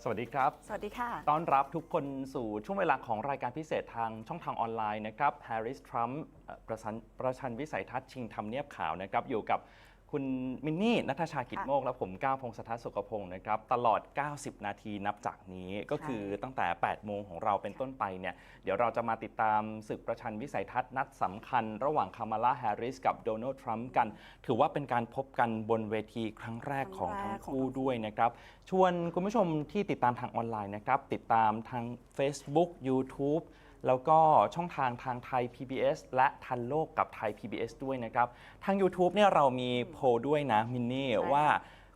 สวัสดีครับสวัสดีค่ะต้อนรับทุกคนสู่ช่วงเวลาของรายการพิเศษทางช่องทางออนไลน์นะครับแฮร์ริสทรัมป์ประชันวิสัยทัศน์ชิงทำเนียบขาวนะครับอยู่กับคุณมินนี่ณัฐชากิจโมกและผมก้าวพงศธรสุขพงศ์นะครับตลอด90นาทีนับจากนี้ก็คือตั้งแต่8โมงของเราเป็นต้นไปเนี่ยเดี๋ยวเราจะมาติดตามศึกประชันวิสัยทัศน์นัดสำคัญระหว่างคามาลาแฮร์ริสกับโดนัลด์ทรัมป์กันถือว่าเป็นการพบกันบนเวทีครั้งแรกของทั้งคู่ด้วยนะครับชวนคุณผู้ชมที่ติดตามทางออนไลน์นะครับติดตามทาง Facebook YouTubeแล้วก็ช่องทางไทย PBS และทันโลกกับไทย PBS ด้วยนะครับทาง YouTube เนี่ยเรามีโพลด้วยนะมินนี่ว่า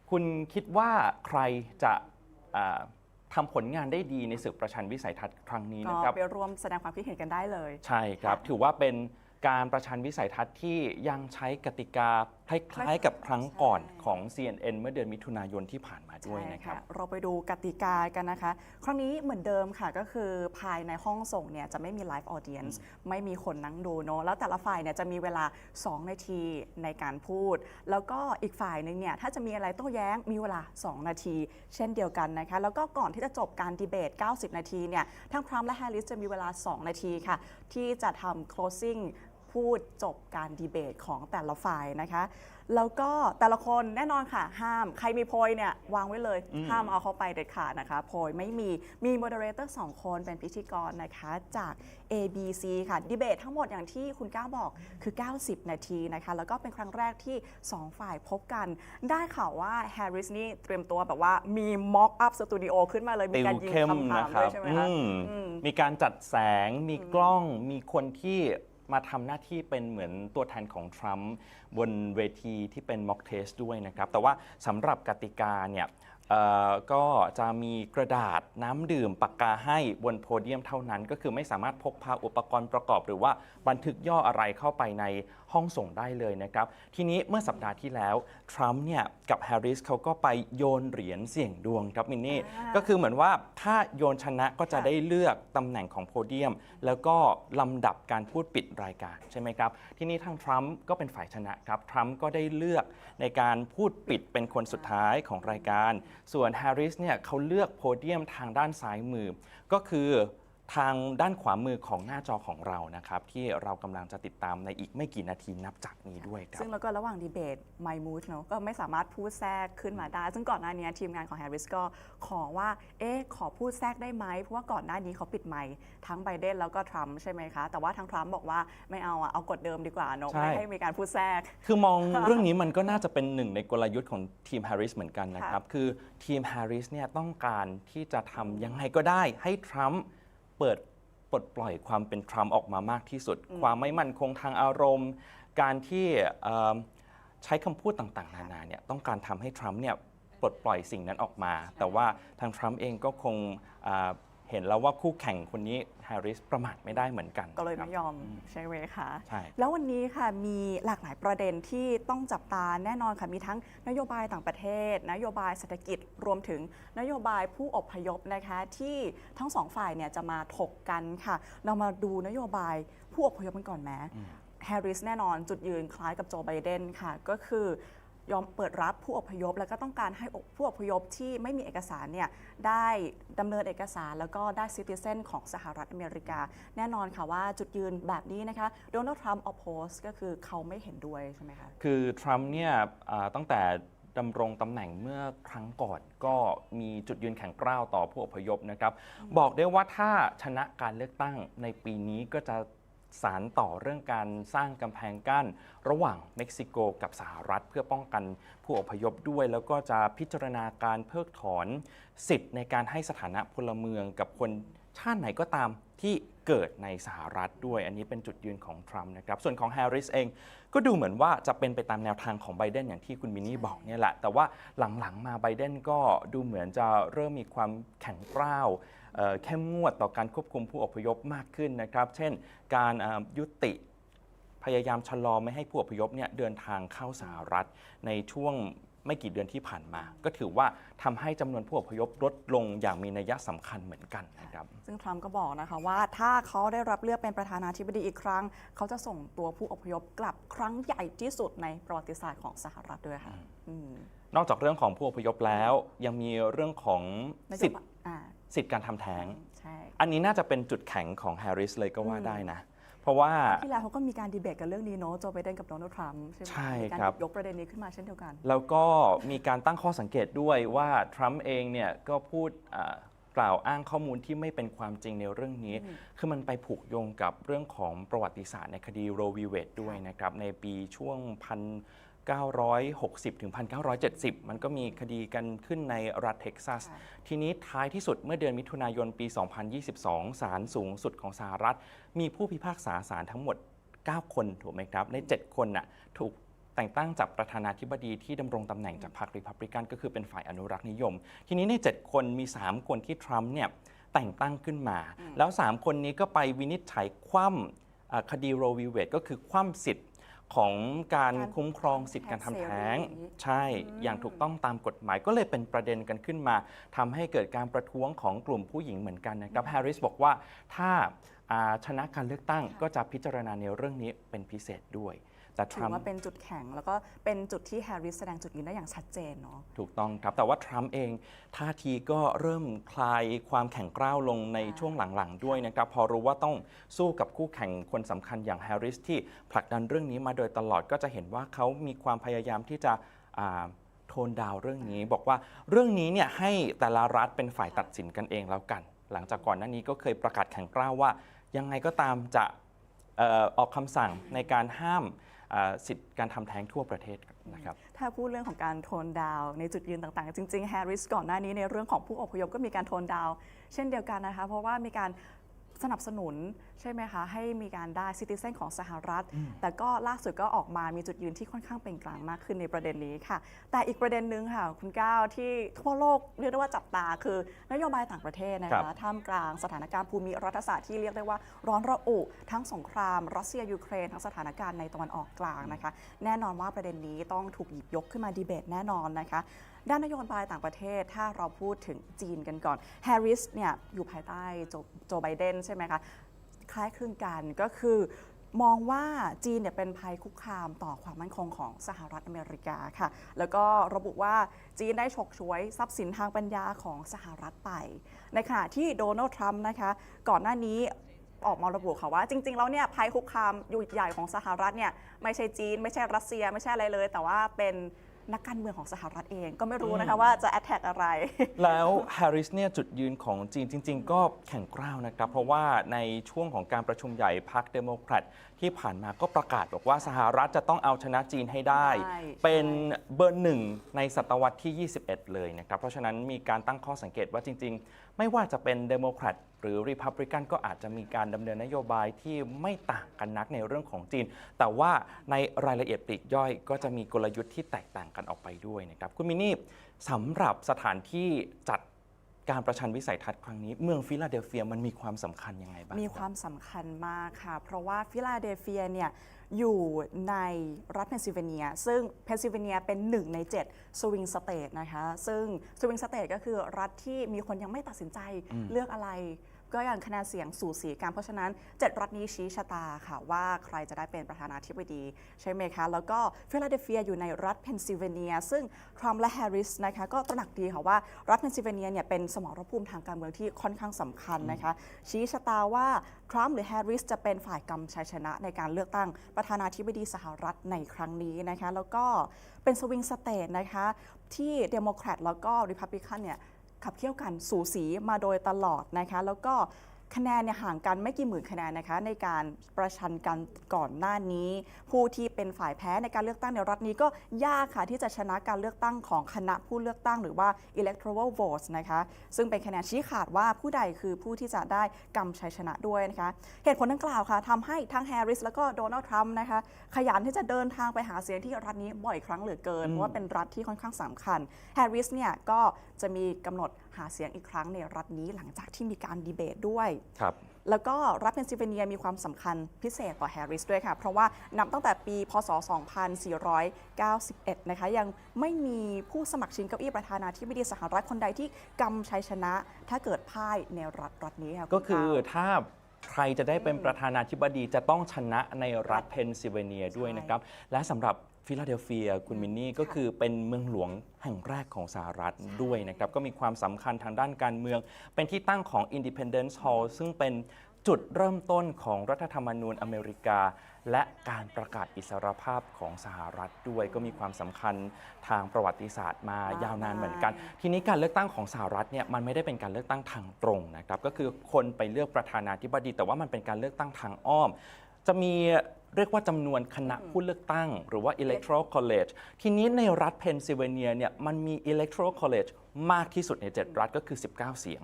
คุณคิดว่าใครจะทำผลงานได้ดีในศึกประชันวิสัยทัศน์ครั้งนี้นะครับไปร่วมแสดงความคิดเห็นกันได้เลยใช่ครับถือว่าเป็นการประชันวิสัยทัศน์ที่ยังใช้กติกาคล้ายๆกับครั้งก่อนของ CNN เมื่อเดือนมิถุนายนที่ผ่านมาด้วยนะครับเราไปดูกติกากันนะคะครั้งนี้เหมือนเดิมค่ะก็คือภายในห้องส่งเนี่ยจะไม่มี Live Audience ไม่มีคนนั่งดูเนาะแล้วแต่ละฝ่ายเนี่ยจะมีเวลา2นาทีในการพูดแล้วก็อีกฝ่ายนึงเนี่ยถ้าจะมีอะไรโต้แย้งมีเวลา2นาทีเช่นเดียวกันนะคะแล้วก็ก่อนที่จะจบการดีเบต90นาทีเนี่ยทั้งทรัมป์และแฮร์ริสจะมีเวลา2นาทีค่ะที่จะทำ closingพูดจบการดีเบตของแต่ละฝ่ายนะคะแล้วก็แต่ละคนแน่นอนค่ะห้ามใครมีโพยเนี่ยวางไว้เลยห้ามเอาเข้าไปเด็ดขาดนะคะโพยไม่มีโมเดเลเตอร์2คนเป็นพิธีกรนะคะจาก ABC ค่ะดีเบตทั้งหมดอย่างที่คุณก้าวบอกคือ90นาทีนะคะแล้วก็เป็นครั้งแรกที่2ฝ่ายพบกันได้ข่าวว่าแฮร์ริสนี่เตรียมตัวแบบว่ามีม็อกอัพสตูดิโอขึ้นมาเลยมีการยิงคำถามด้วยใช่ไหมคะมีการจัดแสงมีกล้องมีคนที่มาทำหน้าที่เป็นเหมือนตัวแทนของทรัมป์บนเวทีที่เป็นม็อกเทสด้วยนะครับแต่ว่าสำหรับกติกาเนี่ยก็จะมีกระดาษน้ำดื่มปากกาให้บนโพเดียมเท่านั้นก็คือไม่สามารถพกพาอุปกรณ์ประกอบหรือว่าบันทึกย่ออะไรเข้าไปในห้องส่งได้เลยนะครับทีนี้เมื่อสัปดาห์ที่แล้วทรัมป์เนี่ยกับแฮร์ริสเขาก็ไปโยนเหรียญเสี่ยงดวงครับมินนี่ก็คือเหมือนว่าถ้าโยนชนะก็จะได้เลือกตำแหน่งของโพเดียมแล้วก็ลำดับการพูดปิดรายการใช่ไหมครับทีนี้ทางทรัมป์ก็เป็นฝ่ายชนะครับทรัมป์ก็ได้เลือกในการพูดปิดเป็นคนสุดท้ายของรายการส่วนแฮร์ริสเนี่ยเขาเลือกโพเดียมทางด้านซ้ายมือก็คือทางด้านขวามือของหน้าจอของเรานะครับที่เรากำลังจะติดตามในอีกไม่กี่นาทีนับจากนี้ด้วยครับซึ่งแล้วก็ระหว่างดีเบตไมค์มูดเนาะก็ไม่สามารถพูดแทรกขึ้นมาได้ซึ่งก่อนหน้านี้ทีมงานของแฮร์ริสก็ขอว่าขอพูดแทรกได้ไหมเพราะว่าก่อนหน้านี้เขาปิดไมค์ทั้งไบเดนแล้วก็ทรัมป์ใช่ไหมคะแต่ว่าทางทรัมป์บอกว่าไม่เอากฎเดิมดีกว่าเนาะไม่ให้มีการพูดแทรกคือมองเรื่องนี้มันก็น่าจะเป็นหนึ่งในกลยุทธ์ของทีมแฮร์ริสเหมือนกันนะครับคือทีมแฮร์ริสเนี่ยต้องการที่จะทำยังไงก็ได้ให้ทรัมป์ปลดปล่อยความเป็นทรัมป์ออกมามากที่สุดความไม่มั่นคงทางอารมณ์การที่ใช้คำพูดต่างๆนานาเนี่ยต้องการทำให้ทรัมป์เนี่ยปลดปล่อยสิ่งนั้นออกมาแต่ว่าทางทรัมป์เองก็คงเห็นแล้วว่าคู่แข่งคนนี้แฮร์ริสประมาทไม่ได้เหมือนกันก็เลยไม่ยอมใช่ไหมคะใช่แล้ววันนี้ค่ะมีหลากหลายประเด็นที่ต้องจับตาแน่นอนค่ะมีทั้งนโยบายต่างประเทศนโยบายเศรษฐกิจรวมถึงนโยบายผู้อพยพนะคะที่ทั้งสองฝ่ายเนี่ยจะมาถกกันค่ะเรามาดูนโยบายผู้อพยพกันก่อนแม้แฮร์ริสแน่นอนจุดยืนคล้ายกับโจไบเดนค่ะก็คือยอมเปิดรับผู้อพยพแล้วก็ต้องการให้ผู้อพยพที่ไม่มีเอกสารเนี่ยได้ดำเนินเอกสารแล้วก็ได้ซิติเซนของสหรัฐอเมริกาแน่นอนค่ะว่าจุดยืนแบบนี้นะคะโดนัลด์ทรัมป์ออโพสก็คือเขาไม่เห็นด้วยใช่ไหมคะคือทรัมป์เนี่ยตั้งแต่ดำรงตำแหน่งเมื่อครั้งก่อนก็มีจุดยืนแข็งกร้าวต่อผู้อพยพนะครับบอกได้ว่าถ้าชนะการเลือกตั้งในปีนี้ก็จะสารต่อเรื่องการสร้างกำแพงกั้นระหว่างเม็กซิโกกับสหรัฐเพื่อป้องกันผู้อพยพด้วยแล้วก็จะพิจารณาการเพิกถอนสิทธิ์ในการให้สถานะพลเมืองกับคนชาติไหนก็ตามที่เกิดในสหรัฐด้วยอันนี้เป็นจุดยืนของทรัมป์นะครับส่วนของแฮร์ริสเองก็ดูเหมือนว่าจะเป็นไปตามแนวทางของไบเดนอย่างที่คุณมินนี่บอกเนี่ยแหละแต่ว่าหลังๆมาไบเดนก็ดูเหมือนจะเริ่มมีความแข็งกร้าวเข้มงวดต่อการควบคุมผู้อพยพมากขึ้นนะครับเช่นการยุติพยายามชะลอไม่ให้ผู้อพยพเนี่ยเดินทางเข้าสหรัฐในช่วงไม่กี่เดือนที่ผ่านมาก็ถือว่าทำให้จำนวนผู้อพยพลดลงอย่างมีนัยสำคัญเหมือนกันนะครับซึ่งทรัมป์ก็บอกนะคะว่าถ้าเขาได้รับเลือกเป็นประธานาธิบดีอีกครั้งเขาจะส่งตัวผู้อพยพกลับครั้งใหญ่ที่สุดในประวัติศาสตร์ของสหรัฐด้วยค่ะ นอกจากเรื่องของผู้อพยพแล้วยังมีเรื่องของสิทธิ สิทธิการทำแท้ง ใช่ อันนี้น่าจะเป็นจุดแข็งของแฮร์ริสเลยก็ว่าได้นะเพราะว่า ที่แล้วเขาก็มีการดีเบตกันเรื่องนี้เนาะโจไบเดนกับโดนัลด์ทรัมป์ใช่ไหม ใช่ มีการ ครับ ยกประเด็นนี้ขึ้นมาเช่นเดียวกัน แล้วก็มีการตั้งข้อสังเกตด้วยว่าทรัมป์เองเนี่ยก็พูดกล่าวอ้างข้อมูลที่ไม่เป็นความจริงในเรื่องนี้ คือมันไปผูกโยงกับเรื่องของประวัติศาสตร์ในคดีโรวีเวดด้วยนะครับในปีช่วง 1960 ถึง 1970 มันก็มีคดีกันขึ้นในรัฐเท็กซัส ทีนี้ท้ายที่สุดเมื่อเดือนมิถุนายนปี 2022 ศาลสูงสุดของสหรัฐมีผู้พิพากษาศาลทั้งหมด 9 คนถูกไหมครับใน 7 คนน่ะถูกแต่งตั้งจากประธานาธิบดีที่ดำรงตำแหน่งจากพรรครีพับลิกันก็คือเป็นฝ่ายอนุรักษ์นิยม ทีนี้ใน 7 คนมี 3 คนที่ทรัมป์เนี่ยแต่งตั้งขึ้นมา แล้ว 3 คนนี้ก็ไปวินิจฉัยคว่ำคดีโรวีเวดก็คือคว่ำสิทธิ์ของการคุ้มครองสิทธิการทำแท้งใช่อย่างถูกต้องตามกฎหมายก็เลยเป็นประเด็นกันขึ้นมาทำให้เกิดการประท้วงของกลุ่มผู้หญิงเหมือนกันนะครับแฮร์ริสบอกว่าถ้าชนะการเลือกตั้งก็จะพิจารณาในเรื่องนี้เป็นพิเศษด้วยแต่ท ถื รั อ มป์ ว่าเป็นจุดแข็งแล้วก็เป็นจุดที่แฮร์ริสแสดงจุดยืนได้อย่างชัดเจนเนาะ ถูกต้องครับแต่ว่าทรัมป์เองท่าทีก็เริ่มคลายความแข็งกร้าวลงในช่วงหลังๆด้วยนะครับพอรู้ว่าต้องสู้กับคู่แข่งคนสำคัญอย่างแฮร์ริสที่ผลักดันเรื่องนี้มาโดยตลอดก็จะเห็นว่าเขามีความพยายามที่จะโทนดาวเรื่องนี้บอกว่าเรื่องนี้เนี่ยให้แต่ละรัฐเป็นฝ่ายตัดสินกันเองแล้วกัน หลังจากก่อนหน้านี้ก็เคยประกาศแข็งกร้าวว่ายังไงก็ตามจะออกคำสั่งในการห้ามสิทธิการทำแท้งทั่วประเทศนะครับ ถ้าพูดเรื่องของการโทนดาวในจุดยืนต่างๆ จริงๆแฮร์ริสก่อนหน้านี้ในเรื่องของผู้อพยพก็มีการโทนดาวเช่นเดียวกันนะคะเพราะว่ามีการสนับสนุนใช่ไหมคะให้มีการได้ซิติเซนของสหรัฐแต่ก็ล่าสุดก็ออกมามีจุดยืนที่ค่อนข้างเป็นกลางมากขึ้นในประเด็นนี้ค่ะแต่อีกประเด็นหนึ่งค่ะคุณก้าวที่ทั่วโลกเรียกได้ว่าจับตาคือนโยบายต่างประเทศนะคะท่ามกลางสถานการณ์ภูมิรัฐศาสตร์ที่เรียกได้ว่าร้อนระอุทั้งสงครามรัสเซียยูเครนทั้งสถานการณ์ในตะวันออกกลางนะคะแน่นอนว่าประเด็นนี้ต้องถูกหยิบยกขึ้นมาดีเบตแน่นอนนะคะด้านนโยบายต่างประเทศถ้าเราพูดถึงจีนกันก่อนแฮร์ริสเนี่ยอยู่ภายใต้โจไบเดนใช่ไหมคะคล้ายคลึงกันก็คือมองว่าจีนเนี่ยเป็นภัยคุกคามต่อความมั่นคงของสหรัฐอเมริกาค่ะแล้วก็ระบุว่าจีนได้ฉกฉวยทรัพย์สินทางปัญญาของสหรัฐไปในขณะที่โดนัลด์ทรัมป์นะคะก่อนหน้านี้ออกมาระบุค่ะว่าจริงๆแล้วเนี่ยภัยคุกคามใหญ่ของสหรัฐเนี่ยไม่ใช่จีนไม่ใช่รัสเซียไม่ใช่อะไรเลยแต่ว่าเป็นนักการเมืองของสหรัฐเองก็ไม่รู้นะคะว่าจะ attack อะไร แล้วแฮร์ริสเนี่ยจุดยืนของจีนจริงๆก็แข็งกร้าวนะครับเพราะว่าในช่วงของการประชุมใหญ่พรรคเดโมแครตที่ผ่านมาก็ประกาศบอกว่าสหรัฐจะต้องเอาชนะจีนให้ได้เป็นเบอร์หนึ่งในศตวรรษที่ 21 เลยนะครับเพราะฉะนั้นมีการตั้งข้อสังเกตว่าจริงๆไม่ว่าจะเป็นเดโมแครตหรือรีพับลิกันก็อาจจะมีการดำเนินนโยบายที่ไม่ต่างกันนักในเรื่องของจีนแต่ว่าในรายละเอียดปลีกย่อยก็จะมีกลยุทธ์ที่แตกต่างกันออกไปด้วยนะครับคุณมินี่สำหรับสถานที่จัดการประชันวิสัยทัศน์ครั้งนี้เมืองฟิลาเดลเฟียมันมีความสำคัญยังไงบ้างมีความสำคัญมากค่ะเพราะว่าฟิลาเดลเฟียเนี่ยอยู่ในรัฐเพนซิลเวเนียซึ่งเพนซิลเวเนียเป็น1 ใน 7สวิงสเตทนะคะซึ่งสวิงสเตทก็คือรัฐที่มีคนยังไม่ตัดสินใจเลือกอะไรก็อย่างคะแนนเสียงสู่สีกันเพราะฉะนั้น7รัฐนี้ชี้ชะตาค่ะว่าใครจะได้เป็นประธานาธิบดีใช่ไหมคะแล้วก็ฟิลาเดลเฟียอยู่ในรัฐเพนซิลเวเนียซึ่งทรัมป์และแฮร์ริสนะคะก็ตระหนักดีค่ะว่ารัฐเพนซิลเวเนียเนี่ยเป็นสมรภูมิทางการเมืองที่ค่อนข้างสำคัญนะคะชี้ชะตาว่าทรัมป์หรือแฮร์ริสจะเป็นฝ่ายกำชัยชนะในการเลือกตั้งประธานาธิบดีสหรัฐในครั้งนี้นะคะแล้วก็เป็นสวิงสเตทนะคะที่เดโมแครตแล้วก็ริพับลิกันเนี่ยขับเคี่ยวกันสูสีมาโดยตลอดนะคะแล้วก็คะแนนเนี่ยห่างกันไม่กี่หมื่นคะแนนนะคะในการประชันกันก่อนหน้านี้ผู้ที่เป็นฝ่ายแพ้ในการเลือกตั้งในรัฐนี้ก็ยากค่ะที่จะชนะการเลือกตั้งของคณะผู้เลือกตั้งหรือว่า electoral votes นะคะซึ่งเป็นคะแนนชี้ขาดว่าผู้ใดคือผู้ที่จะได้กำชัยชนะด้วยนะคะเหตุผลดังกล่าวค่ะทำให้ทั้งแฮร์ริสแล้วก็โดนัลด์ทรัมป์นะคะขยันที่จะเดินทางไปหาเสียงที่รัฐนี้บ่อยครั้งเหลือเกินเพราะว่าเป็นรัฐที่ค่อนข้างสำคัญแฮร์ริสเนี่ยก็จะมีกำหนดหาเสียงอีกครั้งในรัฐนี้หลังจากที่มีการดีเบตด้วยครับแล้วก็รัฐเพนซิลเวเนียมีความสำคัญพิเศษต่อแฮร์ริสด้วยค่ะเพราะว่านับตั้งแต่ปีพศ 2491 นะคะยังไม่มีผู้สมัครชิงเก้าอี้ประธานาธิบดีสหรัฐคนใดที่กำชัยชนะถ้าเกิดพ่ายในรัฐนี้ค่ะก็คือถ้าใครจะได้เป็นประธานาธิบดีจะต้องชนะในรัฐเพนซิลเวเนียด้วยนะครับและสำหรับฟิ ฟิลาเดลเฟียคุณมินนี่ก็คือเป็นเมืองหลวงแห่งแรกของสหรัฐด้วยนะครับก็มีความสำคัญทางด้านการเมืองเป็นที่ตั้งของ Independence Hall ซึ่งเป็นจุดเริ่มต้นของรัฐธรรมนูญอเมริกาและการประกาศอิสรภาพของสหรัฐด้วยก็มีความสำคัญทางประวัติศาสตร์มายาวนานเหมือนกันทีนี้การเลือกตั้งของสหรัฐเนี่ยมันไม่ได้เป็นการเลือกตั้งทางตรงนะครับก็คือคนไปเลือกประธานาธิบดีแต่ว่ามันเป็นการเลือกตั้งทางอ้อมจะมีเรียกว่าจำนวนคณะผู้เลือกตั้งหรือว่า electoral college ทีนี้ในรัฐเพนซิลเวเนียเนี่ยมันมี electoral college มากที่สุดใน7รัฐก็คือ19เสียง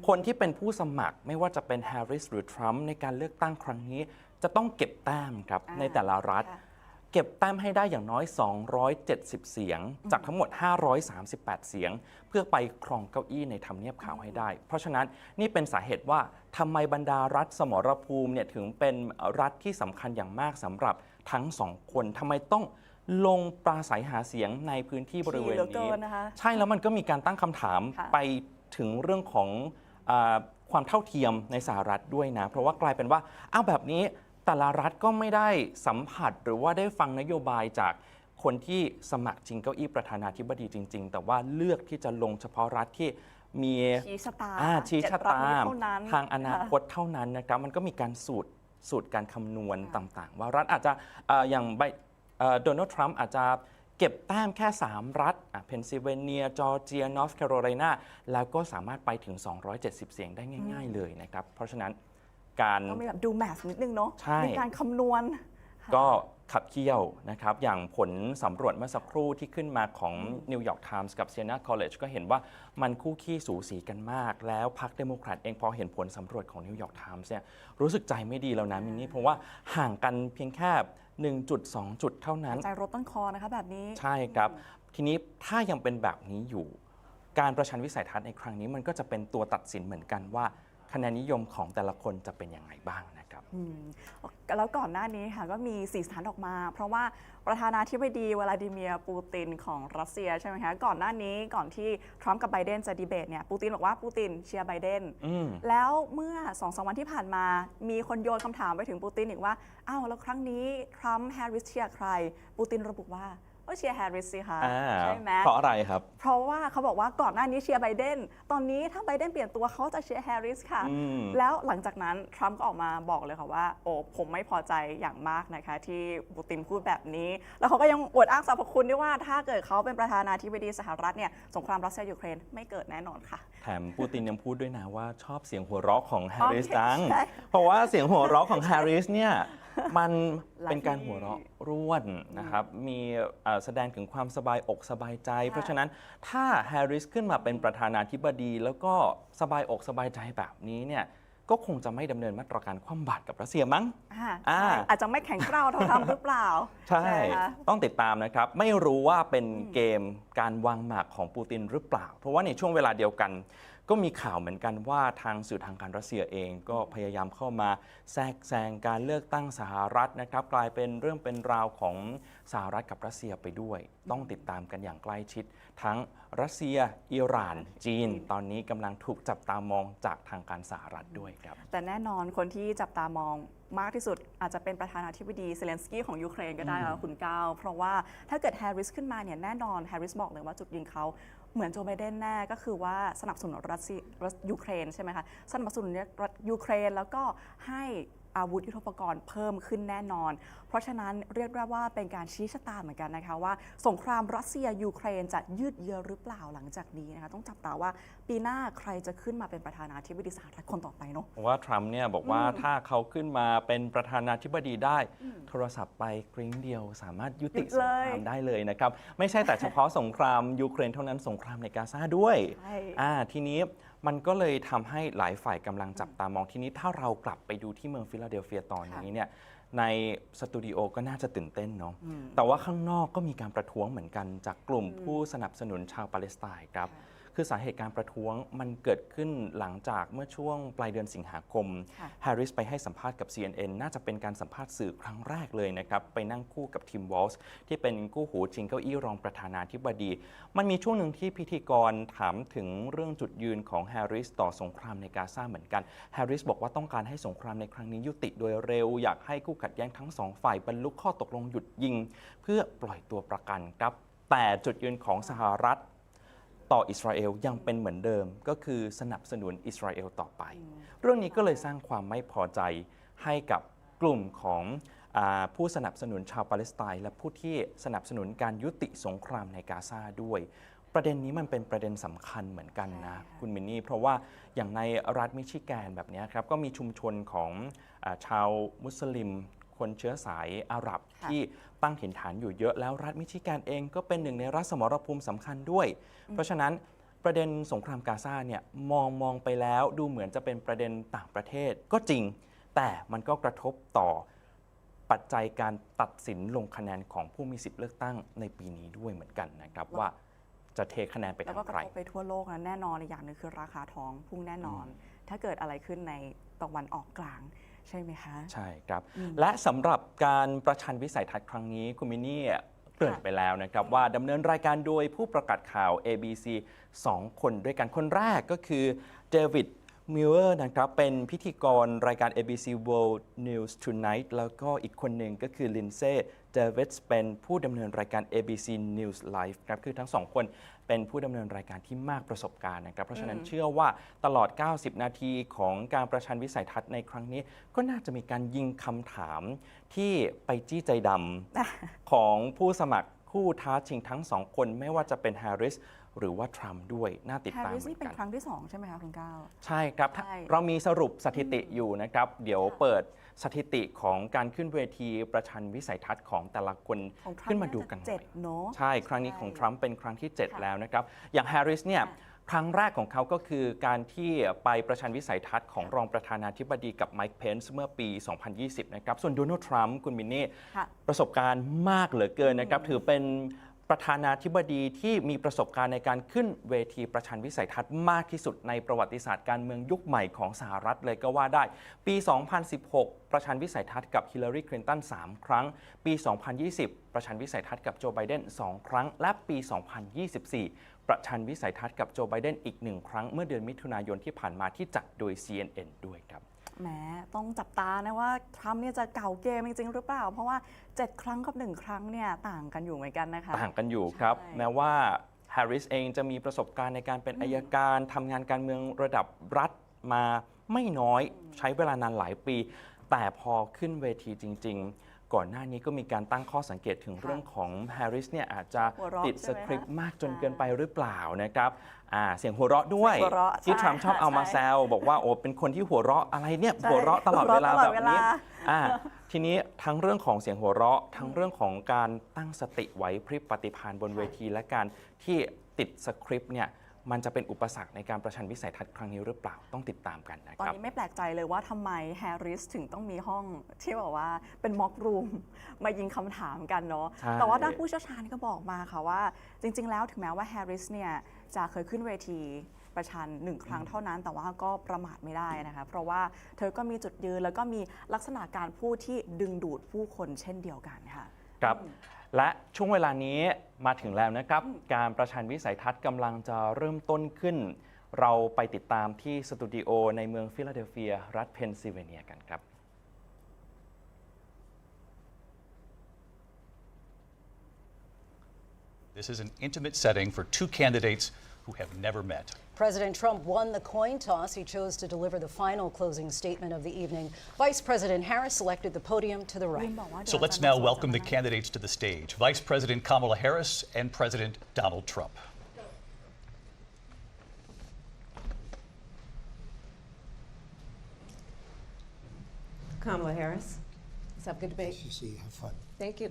คนที่เป็นผู้สมัครไม่ว่าจะเป็นแฮร์ริสหรือทรัมป์ในการเลือกตั้งครั้งนี้จะต้องเก็บแต้มครับในแต่ละรัฐเก็บแต้มให้ได้อย่างน้อย270เสียงจากทั้งหมด538เสียงเพื่อไปครองเก้าอี้ในทำเนียบขาวให้ได้เพราะฉะนั้นนี่เป็นสาเหตุว่าทำไมบรรดารัฐสมรภูมิเนี่ยถึงเป็นรัฐที่สำคัญอย่างมากสำหรับทั้งสองคนทำไมต้องลงปราศัยหาเสียงในพื้นที่บริเวณนี้ใช่แล้วมันก็มีการตั้งคำถามไปถึงเรื่องของความเท่าเทียมในสหรัฐด้วยนะเพราะว่ากลายเป็นว่าอ้าวแบบนี้แต่ละรัฐก็ไม่ได้สัมผัสหรือว่าได้ฟังนโยบายจากคนที่สมัครชิงเก้าอี้ประธานาธิบดีจริงๆแต่ว่าเลือกที่จะลงเฉพาะรัฐที่มีชี้ชะตาทางอนาคตเท่านั้นนะครับมันก็มีการสูตรการคำนวณต่างๆว่ารัฐอาจจะอย่างโดนัลด์ทรัมป์อาจจะเก็บแต้มแค่ 3 รัฐเพนซิลเวเนียจอร์เจียนอร์ทแคโรไลนาแล้วก็สามารถไปถึง270เสียงได้ง่ายๆเลยนะครับเพราะฉะนั้นการต้องมีแบบดูแมทนิดนึงเนาะมีการคำนวณก็ขับเคี่ยวนะครับอย่างผลสำรวจเมื่อสักครู่ที่ขึ้นมาของ New York Times กับ Siena College ก็เห็นว่ามันคู่ขี้สูสีกันมากแล้วพรรคเดโมแครตเองพอเห็นผลสำรวจของ New York Times เนี่ยรู้สึกใจไม่ดีแล้วนะมินนี่เพราะว่าห่างกันเพียงแค่1.2 จุดเท่านั้นใจรบต้นคอนะคะแบบนี้ใช่ครับทีนี้ถ้ายังเป็นแบบนี้อยู่การประชันวิสัยทัศน์ในครั้งนี้มันก็จะเป็นตัวตัดสินเหมือนกันว่าคะแนนนิยมของแต่ละคนจะเป็นยังไงบ้างนะครับแล้วก่อนหน้านี้ค่ะก็มีสีสันออกมาเพราะว่าประธานาธิบดีวลาดิเมียร์ปูตินของรัสเซียใช่ไหมคะก่อนหน้านี้ก่อนที่ทรัมป์กับไบเดนจะดีเบตเนี่ยปูตินบอกว่าปูตินเชียร์ไบเดนแล้วเมื่อ 2-3 วันที่ผ่านมามีคนโยนคำถามไปถึงปูตินอีกว่าอ้าวแล้วครั้งนี้ทรัมป์แฮร์ริสเชียร์ใครปูตินระบุว่าเชียร์แฮร์ริสสิคะใช่ไหมเพราะอะไรครับเพราะว่าเขาบอกว่าก่อนหน้านี้เชียร์ไบเดนตอนนี้ถ้าไบเดนเปลี่ยนตัวเขาจะเชียร์แฮร์ริสค่ะแล้วหลังจากนั้นทรัมป์ก็ออกมาบอกเลยค่ะว่าโอ้ผมไม่พอใจอย่างมากนะคะที่ปูตินพูดแบบนี้แล้วเขาก็ยังอวดอ้างสรรพคุณด้วยว่าถ้าเกิดเขาเป็นประธานาธิบดีสหรัฐเนี่ยสงครามรัสเซียยูเครนไม่เกิดแน่นอนค่ะแถมปูตินยังพูดด้วยนะว่าชอบเสียงหัวเราะของแฮร์ริสจังเพราะว่าเสียงหัวเราะของแฮร์ริสเนี่ยมันเป็นการหัวเราะร่วนนะครับมีแสดงถึงความสบายอกสบายใจเพราะฉะนั้นถ้าแฮร์ริสขึ้นมาเป็นประธานาธิบดีแล้วก็สบายอกสบายใจแบบนี้เนี่ยก็คงจะไม่ดำเนินมาตรการคว่ำบาตรกับรัสเซียมั้งอาจจะไม่แข็งกร้าวเท่าทำหรือเปล่าใช่ต้องติดตามนะครับไม่รู้ว่าเป็นเกมการวางหมากของปูตินหรือเปล่าเพราะว่าในช่วงเวลาเดียวกันก็มีข่าวเหมือนกันว่าทางสื่อทางการรัสเซียเองก็พยายามเข้ามาแทรกแซงการเลือกตั้งสหรัฐนะครับกลายเป็นเรื่องเป็นราวของสหรัฐกับรัสเซียไปด้วยต้องติดตามกันอย่างใกล้ชิดทั้งรัสเซียอิหร่านจีนตอนนี้กำลังถูกจับตามองจากทางการสหรัฐด้วยครับแต่แน่นอนคนที่จับตามองมากที่สุดอาจจะเป็นประธานาธิบดีเซเลนสกี้ของยูเครนก็ได้ค่ะคุณก้าวเพราะว่าถ้าเกิดแฮร์ริสขึ้นมาเนี่ยแน่นอนแฮร์ริสบอกเลยว่าจุดยืนเขาเหมือนโจไบเดนแน่ก็คือว่าสนับสนุนรัสเซียยูเครนใช่ไหมคะสนับสนุนยูเครนแล้วก็ให้อาวุธยุทโธปกรณ์เพิ่มขึ้นแน่นอนเพราะฉะนั้นเรียกได้ว่าเป็นการชี้ชะตาเหมือนกันนะคะว่าสงครามรัสเซียยูเครนจะยืดเยื้อหรือเปล่าหลังจากนี้นะคะต้องจับตาว่าปีหน้าใครจะขึ้นมาเป็นประธานาธิบดีสหรัฐคนต่อไปเนาะว่าทรัมป์เนี่ยบอกว่าถ้าเขาขึ้นมาเป็นประธานาธิบดีได้โทรศัพท์ไปกริ้งเดียวสามารถยุติสงครามได้เลยนะครับไม่ใช่แต่เฉพาะสงครามยูเครนเท่านั้นสงครามในกาซาด้วยทีนี้มันก็เลยทำให้หลายฝ่ายกำลังจับตามองทีนี้ถ้าเรากลับไปดูที่เมืองฟิลาเดลเฟียตอนนี้เนี่ยในสตูดิโอก็น่าจะตื่นเต้นเนาะแต่ว่าข้างนอกก็มีการประท้วงเหมือนกันจากกลุ่มผู้สนับสนุนชาวปาเลสไตน์ครับ คือสาเหตุการประท้วงมันเกิดขึ้นหลังจากเมื่อช่วงปลายเดือนสิงหาคมแฮร์ริสไปให้สัมภาษณ์กับ CNN น่าจะเป็นการสัมภาษณ์สื่อครั้งแรกเลยนะครับไปนั่งคู่กับทิมวอลส์ที่เป็นคู่หูชิงเก้าอี้รองประธานาธิบดีมันมีช่วงหนึ่งที่พิธีกรถามถึงเรื่องจุดยืนของแฮร์ริสต่อสงครามในกาซาเหมือนกันแฮร์ริสบอกว่าต้องการให้สงครามในครั้งนี้ยุติโดยเร็วอยากให้คู่ขัดแย้งทั้งสองฝ่ายบรรลุข้อตกลงหยุดยิงเพื่อปล่อยตัวประกันครับแต่จุดยืนของสหรัฐต่ออิสราเอลยังเป็นเหมือนเดิมก็คือสนับสนุนอิสราเอลต่อไปเรื่องนี้ก็เลยสร้างความไม่พอใจให้กับกลุ่มของผู้สนับสนุนชาวปาเลสไตน์และผู้ที่สนับสนุนการยุติสงครามในกาซาด้วยประเด็นนี้มันเป็นประเด็นสำคัญเหมือนกันนะคุณมินนี่เพราะว่าอย่างในรัฐมิชิแกนแบบนี้ครับก็มีชุมชนของชาวมุสลิมคนเชื้อสายอาหรับที่ตั้งถิ่นฐานอยู่เยอะแล้วรัฐมิชิแกนเองก็เป็นหนึ่งในรัฐสมรภูมิสำคัญด้วยเพราะฉะนั้นประเด็นสงครามกาซาเนี่ยมองไปแล้วดูเหมือนจะเป็นประเด็นต่างประเทศก็จริงแต่มันก็กระทบต่อปัจจัยการตัดสินลงคะแนนของผู้มีสิทธิ์เลือกตั้งในปีนี้ด้วยเหมือนกันนะครับว่าจะเทคะแนนไปทางใครแล้วก็กระทบไปทั่วโลกนะแน่นอนอย่างหนึ่งคือราคาทองพุ่งแน่นอน ถ้าเกิดอะไรขึ้นในตะวันออกกลางใช่ไหมคะใช่ครับและสำหรับการประชันวิสัยทัศน์ครั้งนี้คุณมินนี่เกริ่นไปแล้วนะครับว่าดำเนินรายการโดยผู้ประกาศข่าว ABC 2 คนด้วยกันคนแรกก็คือเดวิดมิลเลอร์นะครับเป็นพิธีกรรายการ ABC World News Tonight แล้วก็อีกคนหนึ่งก็คือลินเซ่เดวิดเป็นผู้ดำเนินรายการ ABC News Live ครับคือทั้งสองคนเป็นผู้ดำเนินรายการที่มากประสบการณ์นะครับเพราะฉะนั้นเชื่อว่าตลอด 90 นาทีของการประชันวิสัยทัศน์ในครั้งนี้ก็น่าจะมีการยิงคำถามที่ไปจี้ใจดำของผู้สมัครคู่ท้าชิงทั้งสองคนไม่ว่าจะเป็นแฮร์ริสหรือว่าทรัมป์ด้วยน่าติดตามเหมือนกันแฮร์ริสนี่เป็นครั้งที่2ใช่ไหมคะคุณก้าวใช่ครับเรามีสรุปสถิติอยู่นะครับเดี๋ยวเปิดสถิติของการขึ้นเวทีประชันวิสัยทัศน์ของแต่ละคนขึ้นมาดูกันหน่อยใช่ครั้งนี้ของทรัมป์เป็นครั้งที่7แล้วนะครับอย่างแฮร์ริสเนี่ยครั้งแรกของเขาก็คือการที่ไปประชันวิสัยทัศน์ของรองประธานาธิบดีกับไมค์เพนซ์เมื่อปี 2020 นะครับส่วนโดนัลด์ทรัมป์คุณมินนี่ประสบการณ์มากเหลือเกินนะครับถือเป็นประธานาธิบดีที่มีประสบการณ์ในการขึ้นเวทีประชันวิสัยทัศน์มากที่สุดในประวัติศาสตร์การเมืองยุคใหม่ของสหรัฐเลยก็ว่าได้ปี 2016 ประชันวิสัยทัศน์กับฮิลลารีคลินตัน3 ครั้งปี 2020 ประชันวิสัยทัศน์กับโจไบเดน2 ครั้งและปี 2024 ประชันวิสัยทัศน์กับโจไบเดนอีก1 ครั้งเมื่อเดือนมิถุนายนที่ผ่านมาที่จัดโดย CNN ด้วยครับแหมต้องจับตานะว่าทรัมป์เนี่ยจะเก่าเกมจริงๆหรือเปล่าเพราะว่า7 ครั้งกับ1 ครั้งเนี่ยต่างกันอยู่เหมือนกันนะคะต่างกันอยู่ครับแม้ว่าแฮร์ริสเองจะมีประสบการณ์ในการเป็นอัยการทำงานการเมืองระดับรัฐมาไม่น้อยใช้เวลานานหลายปีแต่พอขึ้นเวทีจริงๆก่อนหน้านี้ก็มีการตั้งข้อสังเกตถึงเรื่องของแฮร์ริสเนี่ยอาจจะติดสคริปต์มากจนเกินไปหรือเปล่านะครับเสียงหัวเราะด้วยที่ทรัมป์ชอบเอามาแซวบอกว่าโอ้เป็นคนที่หัวเราะอะไรเนี่ยหัวเราะตลอดเวลาแบบนี้ทีนี้ทั้งเรื่องของเสียงหัวเราะทั้งเรื่องของการตั้งสติไหวพริบปฏิภาณบนเวทีและการที่ติดสคริปต์เนี่ยมันจะเป็นอุปสรรคในการประชันวิสัยทัศน์ครั้งนี้หรือเปล่าต้องติดตามกันนะครับตอนนี้ไม่แปลกใจเลยว่าทำไมแฮร์ริสถึงต้องมีห้องที่บอกว่าเป็นม็อกรูมมายิงคำถามกันเนาะแต่ว่าด้านผู้เชี่ยวชาญก็บอกมาค่ะว่าจริงๆแล้วถึงแม้ว่าแฮร์ริสเนี่ยจะเคยขึ้นเวทีประชัน1 ครั้งเท่านั้นแต่ว่าก็ประมาทไม่ได้นะคะเพราะว่าเธอก็มีจุดยืนแล้วก็มีลักษณะการพูดที่ดึงดูดผู้คนเช่นเดียวกันค่ะครับและช่วงเวลานี้มาถึงแล้วนะครับการประชันวิสัยทัศน์กำลังจะเริ่มต้นขึ้นเราไปติดตามที่สตูดิโอในเมืองฟิลาเดลเฟียรัฐเพนซิลเวเนียกันครับ This is an intimate setting for two candidates who have never met. President Trump won the coin toss. He chose to deliver the final closing statement of the evening. Vice President Harris selected the podium to the right. So let's now welcome the candidates to the stage. Vice President Kamala Harris and President Donald Trump. Kamala Harris. Let's have a good debate. Nice to see you. Have fun. Thank you.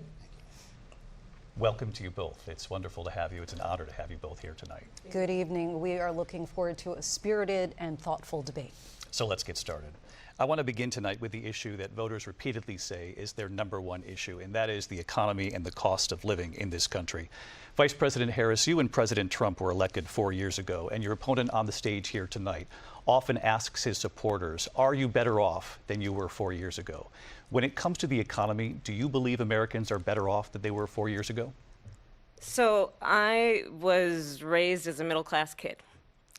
Welcome to you both. It's wonderful to have you. It's an honor to have you both here tonight. Good evening. We are looking forward to a spirited and thoughtful debate. So let's get started. I want to begin tonight with the issue that voters repeatedly say is their number one issue, and that is the economy and the cost of living in this country. Vice President Harris, you and President Trump were elected 4 years ago, and your opponent on the stage here tonight often asks his supporters, are you better off than you were 4 years ago? When it comes to the economy, do you believe Americans are better off than they were 4 years ago? So I was raised as a middle-class kid,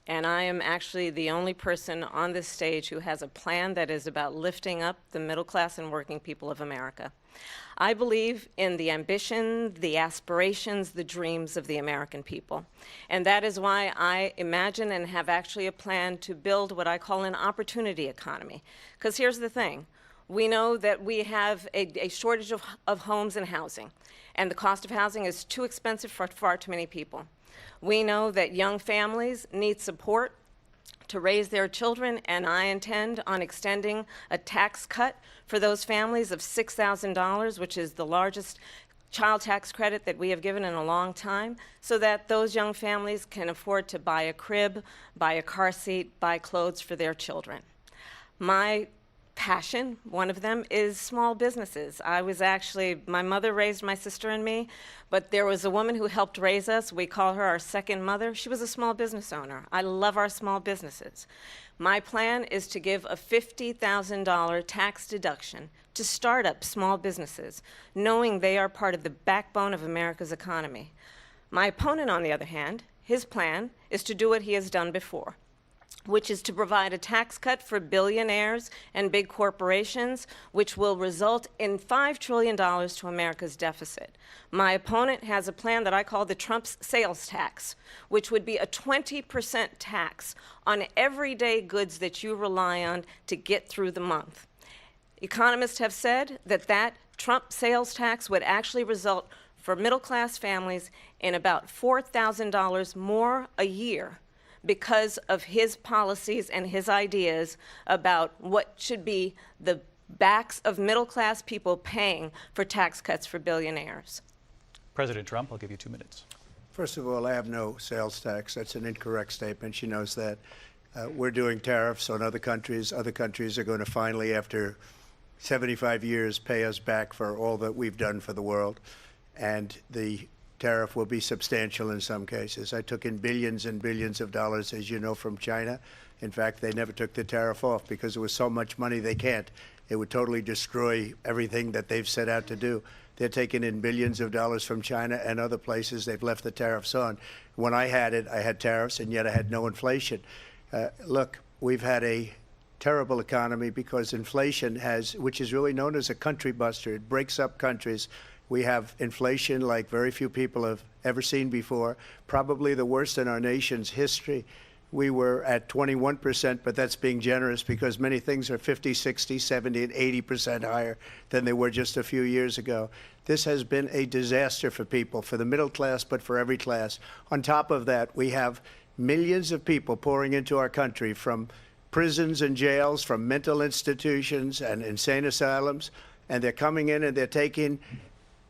and I am actually the only person on this stage who has a plan that is about lifting up the middle class and working people of America. I believe in the ambition, the aspirations, the dreams of the American people. And that is why I imagine and have actually a plan to build what I call an opportunity economy. Because here's the thing. We know that we have a shortage of homes and housing, and the cost of housing is too expensive for far too many people. We know that young families need support to raise their children, and I intend on extending a tax cut for those families of $6,000, which is the largest child tax credit that we have given in a long time, so that those young families can afford to buy a crib, buy a car seat, buy clothes for their children. My passion, one of them, is small businesses. My mother raised my sister and me, but there was a woman who helped raise us. We call her our second mother. She was a small business owner. I love our small businesses. My plan is to give a $50,000 tax deduction to start up small businesses, knowing they are part of the backbone of America's economy. My opponent, on the other hand, his plan is to do what he has done before, which is to provide a tax cut for billionaires and big corporations, which will result in $5 trillion to America's deficit. My opponent has a plan that I call the Trump's sales tax, which would be a 20% tax on everyday goods that you rely on to get through the month. Economists have said that that Trump sales tax would actually result for middle-class families in about $4,000 more a year because of his policies and his ideas about what should be the backs of middle-class people paying for tax cuts for billionaires. President Trump, I'll give you 2 minutes. First of all, I have no sales tax. That's an incorrect statement. She knows that. We're doing tariffs on other countries. Other countries are going to finally, after 75 years, pay us back for all that we've done for the world. And the tariff will be substantial in some cases. I took in billions and billions of dollars, as you know, from China. In fact, they never took the tariff off because there was so much money they can't. It would totally destroy everything that they've set out to do. They're taking in billions of dollars from China and other places. They've left the tariffs on. When I had it, I had tariffs, and yet I had no inflation. Look, we've had a terrible economy because inflation which is really known as a country buster. It breaks up countries. We have inflation like very few people have ever seen before, probably the worst in our nation's history. We were at 21%, but that's being generous because many things are 50, 60, 70, and 80% higher than they were just a few years ago. This has been a disaster for people, for the middle class, but for every class. On top of that, we have millions of people pouring into our country from prisons and jails, from mental institutions and insane asylums, and they're coming in and they're taking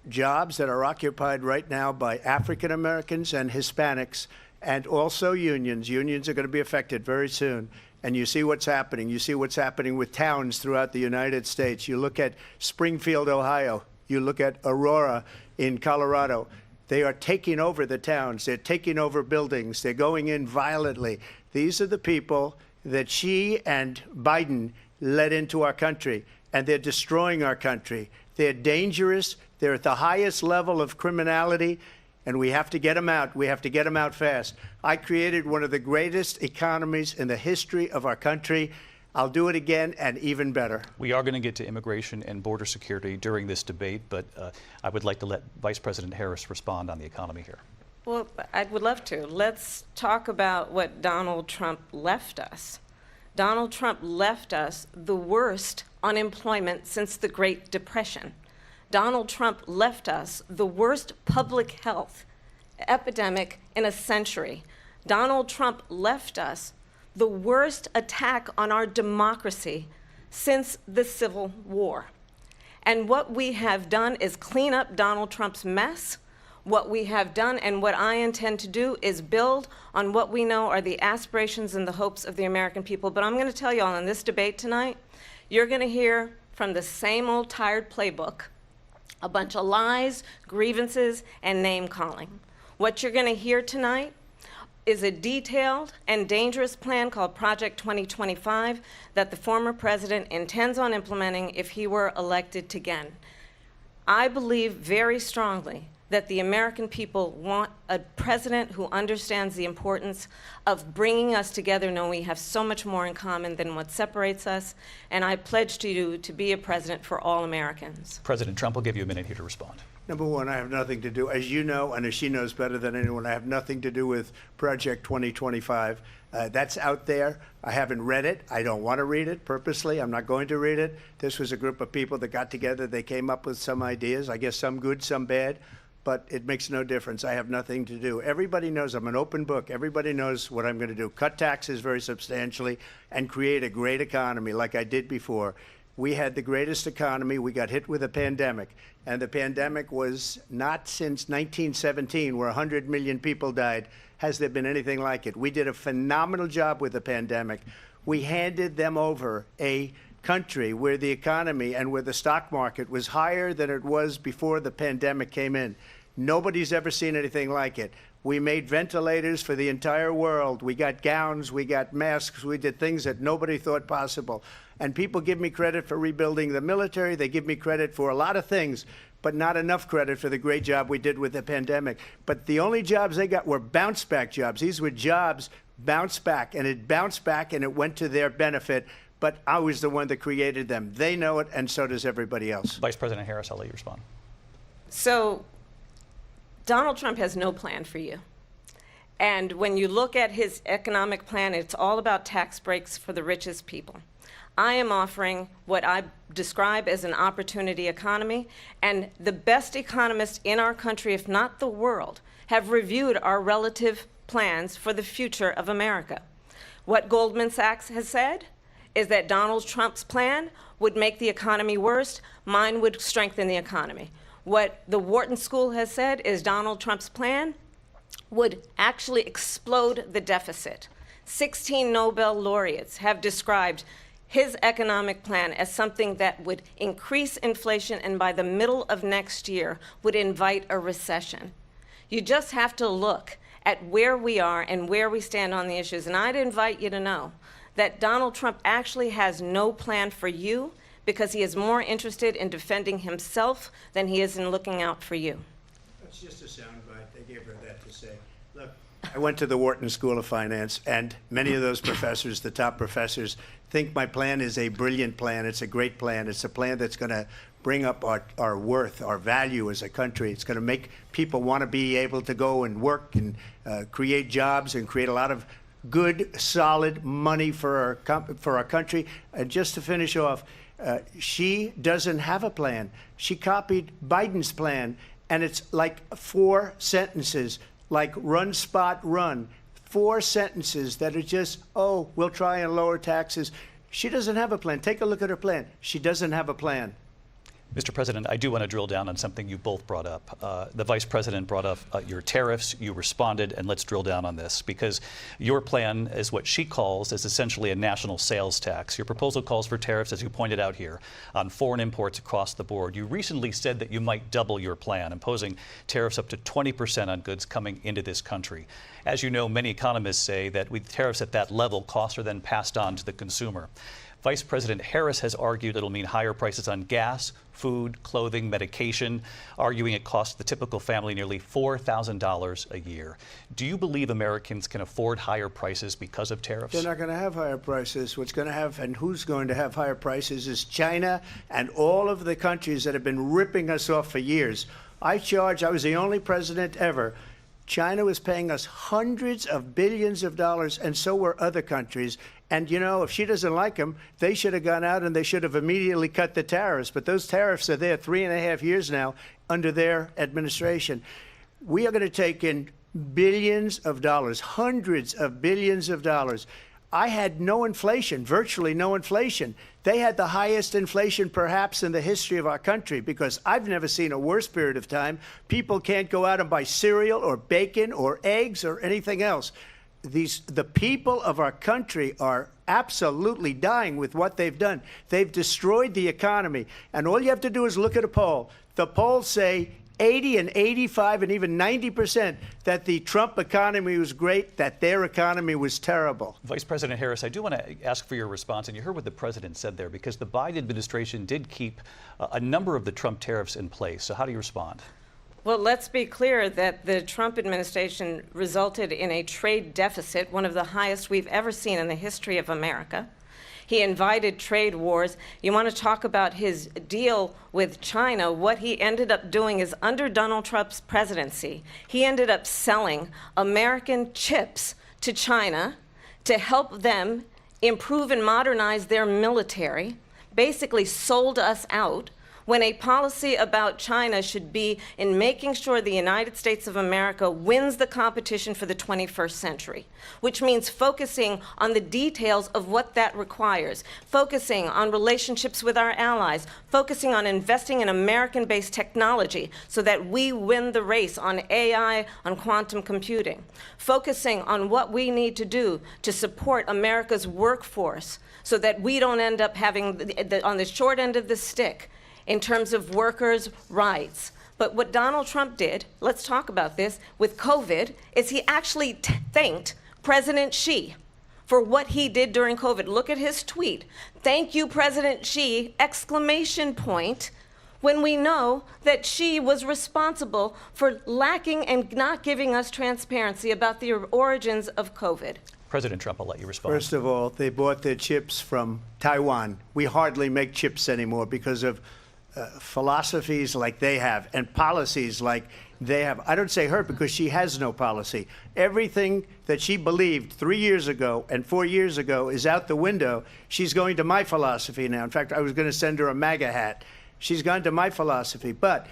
jobs that are occupied right now by African Americans and Hispanics, and also unions. Unions are going to be affected very soon. And you see what's happening. You see what's happening with towns throughout the United States. You look at Springfield, Ohio. You look at Aurora in Colorado. They are taking over the towns. They're taking over buildings. They're going in violently. These are the people that Xi and Biden led into our country, and they're destroying our country. They're dangerous. They're at the highest level of criminality, and we have to get them out. We have to get them out fast. I created one of the greatest economies in the history of our country. I'll do it again and even better. We are going to get to immigration and border security during this debate, but I would like to let Vice President Harris respond on the economy here. Well, I would love to. Let's talk about what Donald Trump left us. Donald Trump left us the worst unemployment since the Great Depression. Donald Trump left us the worst public health epidemic in a century. Donald Trump left us the worst attack on our democracy since the Civil War. And what we have done is clean up Donald Trump's mess What we have done and what I intend to do is build on what we know are the aspirations and the hopes of the American people. But I'm going to tell you all in this debate tonight, you're going to hear from the same old tired playbook, a bunch of lies, grievances, and name-calling. What you're going to hear tonight is a detailed and dangerous plan called Project 2025 that the former president intends on implementing if he were elected again. I believe very strongly that the American people want a president who understands the importance of bringing us together, knowing we have so much more in common than what separates us, and I pledge to you to be a president for all Americans. President Trump will give you a minute here to respond. Number one, I have nothing to do, as you know, and as she knows better than anyone, I have nothing to do with Project 2025. That's out there. I haven't read it. I don't want to read it purposely. I'm not going to read it. This was a group of people that got together. They came up with some ideas, I guess some good, some bad, but it makes no difference. I have nothing to do. Everybody knows I'm an open book. Everybody knows what I'm going to do. Cut taxes very substantially and create a great economy like I did before. We had the greatest economy. We got hit with a pandemic, and the pandemic was not since 1917, where 100 million people died, has there been anything like it. We did a phenomenal job with the pandemic. We handed them over a country where the economy and where the stock market was higher than it was before the pandemic came in. Nobody's ever seen anything like it. We made ventilators for the entire world. We got gowns, we got masks, we did things that nobody thought possible. And people give me credit for rebuilding the military. They give me credit for a lot of things, but not enough credit for the great job we did with the pandemic. But the only jobs they got were bounce back jobs. These were jobs bounced back, and it bounced back and it went to their benefit. But I was the one that created them. They know it, and so does everybody else. Vice President Harris, I'll let you respond. So Donald Trump has no plan for you. And when you look at his economic plan, it's all about tax breaks for the richest people. I am offering what I describe as an opportunity economy, and the best economists in our country, if not the world, have reviewed our relative plans for the future of America. What Goldman Sachs has said is that Donald Trump's plan would make the economy worse, mine would strengthen the economy. What the Wharton School has said is Donald Trump's plan would actually explode the deficit. 16 Nobel laureates have described his economic plan as something that would increase inflation and by the middle of next year would invite a recession. You just have to look at where we are and where we stand on the issues. And I'd invite you to know that Donald Trump actually has no plan for you because he is more interested in defending himself than he is in looking out for you. That's just a soundbite. They gave her that to say. Look, I went to the Wharton School of Finance, and many of those professors, the top professors, think my plan is a brilliant plan. It's a great plan. It's a plan that's going to bring up our worth, our value as a country. It's going to make people want to be able to go and work and create jobs and create a lot of good, solid money for our country. And just to finish off, she doesn't have a plan. She copied Biden's plan, and it's like 4 sentences, like run, spot, run. 4 sentences that are just, oh, we'll try and lower taxes. She doesn't have a plan. Take a look at her plan. She doesn't have a plan. Mr. President, I do want to drill down on something you both brought up. The Vice President brought up your tariffs. You responded, and let's drill down on this because your plan is what she calls is essentially a national sales tax. Your proposal calls for tariffs, as you pointed out here, on foreign imports across the board. You recently said that you might double your plan, imposing tariffs up to 20% on goods coming into this country. As you know, many economists say that with tariffs at that level, costs are then passed on to the consumer. Vice President Harris has argued it'll mean higher prices on gas, food, clothing, medication, arguing it costs the typical family nearly $4,000 a year. Do you believe Americans can afford higher prices because of tariffs? They're not going to have higher prices. What's going to have and who's going to have higher prices is China and all of the countries that have been ripping us off for years. I was the only president ever. China was paying us hundreds of billions of dollars, and so were other countries. And, you know, if she doesn't like them, they should have gone out and they should have immediately cut the tariffs. But those tariffs are there 3.5 years now under their administration. We are going to take in billions of dollars, hundreds of billions of dollars. I had no inflation, virtually no inflation. They had the highest inflation perhaps in the history of our country because I've never seen a worse period of time. People can't go out and buy cereal or bacon or eggs or anything else. The people of our country are absolutely dying with what they've done. They've destroyed the economy. And all you have to do is look at a poll. The polls say 80 and 85 and even 90% that the Trump economy was great, that their economy was terrible. Vice President Harris, I do want to ask for your response, and you heard what the president said there, because the Biden administration did keep a number of the Trump tariffs in place. So how do you respond? Well, let's be clear that the Trump administration resulted in a trade deficit, one of the highest we've ever seen in the history of America. He invited trade wars. You want to talk about his deal with China? What he ended up doing is under Donald Trump's presidency, he ended up selling American chips to China to help them improve and modernize their military, basically sold us out, when a policy about China should be in making sure the United States of America wins the competition for the 21st century, which means focusing on the details of what that requires, focusing on relationships with our allies, focusing on investing in American-based technology so that we win the race on AI, on quantum computing, focusing on what we need to do to support America's workforce so that we don't end up having, on the short end of the stick, in terms of workers' rights. But what Donald Trump did, let's talk about this, with COVID, is he actually thanked President Xi for what he did during COVID. Look at his tweet. Thank you, President Xi, exclamation point, when we know that Xi was responsible for lacking and not giving us transparency about the origins of COVID. President Trump, I'll let you respond. First of all, they bought their chips from Taiwan. We hardly make chips anymore because of philosophies like they have and policies like they have. I don't say her because she has no policy. Everything that she believed 3 years ago and 4 years ago is out the window. She's going to my philosophy now. In fact, I was going to send her a MAGA hat. She's gone to my philosophy. But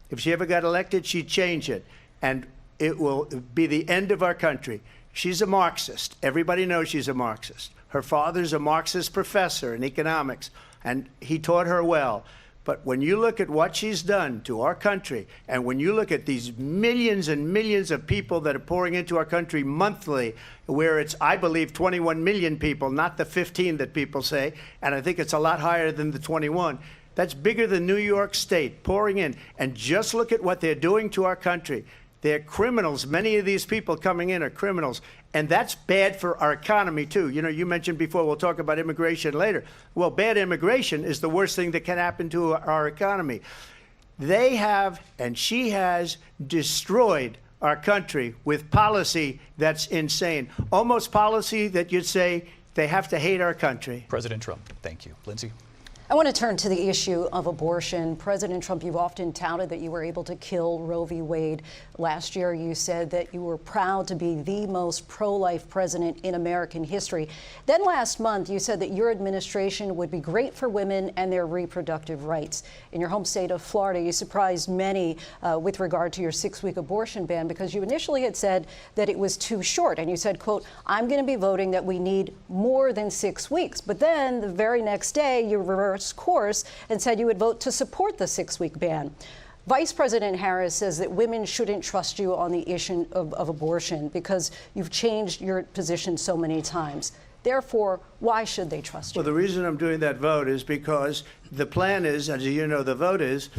if she ever got elected, she'd change it. And it will be the end of our country. She's a Marxist. Everybody knows she's a Marxist. Her father's a Marxist professor in economics, and he taught her well. But when you look at what she's done to our country, and when you look at these millions and millions of people that are pouring into our country monthly, where it's, I believe, 21 million people, not the 15 that people say, and I think it's a lot higher than the 21, that's bigger than New York State pouring in. And just look at what they're doing to our country. They're criminals. Many of these people coming in are criminals. And that's bad for our economy, too. You know, you mentioned before, we'll talk about immigration later. Well, bad immigration is the worst thing that can happen to our economy. They have, and she has, destroyed our country with policy that's insane. Almost policy that you'd say they have to hate our country. President Trump, thank you. Lindsay? I want to turn to the issue of abortion. President Trump, you've often touted that you were able to kill Roe v. Wade. Last year, you said that you were proud to be the most pro-life president in American history. Then last month, you said that your administration would be great for women and their reproductive rights. In your home state of Florida, you surprised many with regard to your 6-week abortion ban because you initially had said that it was too short. And you said, quote, I'm going to be voting that we need more than 6 weeks. But then the very next day, you reversed course and said you would vote to support the 6-week ban. Vice President Harris says that women shouldn't trust you on the issue of abortion because you've changed your position so many times. Therefore, why should they trust you? Well, the reason I'm doing that vote is because the plan is, as you know, the vote is,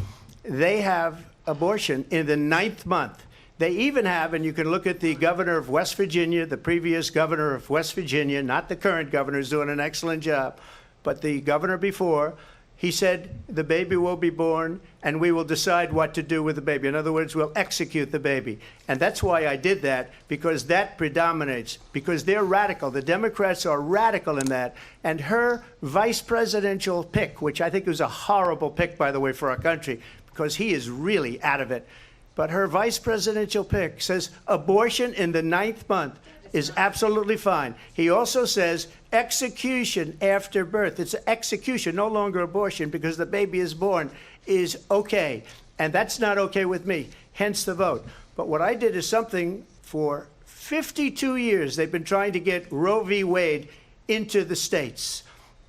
they have abortion in the 9th month. They even have, and you can look at the governor of West Virginia, the previous governor of West Virginia, not the current governor, is doing an excellent job, but the governor before, he said the baby will be born and we will decide what to do with the baby. In other words, we'll execute the baby. And that's why I did that, because that predominates, because they're radical. The Democrats are radical in that. And her vice presidential pick, which I think was a horrible pick, by the way, for our country, because he is really out of it. But her vice presidential pick says abortion in the 9th month is absolutely fine. He also says execution after birth. It's execution, no longer abortion, because the baby is born, is okay. And that's not okay with me, hence the vote. But what I did is something for 52 years they've been trying to get Roe v. Wade into the states.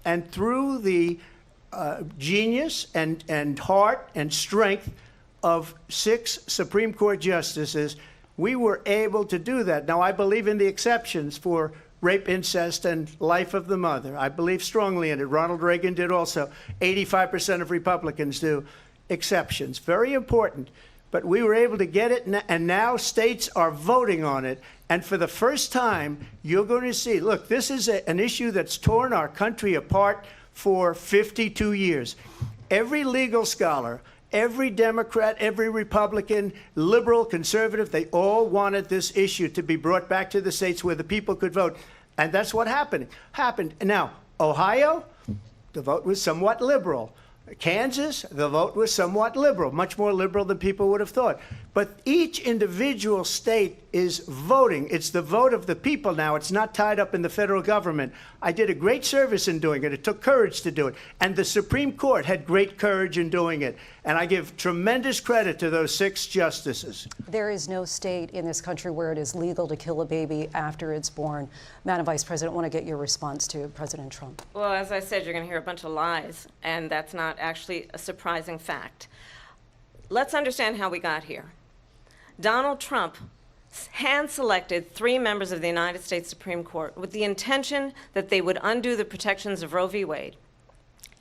And through the genius and heart and strength of 6 Supreme Court justices, we were able to do that. Now, I believe in the exceptions for rape, incest, and life of the mother. I believe strongly in it. Ronald Reagan did also. 85% of Republicans do. Exceptions. Very important. But we were able to get it, and now states are voting on it. And for the first time, you're going to see, look, this is an issue that's torn our country apart for 52 years. Every legal scholar, every Democrat, every Republican, liberal, conservative, they all wanted this issue to be brought back to the states where the people could vote. And that's what happened. Now, Ohio, the vote was somewhat liberal. Kansas, the vote was somewhat liberal, much more liberal than people would have thought. But each individual state is voting. It's the vote of the people now. It's not tied up in the federal government. I did a great service in doing it. It took courage to do it. And the Supreme Court had great courage in doing it. And I give tremendous credit to those 6 justices. There is no state in this country where it is legal to kill a baby after it's born. Madam Vice President, I want to get your response to President Trump. Well, as I said, you're going to hear a bunch of lies, and that's not actually a surprising fact. Let's understand how we got here. Donald Trump hand-selected 3 members of the United States Supreme Court with the intention that they would undo the protections of Roe v. Wade.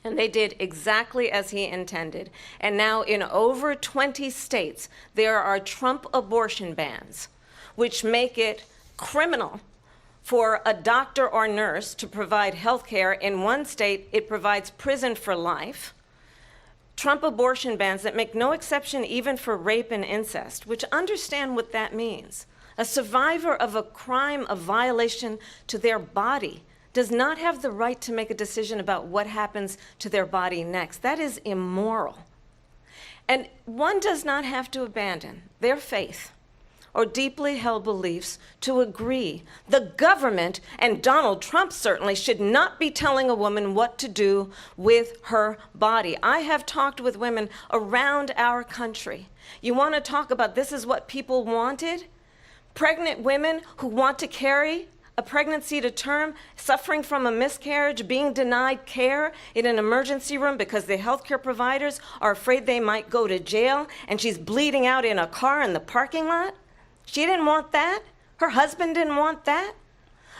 And they did exactly as he intended. And now in over 20 states, there are Trump abortion bans, which make it criminal for a doctor or nurse to provide health care. In one state, it provides prison for life. Trump abortion bans that make no exception even for rape and incest, which understand what that means. A survivor of a crime of violation to their body does not have the right to make a decision about what happens to their body next. That is immoral. And one does not have to abandon their faith or deeply held beliefs to agree. The government, and Donald Trump certainly, should not be telling a woman what to do with her body. I have talked with women around our country. You want to talk about this is what people wanted? Pregnant women who want to carry a pregnancy to term, suffering from a miscarriage, being denied care in an emergency room because the healthcare providers are afraid they might go to jail, and she's bleeding out in a car in the parking lot. She didn't want that. Her husband didn't want that.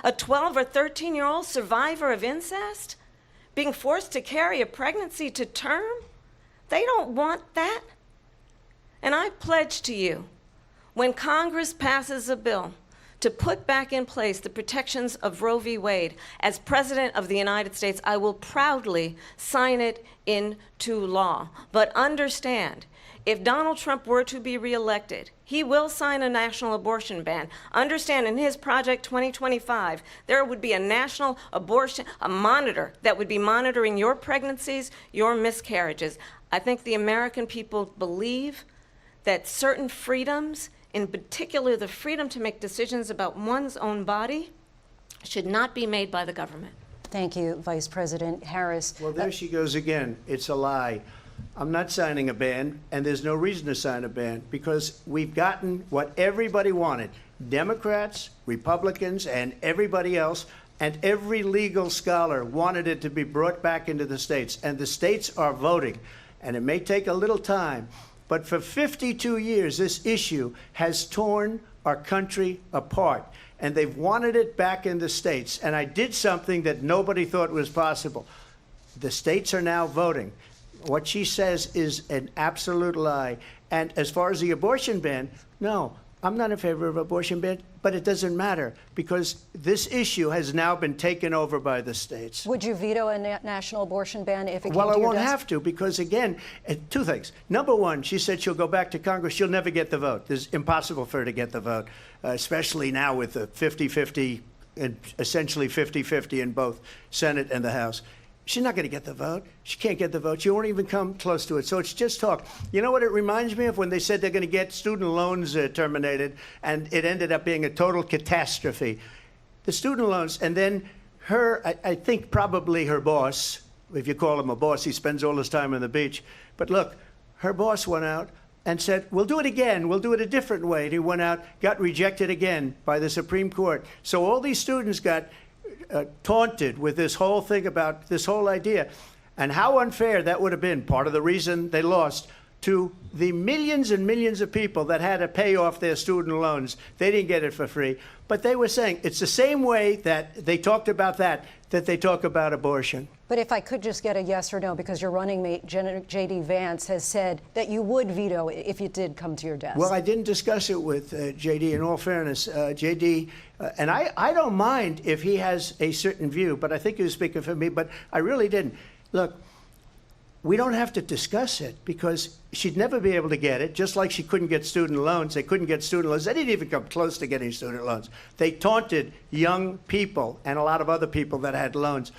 A 12 or 13-year-old survivor of incest being forced to carry a pregnancy to term. They don't want that. And I pledge to you, when Congress passes a bill to put back in place the protections of Roe v. Wade, as President of the United States, I will proudly sign it into law. But understand, if Donald Trump were to be reelected, he will sign a national abortion ban. Understand, in his Project 2025, there would be a national abortion, a monitor that would be monitoring your pregnancies, your miscarriages. I think the American people believe that certain freedoms, in particular the freedom to make decisions about one's own body, should not be made by the government. Thank you, Vice President Harris. Well, there she goes again. It's a lie. I'm not signing a ban, and there's no reason to sign a ban, because we've gotten what everybody wanted. Democrats, Republicans, and everybody else, and every legal scholar wanted it to be brought back into the states, and the states are voting. And it may take a little time, but for 52 years, this issue has torn our country apart, and they've wanted it back in the states. And I did something that nobody thought was possible. The states are now voting. What she says is an absolute lie. And as far as the abortion ban, no, I'm not in favor of abortion ban, but it doesn't matter, because this issue has now been taken over by the states. Would you veto a national abortion ban if it came Well, to I your won't desk? have to, because again, 2 things. Number one, she said she'll go back to Congress. She'll never get the vote. It's impossible for her to get the vote, especially now with the 50-50, and essentially 50-50 in both Senate and the House. She's not going to get the vote. She can't get the vote. She won't even come close to it. So it's just talk. You know what it reminds me of? When they said they're going to get student loans terminated, and it ended up being a total catastrophe. The student loans, and then her, I think probably her boss, if you call him a boss, he spends all his time on the beach. But look, her boss went out and said, we'll do it again. We'll do it a different way. And he went out, got rejected again by the Supreme Court. So all these students got taunted with this whole thing about this whole idea, and how unfair that would have been, part of the reason they lost, to the millions and millions of people that had to pay off their student loans. They didn't get it for free. But they were saying it's the same way that they talked about that they talk about abortion. But if I could just get a yes or no, because your running mate, J.D. Vance, has said that you would veto it if it did come to your desk. Well, I didn't discuss it with J.D. In all fairness, J.D., and I don't mind if he has a certain view, but I think he was speaking for me, but I really didn't. Look, we don't have to discuss it because she'd never be able to get it, just like she couldn't get student loans. They couldn't get student loans. They didn't even come close to getting student loans. They taunted young people and a lot of other people that had loans.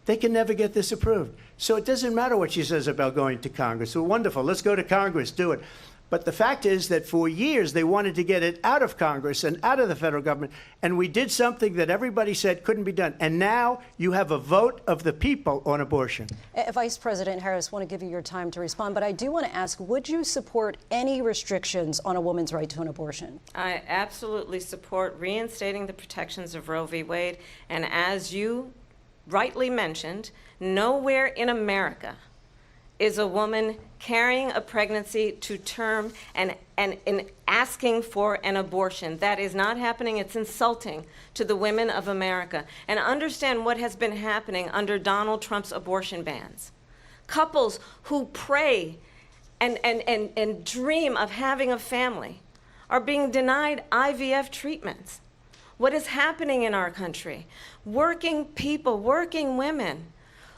They can never get this approved. So it doesn't matter what she says about going to Congress. Well, wonderful. Let's go to Congress. Do it. But the fact is that for years they wanted to get it out of Congress and out of the federal government, and we did something that everybody said couldn't be done. And now you have a vote of the people on abortion. Vice President Harris, I want to give you your time to respond, but I do want to ask, would you support any restrictions on a woman's right to an abortion? I absolutely support reinstating the protections of Roe v. Wade, and as you rightly mentioned, nowhere in America is a woman carrying a pregnancy to term and asking for an abortion. That is not happening. It's insulting to the women of America. And understand what has been happening under Donald Trump's abortion bans. Couples who pray and dream of having a family are being denied IVF treatments. What is happening in our country? Working people, working women,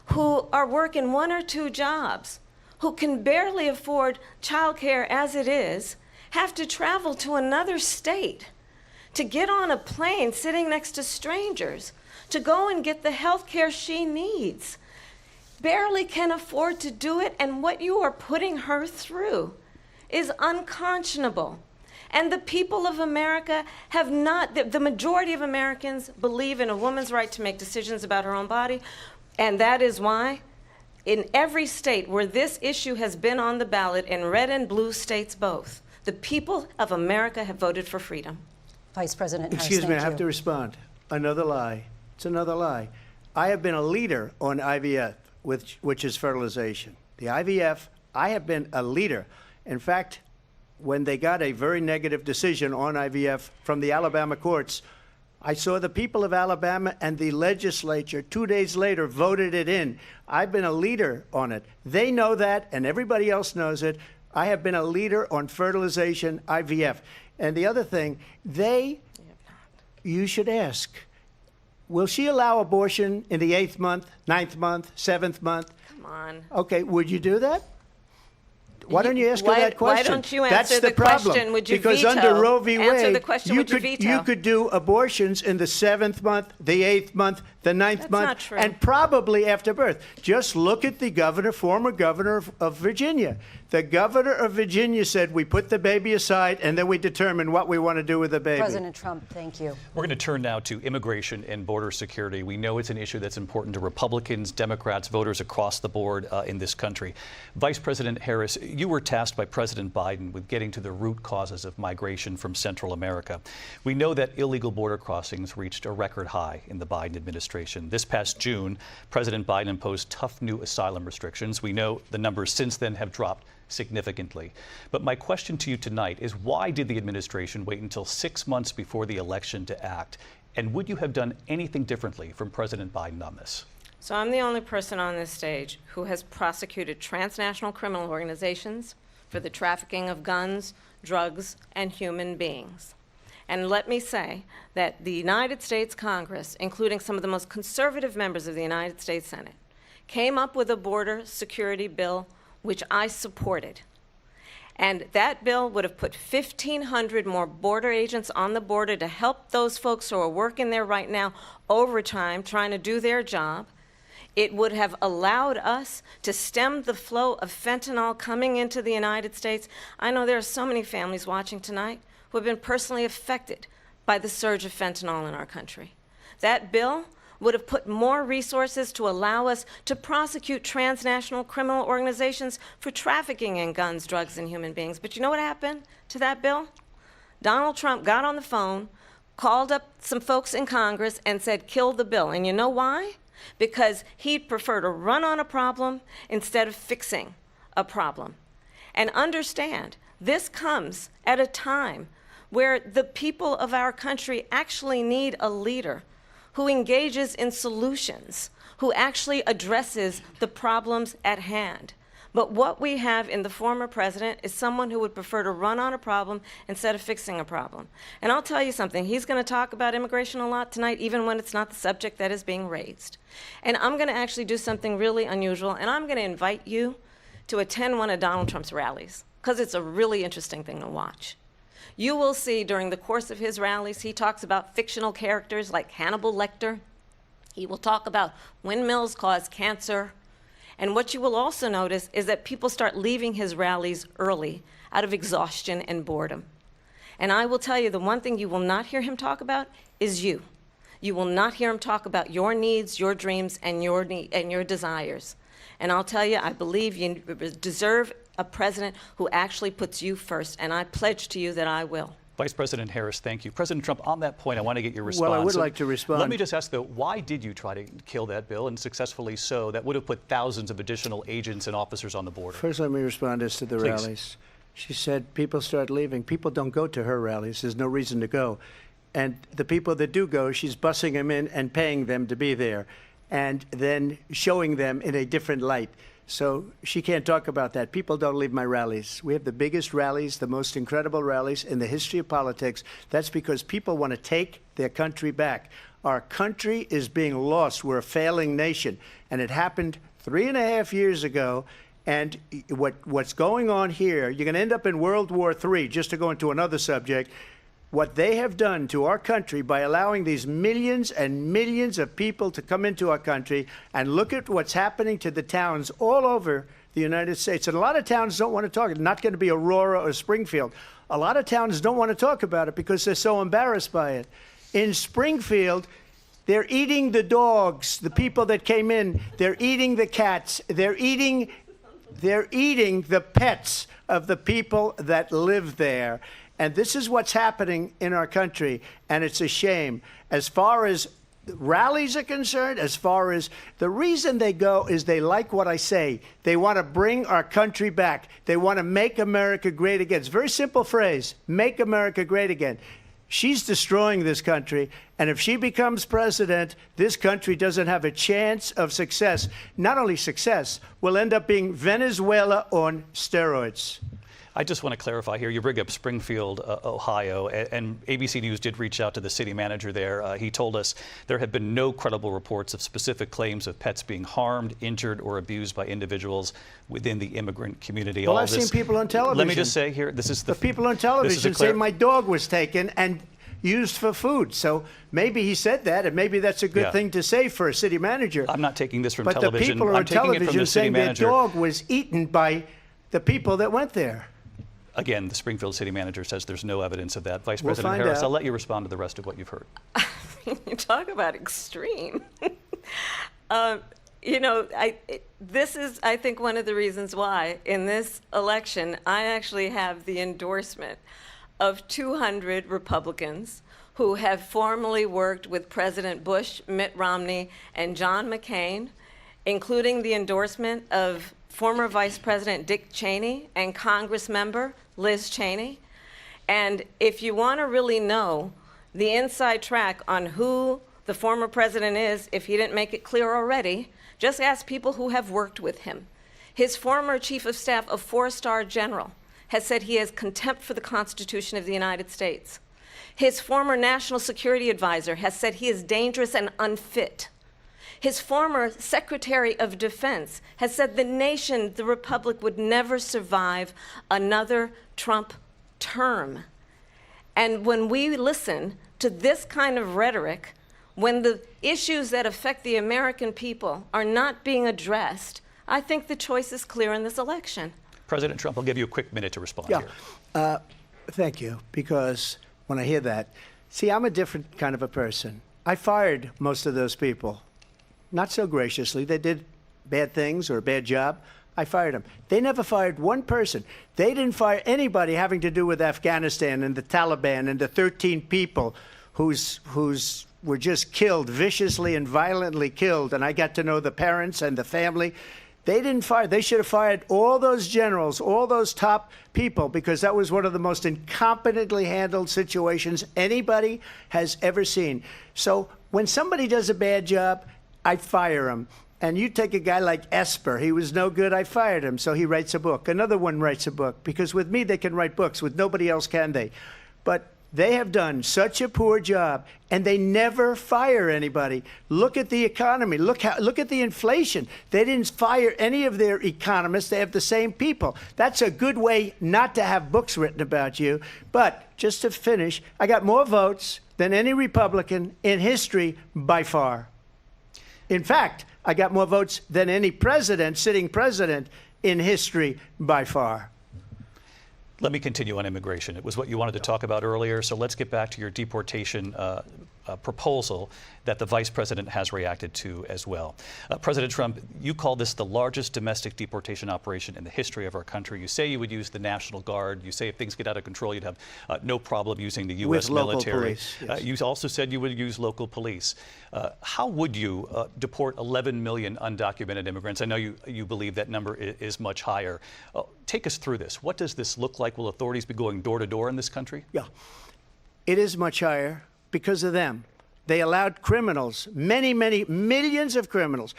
who are working 1 or 2 jobs, who can barely afford childcare as it is, have to travel to another state to get on a plane sitting next to strangers to go and get the health care she needs, barely can afford to do it, and what you are putting her through is unconscionable. And the people of America have not, the majority of Americans believe in a woman's right to make decisions about her own body. And that is why in every state where this issue has been on the ballot, in red and blue states both, the people of America have voted for freedom. Vice President Harris, Excuse me, I thank have you. to respond. Another lie. It's another lie. I have been a leader on IVF, which is fertilization. The IVF, I have been a leader. In fact, when they got a very negative decision on IVF from the Alabama courts, I saw the people of Alabama and the legislature 2 days later voted it in. I've been a leader on it. They know that, and everybody else knows it. I have been a leader on fertilization, IVF. And the other thing, you should ask, will she allow abortion in the 8th month, 9th month, 7th month? Come on. Okay, would you do that? Why don't you ask her that question? Why don't you answer That's the problem. question? Would you because veto? Under Roe v. Answer Wade, the question. Would you veto? You could do abortions in the 7th month, the 8th month, the 9th That's month, not true. and probably after birth. Just look at the governor, former governor of Virginia. The governor of Virginia said we put the baby aside and then we determine what we want to do with the baby. President Trump, thank you. We're going to turn now to immigration and border security. We know it's an issue that's important to Republicans, Democrats, voters across the board in this country. Vice President Harris, you were tasked by President Biden with getting to the root causes of migration from Central America. We know that illegal border crossings reached a record high in the Biden administration. This past June, President Biden imposed tough new asylum restrictions. We know the numbers since then have dropped significantly. But my question to you tonight is, why did the administration wait until 6 months before the election to act? And would you have done anything differently from President Biden on this? So I'm the only person on this stage who has prosecuted transnational criminal organizations for the trafficking of guns, drugs, and human beings. And let me say that the United States Congress, including some of the most conservative members of the United States Senate, came up with a border security bill which I supported. And that bill would have put 1,500 more border agents on the border to help those folks who are working there right now overtime trying to do their job. It would have allowed us to stem the flow of fentanyl coming into the United States. I know there are so many families watching tonight who have been personally affected by the surge of fentanyl in our country. That bill would have put more resources to allow us to prosecute transnational criminal organizations for trafficking in guns, drugs, and human beings. But you know what happened to that bill? Donald Trump got on the phone, called up some folks in Congress and said, kill the bill. And you know why? Because he'd prefer to run on a problem instead of fixing a problem. And understand, this comes at a time where the people of our country actually need a leader who engages in solutions, who actually addresses the problems at hand. But what we have in the former president is someone who would prefer to run on a problem instead of fixing a problem. And I'll tell you something, he's going to talk about immigration a lot tonight, even when it's not the subject that is being raised. And I'm going to actually do something really unusual, and I'm going to invite you to attend one of Donald Trump's rallies, because it's a really interesting thing to watch. You will see during the course of his rallies, he talks about fictional characters like Hannibal Lecter. He will talk about windmills cause cancer. And what you will also notice is that people start leaving his rallies early out of exhaustion and boredom. And I will tell you, the one thing you will not hear him talk about is you. You will not hear him talk about your needs, your dreams, and your desires. And I'll tell you, I believe you deserve a president who actually puts you first, and I pledge to you that I will. Vice President Harris, thank you. President Trump, on that point, I want to get your response. Well, I would like to respond. Let me just ask, though, why did you try to kill that bill, and successfully so? That would have put thousands of additional agents and officers on the border. First, let me respond as to the rallies. She said people start leaving. People don't go to her rallies. There's no reason to go. And the people that do go, she's bussing them in and paying them to be there, and then showing them in a different light. So she can't talk about that. People don't leave my rallies. We have the biggest rallies, the most incredible rallies in the history of politics. That's because people want to take their country back. Our country is being lost. We're a failing nation. And it happened 3.5 years ago. And what's going on here, you're going to end up in World War III, just to go into another subject. What they have done to our country by allowing these millions and millions of people to come into our country, and look at what's happening to the towns all over the United States. And a lot of towns don't want to talk. It's not going to be Aurora or Springfield. A lot of towns don't want to talk about it because they're so embarrassed by it. In Springfield, they're eating the dogs, the people that came in. They're eating the cats. They're eating the pets of the people that live there. And this is what's happening in our country, and it's a shame. As far as rallies are concerned, as far as the reason they go is they like what I say. They want to bring our country back. They want to make America great again. It's a very simple phrase, make America great again. She's destroying this country, and if she becomes president, this country doesn't have a chance of success. Not only success, we'll end up being Venezuela on steroids. I just want to clarify here. You bring up Springfield, Ohio, and ABC News did reach out to the city manager there. He told us there have been no credible reports of specific claims of pets being harmed, injured, or abused by individuals within the immigrant community. Well, I've seen people on television. Let me just say here, this is the people on television say my dog was taken and used for food. So maybe he said that, and maybe that's a good thing to say for a city manager. I'm not taking this from but television. But the people on television saying their manager. dog was eaten by the people that went there. Again, the Springfield city manager says there's no evidence of that. Vice We'll President find Harris, out. I'll let you respond to the rest of what you've heard. You talk about extreme. This is, I think, one of the reasons why in this election I actually have the endorsement of 200 Republicans who have formerly worked with President Bush, Mitt Romney, and John McCain, including the endorsement of former Vice President Dick Cheney and Congress member Liz Cheney. And if you want to really know the inside track on who the former president is, if he didn't make it clear already, just ask people who have worked with him. His former chief of staff, a 4-star general, has said he has contempt for the Constitution of the United States. His former national security advisor has said he is dangerous and unfit. His former Secretary of Defense has said the nation, the Republic, would never survive another Trump term. And when we listen to this kind of rhetoric, when the issues that affect the American people are not being addressed, I think the choice is clear in this election. President Trump, I'll give you a quick minute to respond here. Thank you, because when I hear that, see, I'm a different kind of a person. I fired most of those people. Not so graciously. They did bad things or a bad job. I fired them. They never fired one person. They didn't fire anybody having to do with Afghanistan and the Taliban and the 13 people who's were just killed, viciously and violently killed, and I got to know the parents and the family. They didn't fire. They should have fired all those generals, all those top people, because that was one of the most incompetently handled situations anybody has ever seen. So when somebody does a bad job, I fire him. And you take a guy like Esper, he was no good, I fired him, so he writes a book. Another one writes a book, because with me they can write books, with nobody else can they. But they have done such a poor job, and they never fire anybody. Look at the economy. Look at the inflation. They didn't fire any of their economists. They have the same people. That's a good way not to have books written about you. But just to finish, I got more votes than any Republican in history by far. In fact, I got more votes than any president, sitting president, in history by far. Let me continue on immigration. It was what you wanted to talk about earlier, so let's get back to your deportation proposal that the vice president has reacted to as well. President Trump, you call this the largest domestic deportation operation in the history of our country. You say you would use the National Guard. You say if things get out of control, you'd have no problem using the U.S. military. Police, yes. You also said you would use local police. How would you deport 11 million undocumented immigrants? I know you believe that number is much higher. Take us through this. What does this look like? Will authorities be going door to door in this country? Yeah, it is much higher because of them. They allowed criminals, many millions of criminals.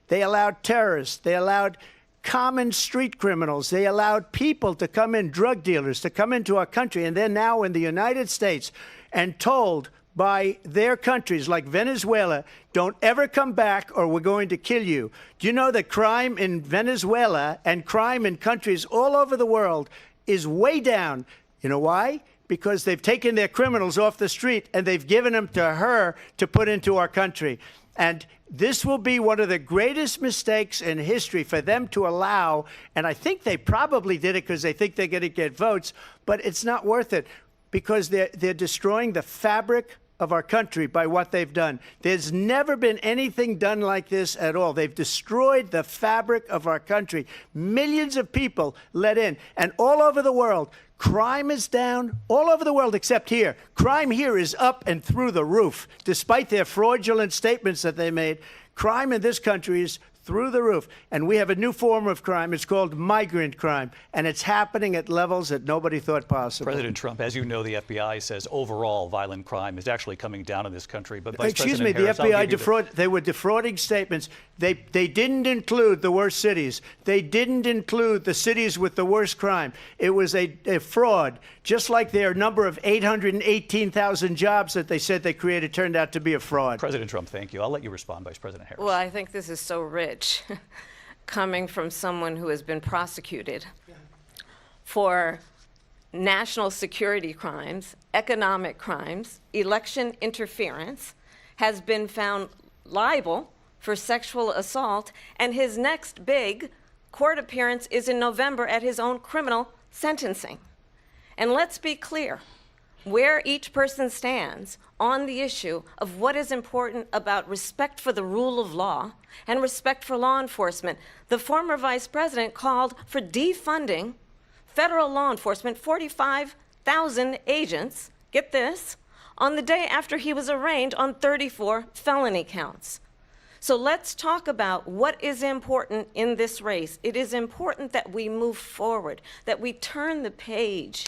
They allowed terrorists. They allowed common street criminals. They allowed people to come in, drug dealers, to come into our country. And they're now in the United States and told by their countries like Venezuela, don't ever come back or we're going to kill you. Do you know that crime in Venezuela and crime in countries all over the world is way down? You know why? Because they've taken their criminals off the street and they've given them to her to put into our country. And this will be one of the greatest mistakes in history for them to allow. And I think they probably did it because they think they're going to get votes, but it's not worth it because they're destroying the fabric of our country by what they've done. There's never been anything done like this at all. They've destroyed the fabric of our country. Millions of people let in, and all over the world, crime is down all over the world except here. Crime here is up and through the roof. Despite their fraudulent statements that they made, crime in this country is through the roof. And we have a new form of crime. It's called migrant crime. And it's happening at levels that nobody thought possible. President Trump, as you know, the FBI says overall violent crime is actually coming down in this country. But Vice Excuse me, President the Harris, FBI they were defrauding statements. They didn't include the worst cities. They didn't include the cities with the worst crime. It was a fraud. Just like their number of 818,000 jobs that they said they created turned out to be a fraud. President Trump, thank you. I'll let you respond, Vice President Harris. Well, I think this is so rich coming from someone who has been prosecuted for national security crimes, economic crimes, election interference, has been found liable for sexual assault, and his next big court appearance is in November at his own criminal sentencing. And let's be clear where each person stands on the issue of what is important about respect for the rule of law and respect for law enforcement. The former vice president called for defunding federal law enforcement, 45,000 agents, get this, on the day after he was arraigned on 34 felony counts. So let's talk about what is important in this race. It is important that we move forward, that we turn the page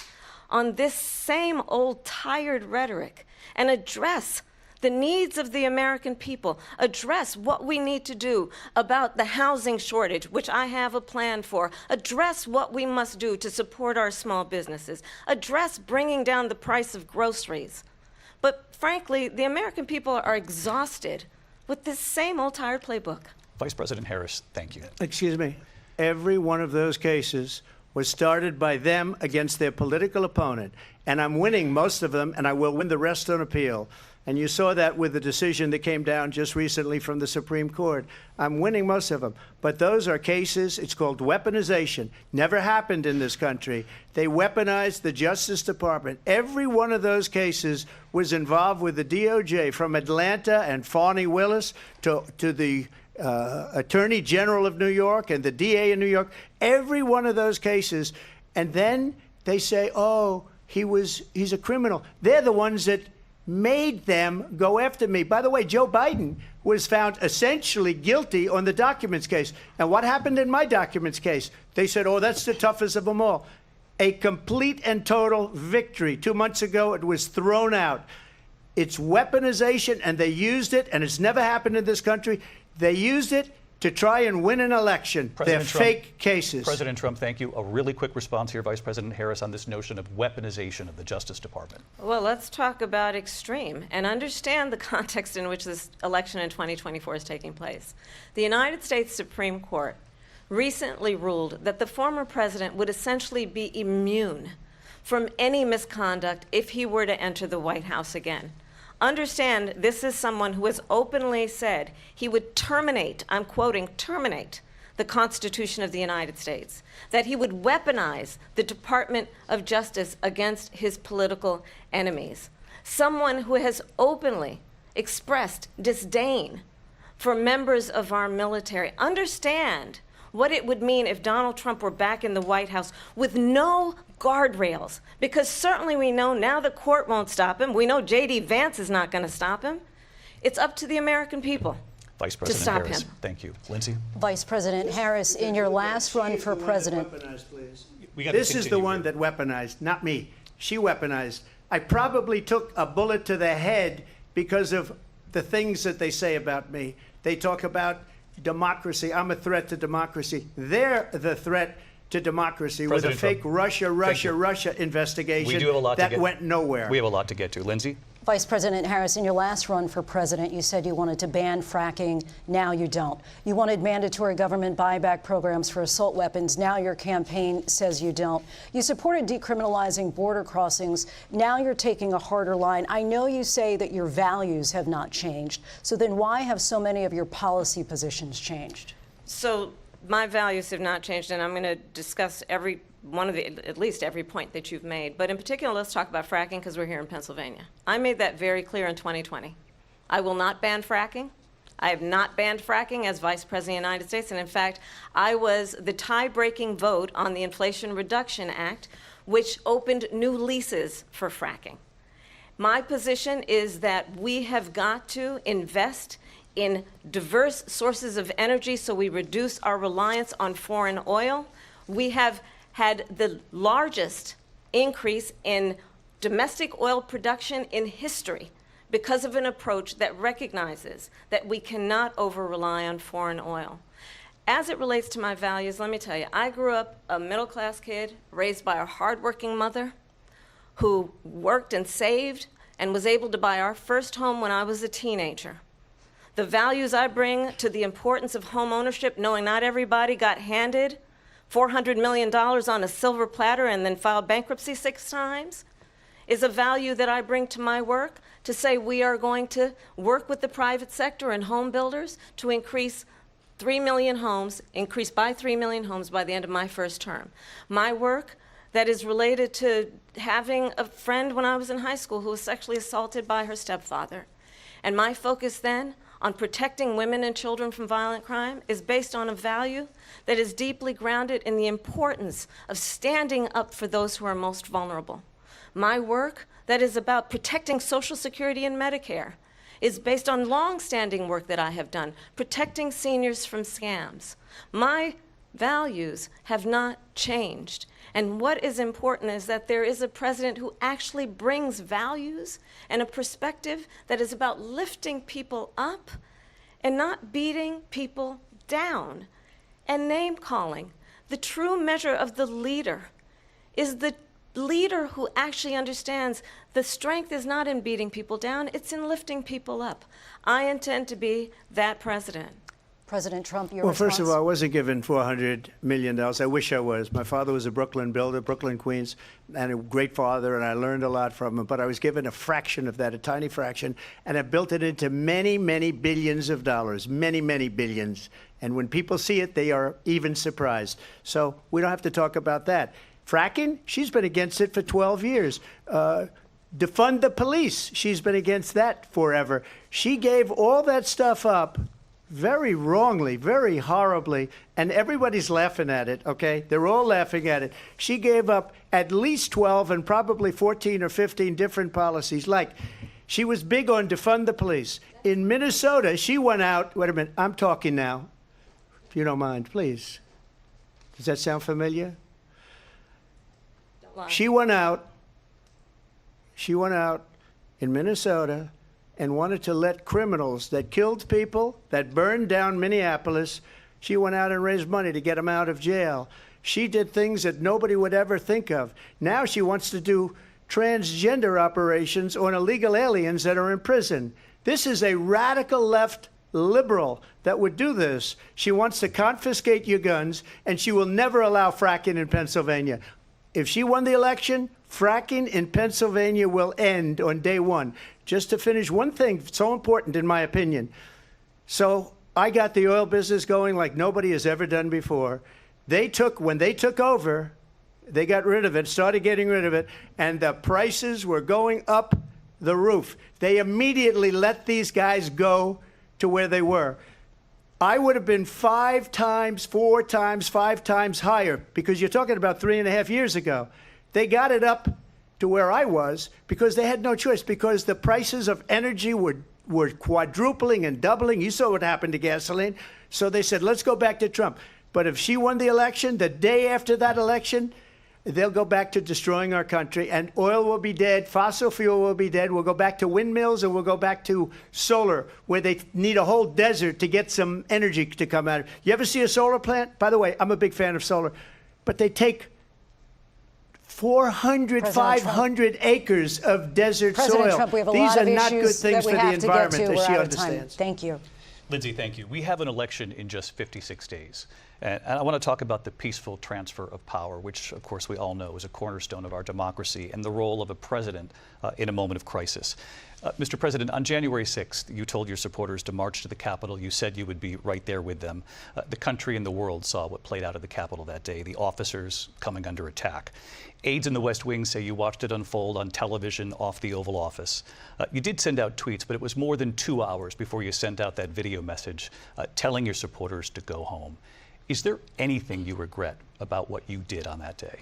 on this same old tired rhetoric and address the needs of the American people, address what we need to do about the housing shortage, which I have a plan for, address what we must do to support our small businesses, address bringing down the price of groceries. But frankly, the American people are exhausted with this same old tired playbook. Vice President Harris, thank you. Excuse me. Every one of those cases was started by them against their political opponent. And I'm winning most of them, and I will win the rest on appeal. And you saw that with the decision that came down just recently from the Supreme Court. I'm winning most of them. But those are cases, it's called weaponization. Never happened in this country. They weaponized the Justice Department. Every one of those cases was involved with the DOJ, from Atlanta and Fani Willis to the Attorney General of New York and the DA in New York. Every one of those cases. And then they say, oh, he's a criminal. They're the ones that made them go after me. By the way, Joe Biden was found essentially guilty on the documents case. And what happened in my documents case? They said, oh, that's the toughest of them all. A complete and total victory. 2 months ago, it was thrown out. It's weaponization, and they used it, and it's never happened in this country. They used it to try and win an election. They're fake cases. President Trump, thank you. A really quick response here, Vice President Harris, on this notion of weaponization of the Justice Department. Well, let's talk about extreme and understand the context in which this election in 2024 is taking place. The United States Supreme Court recently ruled that the former president would essentially be immune from any misconduct if he were to enter the White House again. Understand, this is someone who has openly said he would terminate, I'm quoting, terminate the Constitution of the United States, that he would weaponize the Department of Justice against his political enemies. Someone who has openly expressed disdain for members of our military. Understand what it would mean if Donald Trump were back in the White House with no guardrails, because certainly we know now the court won't stop him. We know J.D. Vance is not going to stop him. It's up to the American people Vice President to stop Harris, him. thank you. Lindsay? Vice President Harris, in your last run for president. This is the one that weaponized, not me. She weaponized. I probably took a bullet to the head because of the things that they say about me. They talk about democracy. I'm a threat to democracy. They're the threat to democracy with a fake Russia investigation that went nowhere. We have a lot to get to. Lindsay? Vice President Harris, in your last run for president, you said you wanted to ban fracking. Now you don't. You wanted mandatory government buyback programs for assault weapons. Now your campaign says you don't. You supported decriminalizing border crossings. Now you're taking a harder line. I know you say that your values have not changed. So then why have so many of your policy positions changed? So my values have not changed, and I'm going to discuss at least every point that you've made. But in particular, let's talk about fracking, because we're here in Pennsylvania. I made that very clear in 2020. I will not ban fracking. I have not banned fracking as Vice President of the United States. And in fact, I was the tie-breaking vote on the Inflation Reduction Act, which opened new leases for fracking. My position is that we have got to invest in diverse sources of energy so we reduce our reliance on foreign oil. We have had the largest increase in domestic oil production in history because of an approach that recognizes that we cannot over-rely on foreign oil. As it relates to my values, let me tell you, I grew up a middle-class kid raised by a hardworking mother who worked and saved and was able to buy our first home when I was a teenager. The values I bring to the importance of home ownership, knowing not everybody got handed $400 million on a silver platter and then filed bankruptcy 6 times, is a value that I bring to my work to say we are going to work with the private sector and home builders to increase 3 million homes, increase by 3 million homes by the end of my first term. My work that is related to having a friend when I was in high school who was sexually assaulted by her stepfather. And my focus then on protecting women and children from violent crime is based on a value that is deeply grounded in the importance of standing up for those who are most vulnerable. My work that is about protecting Social Security and Medicare is based on long-standing work that I have done, protecting seniors from scams. My values have not changed. And what is important is that there is a president who actually brings values and a perspective that is about lifting people up and not beating people down and name-calling. The true measure of the leader is the leader who actually understands the strength is not in beating people down, it's in lifting people up. I intend to be that president. President Trump, your Well, response? first of all, I wasn't given $400 million. I wish I was. My father was a Brooklyn builder, Brooklyn, Queens, and a great father, and I learned a lot from him. But I was given a fraction of that, a tiny fraction, and I built it into many, many billions of dollars, many, many billions. And when people see it, they are even surprised. So we don't have to talk about that. Fracking, she's been against it for 12 years. Defund the police, she's been against that forever. She gave all that stuff up very wrongly, very horribly, and everybody's laughing at it, okay? They're all laughing at it. She gave up at least 12 and probably 14 or 15 different policies, like She was big on defund the police. In Minnesota, she went out. Wait a minute. I'm talking now. If you don't mind, please. Does that sound familiar? She went out in Minnesota and wanted to let criminals that killed people, that burned down Minneapolis, she went out and raised money to get them out of jail. She did things that nobody would ever think of. Now she wants to do transgender operations on illegal aliens that are in prison. This is a radical left liberal that would do this. She wants to confiscate your guns, and she will never allow fracking in Pennsylvania. If she won the election, fracking in Pennsylvania will end on day one. Just to finish, one thing so important in my opinion. So I got the oil business going like nobody has ever done before. When they took over, they got rid of it, started getting rid of it, and the prices were going up the roof. They immediately let these guys go to where they were. I would have been 5 times, 4 times, 5 times higher, because you're talking about 3.5 years ago. They got it up to where I was because they had no choice, because the prices of energy were quadrupling and doubling. You saw what happened to gasoline. So they said, let's go back to Trump. But if she won the election, the day after that election, they'll go back to destroying our country, and oil will be dead, fossil fuel will be dead, we'll go back to windmills, and we'll go back to solar, where they need a whole desert to get some energy to come out of. You ever see a solar plant? By the way, I'm a big fan of solar, but they take 400, 500 acres of desert President soil. Trump, we have a These lot are of not good issues things that for we the have to get to. environment, as We're she out of time. understands. Thank you. Lindsay, thank you. We have an election in just 56 days. And I want to talk about the peaceful transfer of power, which, of course, we all know is a cornerstone of our democracy, and the role of a president in a moment of crisis. Mr. President, on January 6th, you told your supporters to march to the Capitol. You said you would be right there with them. The country and the world saw what played out at the Capitol that day, the officers coming under attack. Aides in the West Wing say you watched it unfold on television off the Oval Office. You did send out tweets, but it was more than 2 hours before you sent out that video message telling your supporters to go home. Is there anything you regret about what you did on that day?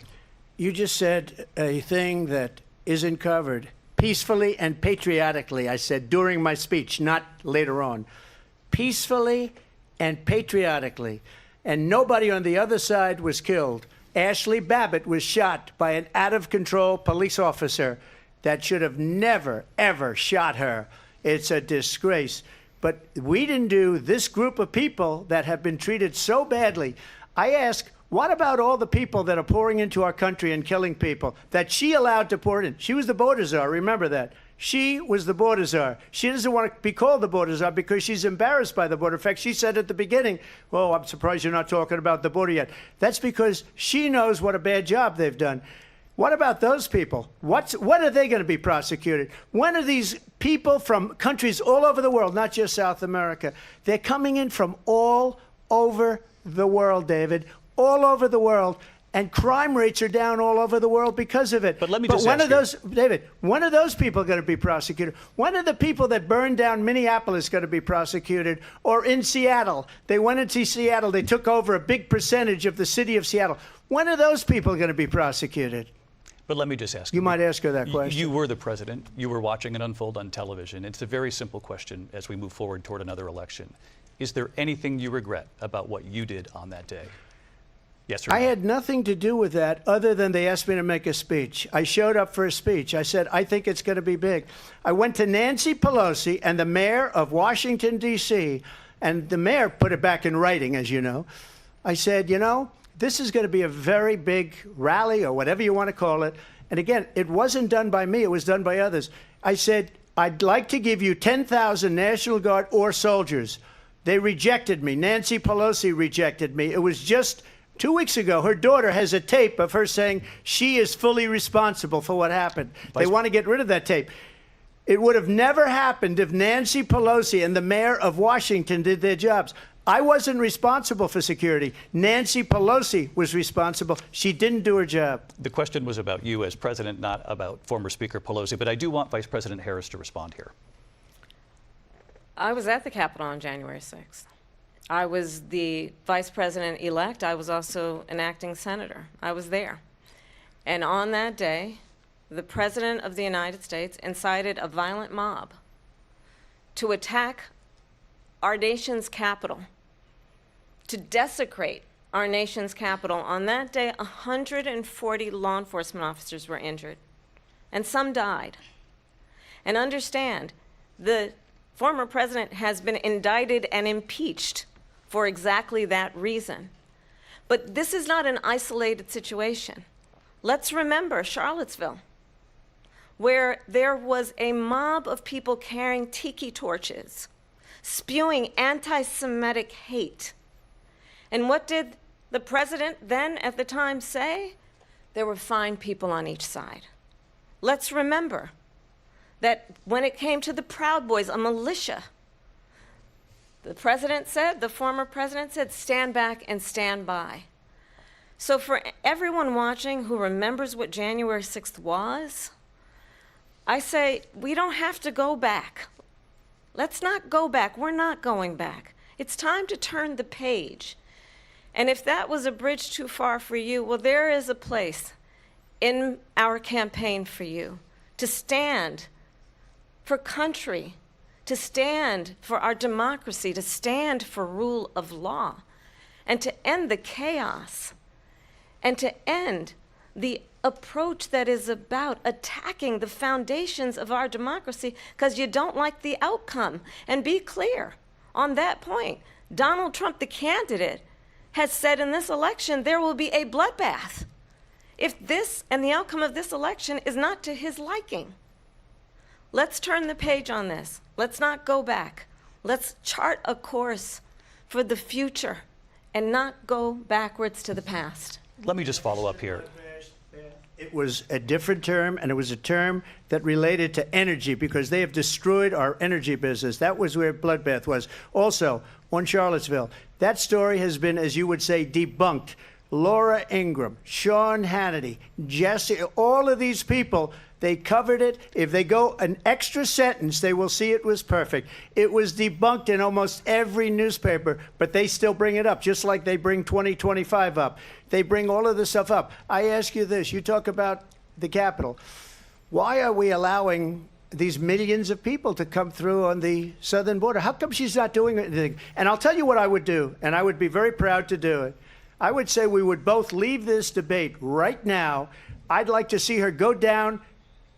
You just said a thing that isn't covered. Peacefully and patriotically, I said during my speech, not later on. Peacefully and patriotically. And nobody on the other side was killed. Ashley Babbitt was shot by an out-of-control police officer that should have never, ever shot her. It's a disgrace. But we didn't do this group of people that have been treated so badly. I ask, what about all the people that are pouring into our country and killing people that she allowed to pour in? She was the border czar, remember that. She was the border czar. She doesn't want to be called the border czar because she's embarrassed by the border. In fact, she said at the beginning, well, I'm surprised you're not talking about the border yet. That's because she knows what a bad job they've done. What about those people? When are they going to be prosecuted? When are these people from countries all over the world, not just South America? They're coming in from all over the world, David, all over the world. And crime rates are down all over the world because of it. But let me just ask you, David, when are those people going to be prosecuted? When are the people that burned down Minneapolis going to be prosecuted? Or in Seattle? They went into Seattle. They took over a big percentage of the city of Seattle. When are those people going to be prosecuted? But let me just ask you. You might ask her that question. You were the president. You were watching it unfold on television. It's a very simple question as we move forward toward another election. Is there anything you regret about what you did on that day? Yes or no? I had nothing to do with that other than they asked me to make a speech. I showed up for a speech. I said, I think it's going to be big. I went to Nancy Pelosi and the mayor of Washington, D.C., and the mayor put it back in writing, as you know. I said, you know, this is going to be a very big rally or whatever you want to call it. And again, it wasn't done by me. It was done by others. I said, I'd like to give you 10,000 National Guard or soldiers. They rejected me. Nancy Pelosi rejected me. It was just 2 weeks ago. Her daughter has a tape of her saying she is fully responsible for what happened. They want to get rid of that tape. It would have never happened if Nancy Pelosi and the mayor of Washington did their jobs. I wasn't responsible for security. Nancy Pelosi was responsible. She didn't do her job. The question was about you as president, not about former Speaker Pelosi, but I do want Vice President Harris to respond here. I was at the Capitol on January 6th. I was the vice president-elect. I was also an acting senator. I was there. And on that day, the President of the United States incited a violent mob to attack our nation's capital, to desecrate our nation's capital. On that day, 140 law enforcement officers were injured, and some died. And understand, the former president has been indicted and impeached for exactly that reason. But this is not an isolated situation. Let's remember Charlottesville, where there was a mob of people carrying tiki torches, spewing anti-Semitic hate. And what did the president then at the time say? There were fine people on each side. Let's remember that when it came to the Proud Boys, a militia, the president said, the former president said, stand back and stand by. So for everyone watching who remembers what January 6th was, I say, we don't have to go back. Let's not go back. We're not going back. It's time to turn the page. And if that was a bridge too far for you, well, there is a place in our campaign for you to stand for country, to stand for our democracy, to stand for rule of law, and to end the chaos, and to end the approach that is about attacking the foundations of our democracy because you don't like the outcome. And be clear on that point. Donald Trump, the candidate, has said in this election there will be a bloodbath if this and the outcome of this election is not to his liking. Let's turn the page on this. Let's not go back. Let's chart a course for the future and not go backwards to the past. Let me just follow up here. It was a different term, and it was a term that related to energy because they have destroyed our energy business. That was where bloodbath was. Also, on Charlottesville, that story has been, as you would say, debunked. Laura Ingraham, Sean Hannity, Jesse, all of these people, they covered it. If they go an extra sentence, they will see it was perfect. It was debunked in almost every newspaper, but they still bring it up, just like they bring 2025 up. They bring all of this stuff up. I ask you this. You talk about the Capitol. Why are we allowing these millions of people to come through on the southern border? How come she's not doing anything? And I'll tell you what I would do, and I would be very proud to do it. I would say we would both leave this debate right now. I'd like to see her go down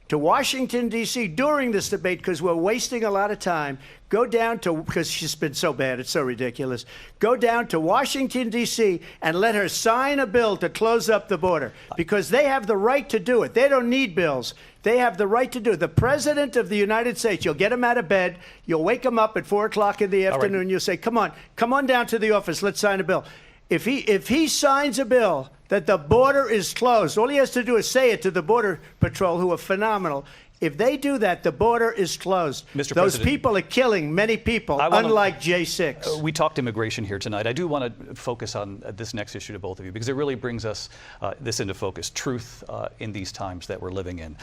to Washington, D.C. during this debate because we're wasting a lot of time. Go down to, because she's been so bad, it's so ridiculous. Go down to Washington, D.C. and let her sign a bill to close up the border because they have the right to do it. They don't need bills. They have the right to do it. The President of the United States, you'll get him out of bed, you'll wake him up at 4 o'clock in the afternoon, you'll say, come on down to the office, let's sign a bill. If he signs a bill that the border is closed, all he has to do is say it to the Border Patrol, who are phenomenal. If they do that, the border is closed. Mr. Those President, people are killing many people, unlike J6. We talked immigration here tonight. I do want to focus on this next issue to both of you because it really brings us this into focus, truth in these times that we're living in.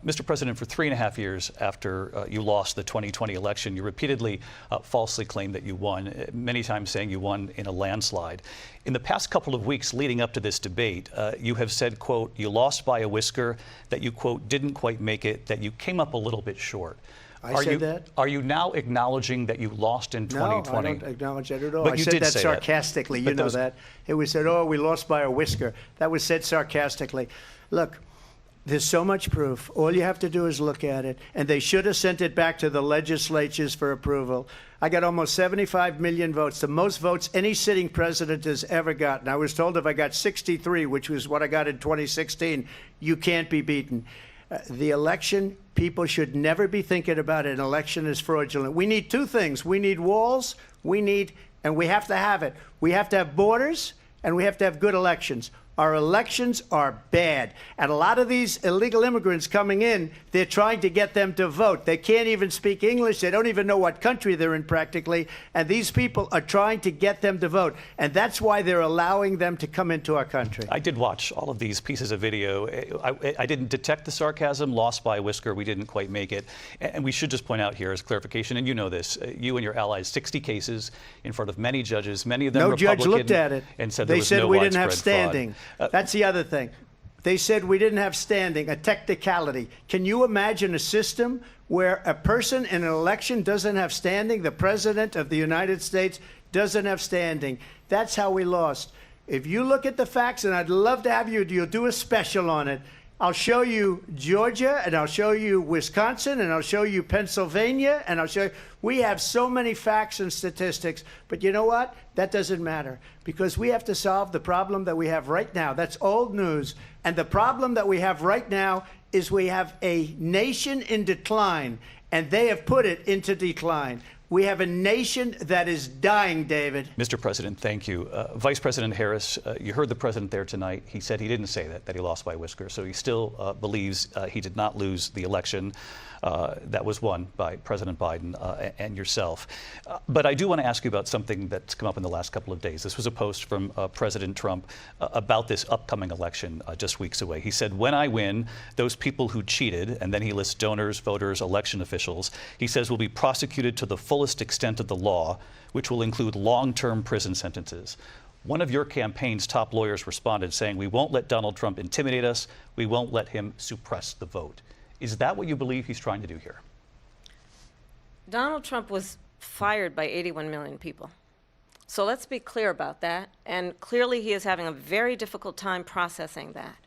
Mr. President, for 3.5 years after you lost the 2020 election, you repeatedly falsely claimed that you won, many times saying you won in a landslide. In the past couple of weeks leading up to this debate, you have said, quote, you lost by a whisker, that you, quote, didn't quite make it, that you came up a little bit short. I said that? Are you now acknowledging that you lost in 2020? No, I don't acknowledge that at all. But I you said did that say sarcastically. That. You know that. It was said, oh, we lost by a whisker. That was said sarcastically. Look, there's so much proof. All you have to do is look at it. And they should have sent it back to the legislatures for approval. I got almost 75 million votes, the most votes any sitting president has ever gotten. I was told if I got 63, which was what I got in 2016, you can't be beaten. The election, people should never be thinking about an election as fraudulent. We need two things. We need walls, and we have to have it. We have to have borders, and we have to have good elections. Our elections are bad. And a lot of these illegal immigrants coming in, they're trying to get them to vote. They can't even speak English. They don't even know what country they're in practically. And these people are trying to get them to vote. And that's why they're allowing them to come into our country. I did watch all of these pieces of video. I didn't detect the sarcasm, lost by a whisker. We didn't quite make it. And we should just point out here as clarification, and you know this, you and your allies, 60 cases in front of many judges, many of them No Republican. judge looked at it. And said they there was said no we didn't have widespread fraud. standing. That's the other thing. They said we didn't have standing, a technicality. Can you imagine a system where a person in an election doesn't have standing? The President of the United States doesn't have standing. That's how we lost. If you look at the facts, and I'd love to have you'll do a special on it. I'll show you Georgia, and I'll show you Wisconsin, and I'll show you Pennsylvania, and I'll show you. We have so many facts and statistics, but you know what? That doesn't matter because we have to solve the problem that we have right now. That's old news. And the problem that we have right now is we have a nation in decline, and they have put it into decline. We have a nation that is dying, David. Mr. President, thank you. Vice President Harris, you heard the president there tonight. He said he didn't say that he lost by a whisker. So he still believes he did not lose the election that was won by President Biden and yourself. But I do want to ask you about something that's come up in the last couple of days. This was a post from President Trump about this upcoming election just weeks away. He said, when I win, those people who cheated, and then he lists donors, voters, election officials, he says will be prosecuted to the fullest extent of the law, which will include long-term prison sentences. One of your campaign's top lawyers responded saying, we won't let Donald Trump intimidate us. We won't let him suppress the vote. Is that what you believe he's trying to do here? Donald Trump was fired by 81 million people. So let's be clear about that. And clearly he is having a very difficult time processing that.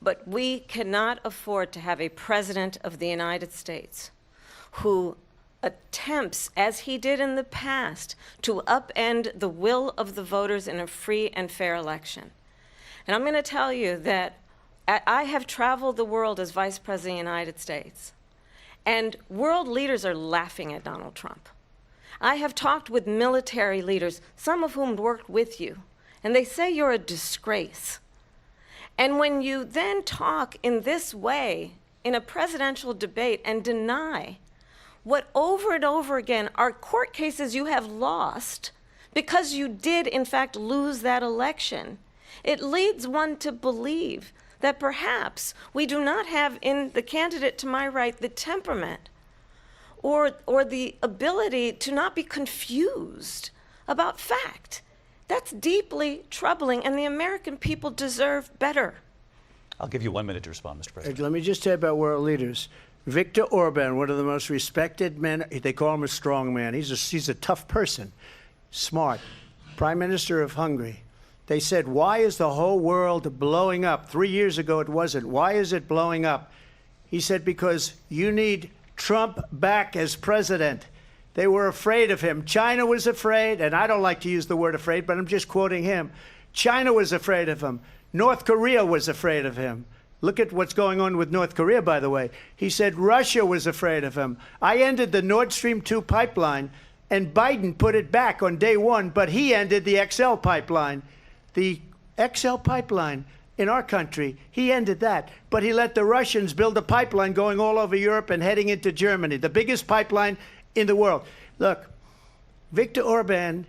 But we cannot afford to have a president of the United States who attempts, as he did in the past, to upend the will of the voters in a free and fair election. And I'm going to tell you that I have traveled the world as Vice President of the United States, and world leaders are laughing at Donald Trump. I have talked with military leaders, some of whom worked with you, and they say you're a disgrace. And when you then talk in this way in a presidential debate and deny what over and over again are court cases you have lost because you did in fact lose that election, it leads one to believe that perhaps we do not have in the candidate to my right the temperament or the ability to not be confused about fact. That's deeply troubling, and the American people deserve better. I'll give you 1 minute to respond, Mr. President. Let me just tell you about world leaders. Viktor Orban, one of the most respected men, they call him a strong man. He's a tough person, smart. Prime Minister of Hungary. They said, why is the whole world blowing up? 3 years ago it wasn't. Why is it blowing up? He said, because you need Trump back as president. They were afraid of him. China was afraid, and I don't like to use the word afraid, but I'm just quoting him. China was afraid of him. North Korea was afraid of him. Look at what's going on with North Korea, by the way. He said Russia was afraid of him. I ended the Nord Stream 2 pipeline, and Biden put it back on day one, but he ended the XL pipeline. The XL pipeline in our country, he ended that. But he let the Russians build a pipeline going all over Europe and heading into Germany, the biggest pipeline in the world. Look, Viktor Orban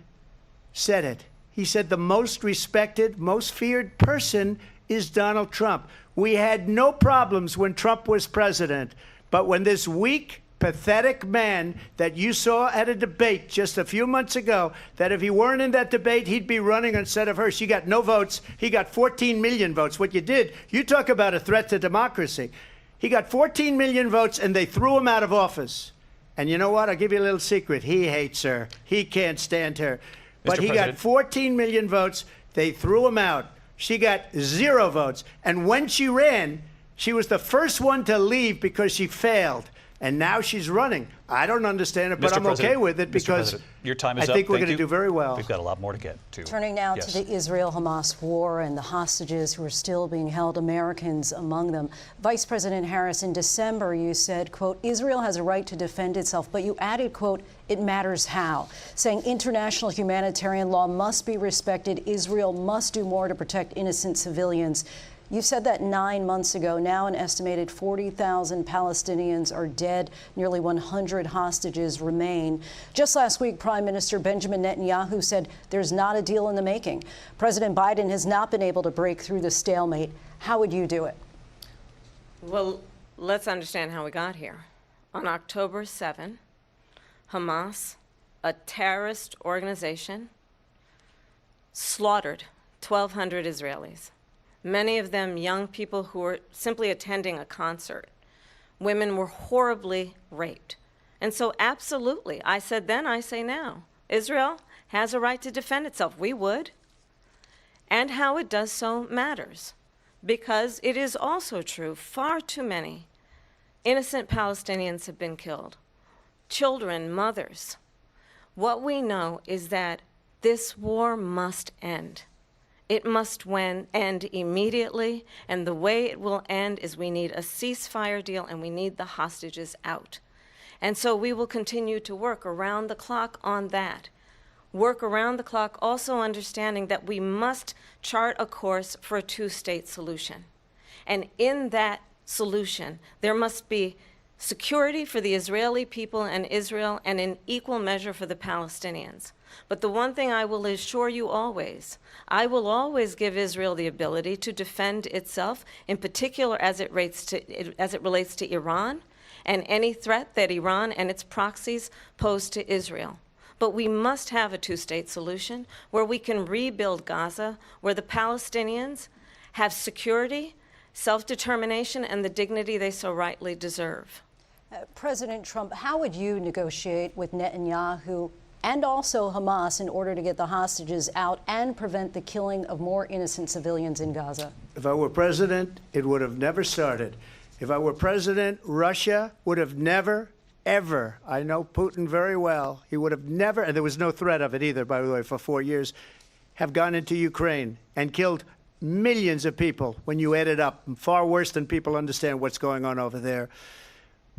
said it. He said the most respected, most feared person is Donald Trump. We had no problems when Trump was president. But when this weak, pathetic man that you saw at a debate just a few months ago, that if he weren't in that debate, he'd be running instead of her. She got no votes. He got 14 million votes. What you did, you talk about a threat to democracy. He got 14 million votes, and they threw him out of office. And you know what? I'll give you a little secret. He hates her. He can't stand her. But he got 14 million votes. They threw him out. She got 0 votes. And when she ran, she was the first one to leave because she failed. And now she's running. I don't understand it, but I'm okay with it because your time is I think we're going to do very well. We've got a lot more to get to. Turning now to the Israel-Hamas war and the hostages who are still being held, Americans among them. Vice President Harris, in December, you said, quote, Israel has a right to defend itself, but you added, quote, it matters how, saying international humanitarian law must be respected. Israel must do more to protect innocent civilians. You said that 9 months ago. Now an estimated 40,000 Palestinians are dead. Nearly 100 hostages remain. Just last week, Prime Minister Benjamin Netanyahu said there's not a deal in the making. President Biden has not been able to break through the stalemate. How would you do it? Well, let's understand how we got here. On October 7, Hamas, a terrorist organization, slaughtered 1,200 Israelis. many of them young people who were simply attending a concert. Women were horribly raped. And so absolutely, I said then, I say now, Israel has a right to defend itself. We would. And how it does so matters, because it is also true, far too many innocent Palestinians have been killed. Children, mothers. What we know is that this war must end. It must end immediately, and the way it will end is we need a ceasefire deal and we need the hostages out. And so we will continue to work around the clock on that. Work around the clock, also understanding that we must chart a course for a two-state solution. And in that solution, there must be security for the Israeli people and Israel, and in equal measure for the Palestinians. But the one thing I will assure you always, I will always give Israel the ability to defend itself, in particular as it relates to Iran, and any threat that Iran and its proxies pose to Israel. But we must have a two-state solution where we can rebuild Gaza, where the Palestinians have security, self-determination, and the dignity they so rightly deserve. President Trump, how would you negotiate with Netanyahu and also Hamas in order to get the hostages out and prevent the killing of more innocent civilians in Gaza? If I were president, it would have never started. If I were president, Russia would have never, ever, I know Putin very well, he would have never, and there was no threat of it either, by the way, for 4 years, have gone into Ukraine and killed millions of people when you add it up, far worse than people understand what's going on over there.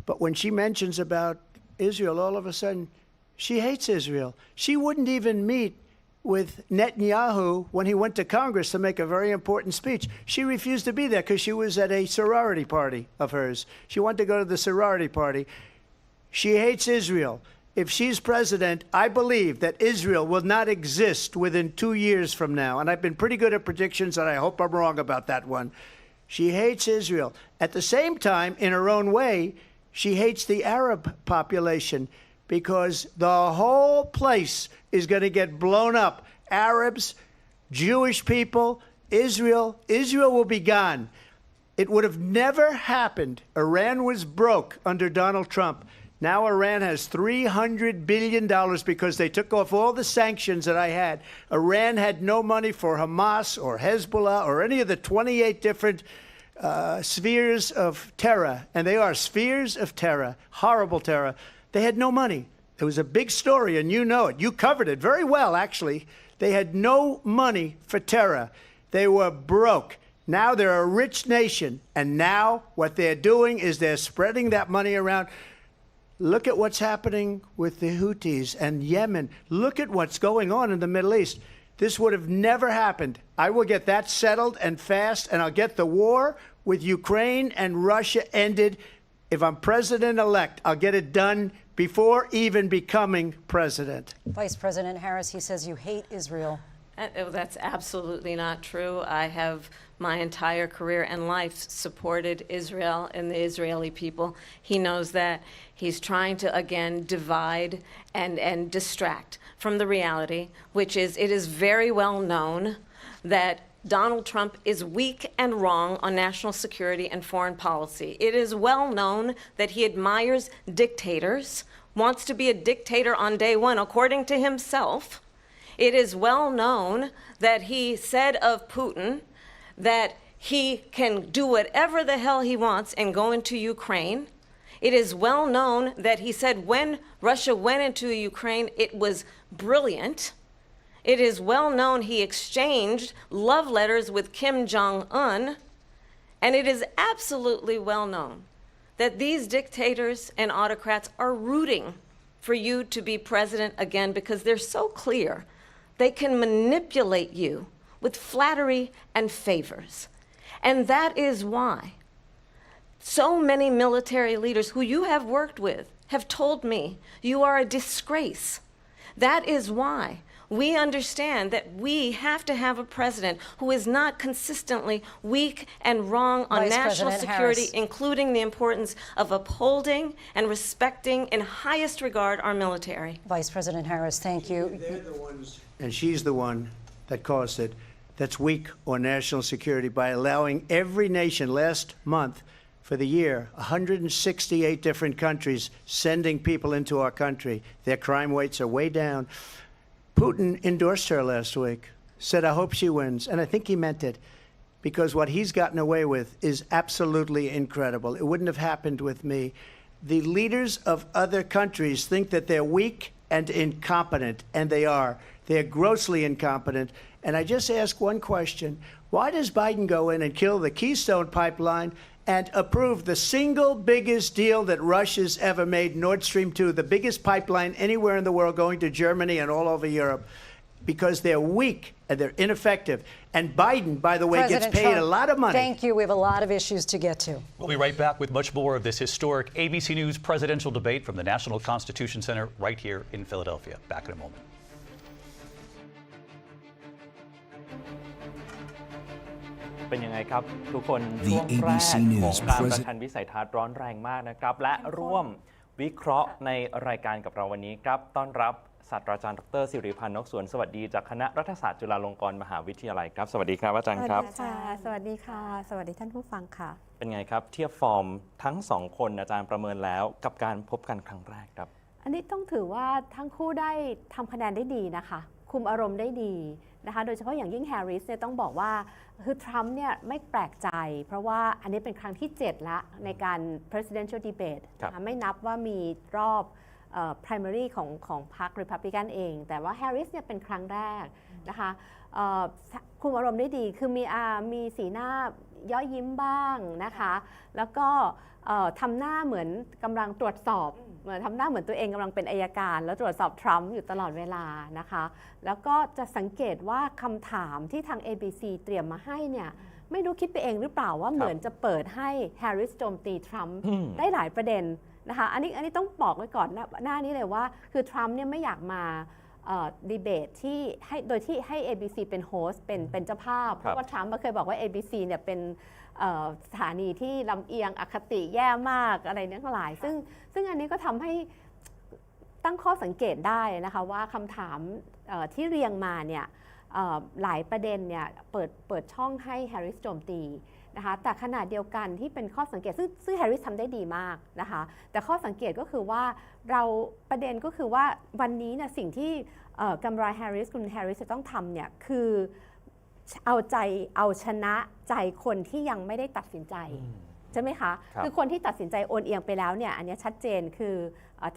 But when she mentions about Israel, all of a sudden, she hates Israel. She wouldn't even meet with Netanyahu when he went to Congress to make a very important speech. She refused to be there because she was at a sorority party of hers. She wanted to go to the sorority party. She hates Israel. If she's president, I believe that Israel will not exist within 2 years from now. And I've been pretty good at predictions, and I hope I'm wrong about that one. She hates Israel. At the same time, in her own way, she hates the Arab population because the whole place is going to get blown up. Arabs, Jewish people, Israel will be gone. It would have never happened. Iran was broke under Donald Trump. Now Iran has $300 billion because they took off all the sanctions that I had. Iran had no money for Hamas or Hezbollah or any of the 28 different spheres of terror. And they are spheres of terror, horrible terror. They had no money. It was a big story, and you know it. You covered it very well, actually. They had no money for terror. They were broke. Now they're a rich nation, and now what they're doing is they're spreading that money around. Look at what's happening with the Houthis and Yemen. Look at what's going on in the Middle East. This would have never happened. I will get that settled and fast, and I'll get the war with Ukraine and Russia ended. If I'm president-elect, I'll get it done before even becoming president. Vice President Harris, he says you hate Israel. That's absolutely not true. I have my entire career and life supported Israel and the Israeli people. He knows that. He's trying to, again, divide and distract from the reality, which is it is very well known that Donald Trump is weak and wrong on national security and foreign policy. It is well known that he admires dictators, wants to be a dictator on day one, according to himself. It is well known that he said of Putin that he can do whatever the hell he wants and go into Ukraine. It is well known that he said when Russia went into Ukraine, it was brilliant. It is well known he exchanged love letters with Kim Jong-un, and it is absolutely well known that these dictators and autocrats are rooting for you to be president again because they're so clear they can manipulate you with flattery and favors. And that is why so many military leaders who you have worked with have told me you are a disgrace. That is why we understand that we have to have a president who is not consistently weak and wrong on national security, including the importance of upholding and respecting in highest regard our military. Vice President Harris, thank you. They're the ones, and she's the one that caused it. that's weak on national security by allowing every nation last month for the year, 168 different countries sending people into our country. Their crime rates are way down. Putin endorsed her last week, said, I hope she wins. And I think he meant it because what he's gotten away with is absolutely incredible. It wouldn't have happened with me. The leaders of other countries think that they're weak and incompetent, and they are. They're grossly incompetent. And I just ask one question. Why does Biden go in and kill the Keystone Pipeline and approve the single biggest deal that Russia's ever made, Nord Stream 2, the biggest pipeline anywhere in the world going to Germany and all over Europe? Because they're weak and they're ineffective. And Biden, by the way, President gets paid Trump, a lot of money. Thank you. We have a lot of issues to get to. We'll be right back with much more of this historic ABC News presidential debate from the National Constitution Center right here in Philadelphia. Back in a moment. เป็นยังไงครับทุกคนช่วงแรกของการประชันวิสัยทัศน์ร้อนแรงมากนะครับและร่วมวิเคราะห์ในรายการกับเราวันนี้ครับต้อนรับศาสตราจารย์ดร.สิริพันธ์ นกสวนสวัสดีจากคณะรัฐศาสตร์จุฬาลงกรณ์มหาวิทยาลัยครับสวัสดีครับอาจารย์ครับสวัสดีค่ะ สวัสดีท่านผู้ฟังค่ะ เป็นไงครับเทียบฟอร์มทั้งสองคนอาจารย์ประเมินแล้วกับการพบกันครั้งแรกครับ อันนี้ต้องถือว่าทั้งคู่ได้ทำคะแนนได้ดีนะคะคุมอารมณ์ได้ดีนะคะโดยเฉพาะอย่างยิ่งแฮร์ริสเนี่ยต้องบอกว่าคือทรัมป์เนี่ยไม่แปลกใจเพราะว่าอันนี้เป็นครั้งที่ 7 ละในการ presidential debate นะคะไม่นับว่ามีรอบprimary ของพรรค Republican เองแต่ว่าแฮร์ริสเนี่ยเป็นครั้งแรกนะคะคุมอารมณ์ได้ดีคือมีสีหน้าย่อยยิ้มบ้างนะคะแล้วก็ทำหน้าเหมือนกำลังตรวจสอบทำหน้าเหมือนตัวเองกำลังเป็นอัยการแล้วตรวจสอบทรัมป์อยู่ตลอดเวลานะคะแล้วก็จะสังเกตว่าคำถามที่ทาง ABC เตรียมมาให้เนี่ยไม่รู้คิดไปเองหรือเปล่าว่าเหมือนจะเปิดให้แฮร์ริสโจมตีทรัมป์ได้หลายประเด็นนะคะอันนี้ต้องบอกไว้ก่อนหน้านี้เลยว่าคือทรัมป์เนี่ยไม่อยากมาดีเบตที่ให้โดยที่ให้ ABC เป็นโฮสต์เป็นเจ้าภาพเพราะว่าทรัมป์เคยบอกว่า ABC เนี่ยเป็นสถานีที่ลำเอียงอคติแย่มากอะไรทั้งหลายซึ่งอันนี้ก็ทำให้ตั้งข้อสังเกตได้นะคะว่าคำถามที่เรียงมาเนี่ยหลายประเด็นเนี่ยเปิดช่องให้แฮร์ริสโจมตีนะคะแต่ขณะเดียวกันที่เป็นข้อสังเกตซึ่งแฮร์ริสทำได้ดีมากนะคะแต่ข้อสังเกตก็คือว่าประเด็นก็คือว่าวันนี้เนี่ยสิ่งที่กำไรแฮร์ริสคุณแฮร์ริสจะต้องทำเนี่ยคือเอาชนะใจคนที่ยังไม่ได้ตัดสินใจใช่ไหมคะคือคนที่ตัดสินใจโอนเอียงไปแล้วเนี่ยอันนี้ชัดเจนคือ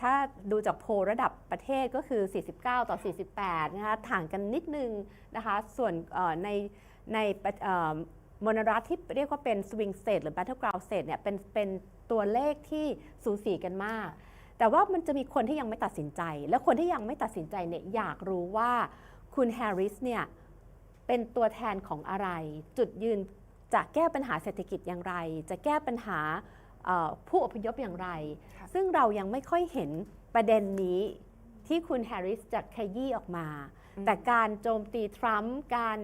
ถ้าดูจากโพลระดับประเทศก็คือ49 ต่อ 48นะคะห่างกันนิดนึงนะคะส่วนในมณรัฐที่เรียกว่าเป็นสวิงสเตทหรือ battleground state เนี่ยเป็นตัวเลขที่สูสีกันมากแต่ว่ามันจะมีคนที่ยังไม่ตัดสินใจและคนที่ยังไม่ตัดสินใจเนี่ยอยากรู้ว่าคุณแฮร์ริสเนี่ยเป็นตัวแทนของอะไรจุดยืนจะแก้ปัญหาเศรษฐกิจอย่างไรจะแก้ปัญหาผู้อพยพอย่างไรซึ่งเรายังไม่ค่อยเห็นประเด็นนี้ที่คุณแฮร์ริสจะขยี้ออกมาแต่การโจมตีทรัมป์การ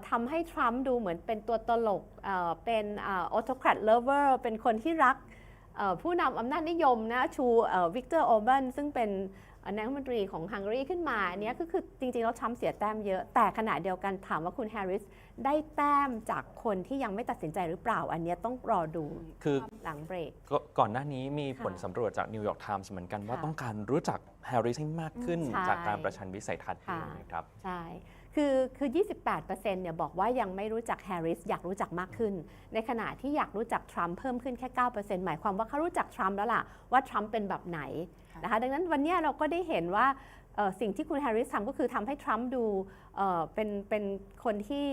ทำให้ทรัมป์ดูเหมือนเป็นตัวตลกเป็นautocrat lover เป็นคนที่รักผู้นำอำนาจนิยมนะชูวิกเตอร์ ออร์แบนซึ่งเป็นนายกรัฐมนตรีของฮังการีขึ้นมาอันนี้ก็คือจริงๆแล้วทรัมป์เสียแต้มเยอะแต่ขณะเดียวกันถามว่าคุณแฮร์ริสได้แต้มจากคนที่ยังไม่ตัดสินใจหรือเปล่าอันนี้ต้องรอดูคือหลังเบรกก่อนหน้านี้มีผลสำรวจจากนิวยอร์กไทมส์เหมือนกันว่าต้องการรู้จักแฮร์ริสให้มากขึ้นจากการประชันวิสัยทัศน์นะครับใช่คือ 28% เนี่ยบอกว่ายังไม่รู้จักแฮร์ริสอยากรู้จักมากขึ้นในขณะที่อยากรู้จักทรัมป์เพิ่มขึ้นแค่ 9% หมายความว่าเขารู้จักทรัมป์แล้วล่ะว่าทรัมป์เป็นแบบไหนนะคะดังนั้นวันนี้เราก็ได้เห็นว่าสิ่งที่คุณแฮร์ริสทำก็คือทำให้ทรัมป์ดูเป็นคนที่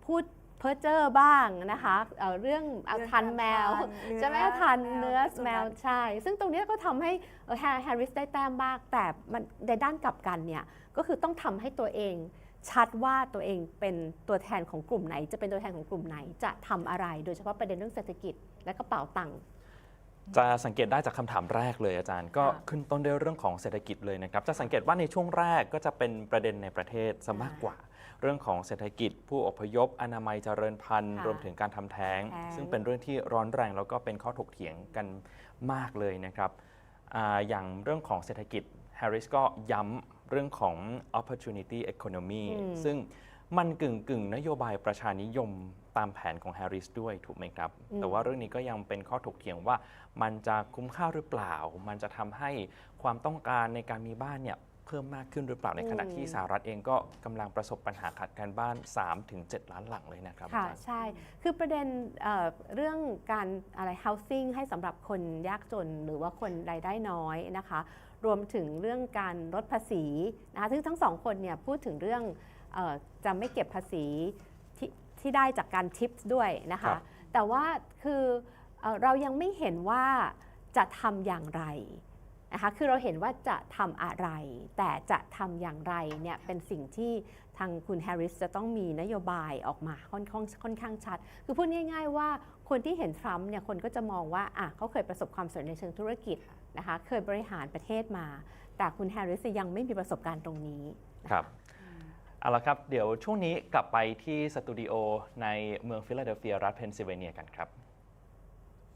พูดเพ้อเจ้อบ้างนะคะเรื่องทันแมวใช่ไหมทันเนื้อแมวใช่ซึ่งตรงนี้ก็ทำให้แฮร์ริสได้แต้มบ้างแต่มันในด้านกลับกันเนี่ยก็คือต้องทำให้ตัวเองชัดว่าตัวเองเป็นตัวแทนของกลุ่มไหนจะเป็นตัวแทนของกลุ่มไหนจะทำอะไรโดยเฉพาะประเด็นเรื่องเศรษฐกิจและกระเป๋าตังค์จะสังเกตได้จากคำถามแรกเลยอาจารย์ก็ขึ้นต้นด้วยเรื่องของเศรษฐกิจเลยนะครับจะสังเกตว่าในช่วงแรกก็จะเป็นประเด็นในประเทศซะมากกว่าเรื่องของเศรษฐกิจผู้อพยพอนามัยเจริญพันธุ์รวมถึงการทำแท้งซึ่งเป็นเรื่องที่ร้อนแรงแล้วก็เป็นข้อถกเถียงกันมากเลยนะครับอย่างเรื่องของเศรษฐกิจแฮร์ริสก็ย้ำเรื่องของ opportunity economy ซึ่ง มันกึ่งนโยบายประชานิยมตามแผนของแฮร์ริสด้วยถูกไหมครับ แต่ว่าเรื่องนี้ก็ยังเป็นข้อถกเถียงว่ามันจะคุ้มค่าหรือเปล่า มันจะทำให้ความต้องการในการมีบ้านเนี่ยเพิ่มมากขึ้นหรือเปล่าในขณะที่สหรัฐเองก็กำลังประสบปัญหาขาดแคลนบ้าน 3-7 ล้านหลังเลยนะครับ ค่ะใช่คือประเด็นเรื่องการอะไร housing ให้สำหรับคนยากจนหรือว่าคนรายได้น้อยนะคะรวมถึงเรื่องการลดภาษีนะคะซึ่งทั้งสองคนเนี่ยพูดถึงเรื่องจะไม่เก็บภาษีที่ได้จากการทิปด้วยนะคะแต่ว่าคือเรายังไม่เห็นว่าจะทำอย่างไรนะคะคือเราเห็นว่าจะทำอะไรแต่จะทำอย่างไรเนี่ยเป็นสิ่งที่ทางคุณแฮร์ริสจะต้องมีนโยบายออกมาค่อนข้างชัดคือพูดง่ายๆว่าคนที่เห็นทรัมป์เนี่ยคนก็จะมองว่าเขาเคยประสบความสำเร็จในเชิงธุรกิจนะคะเคยบริหารประเทศมาแต่คุณแฮร์ริสยังไม่มีประสบการณ์ตรงนี้ครับเอาละครับเดี๋ยวช่วงนี้กลับไปที่สตูดิโอในเมืองฟิลาเดลเฟียรัฐเพนซิลเวเนียกันครับ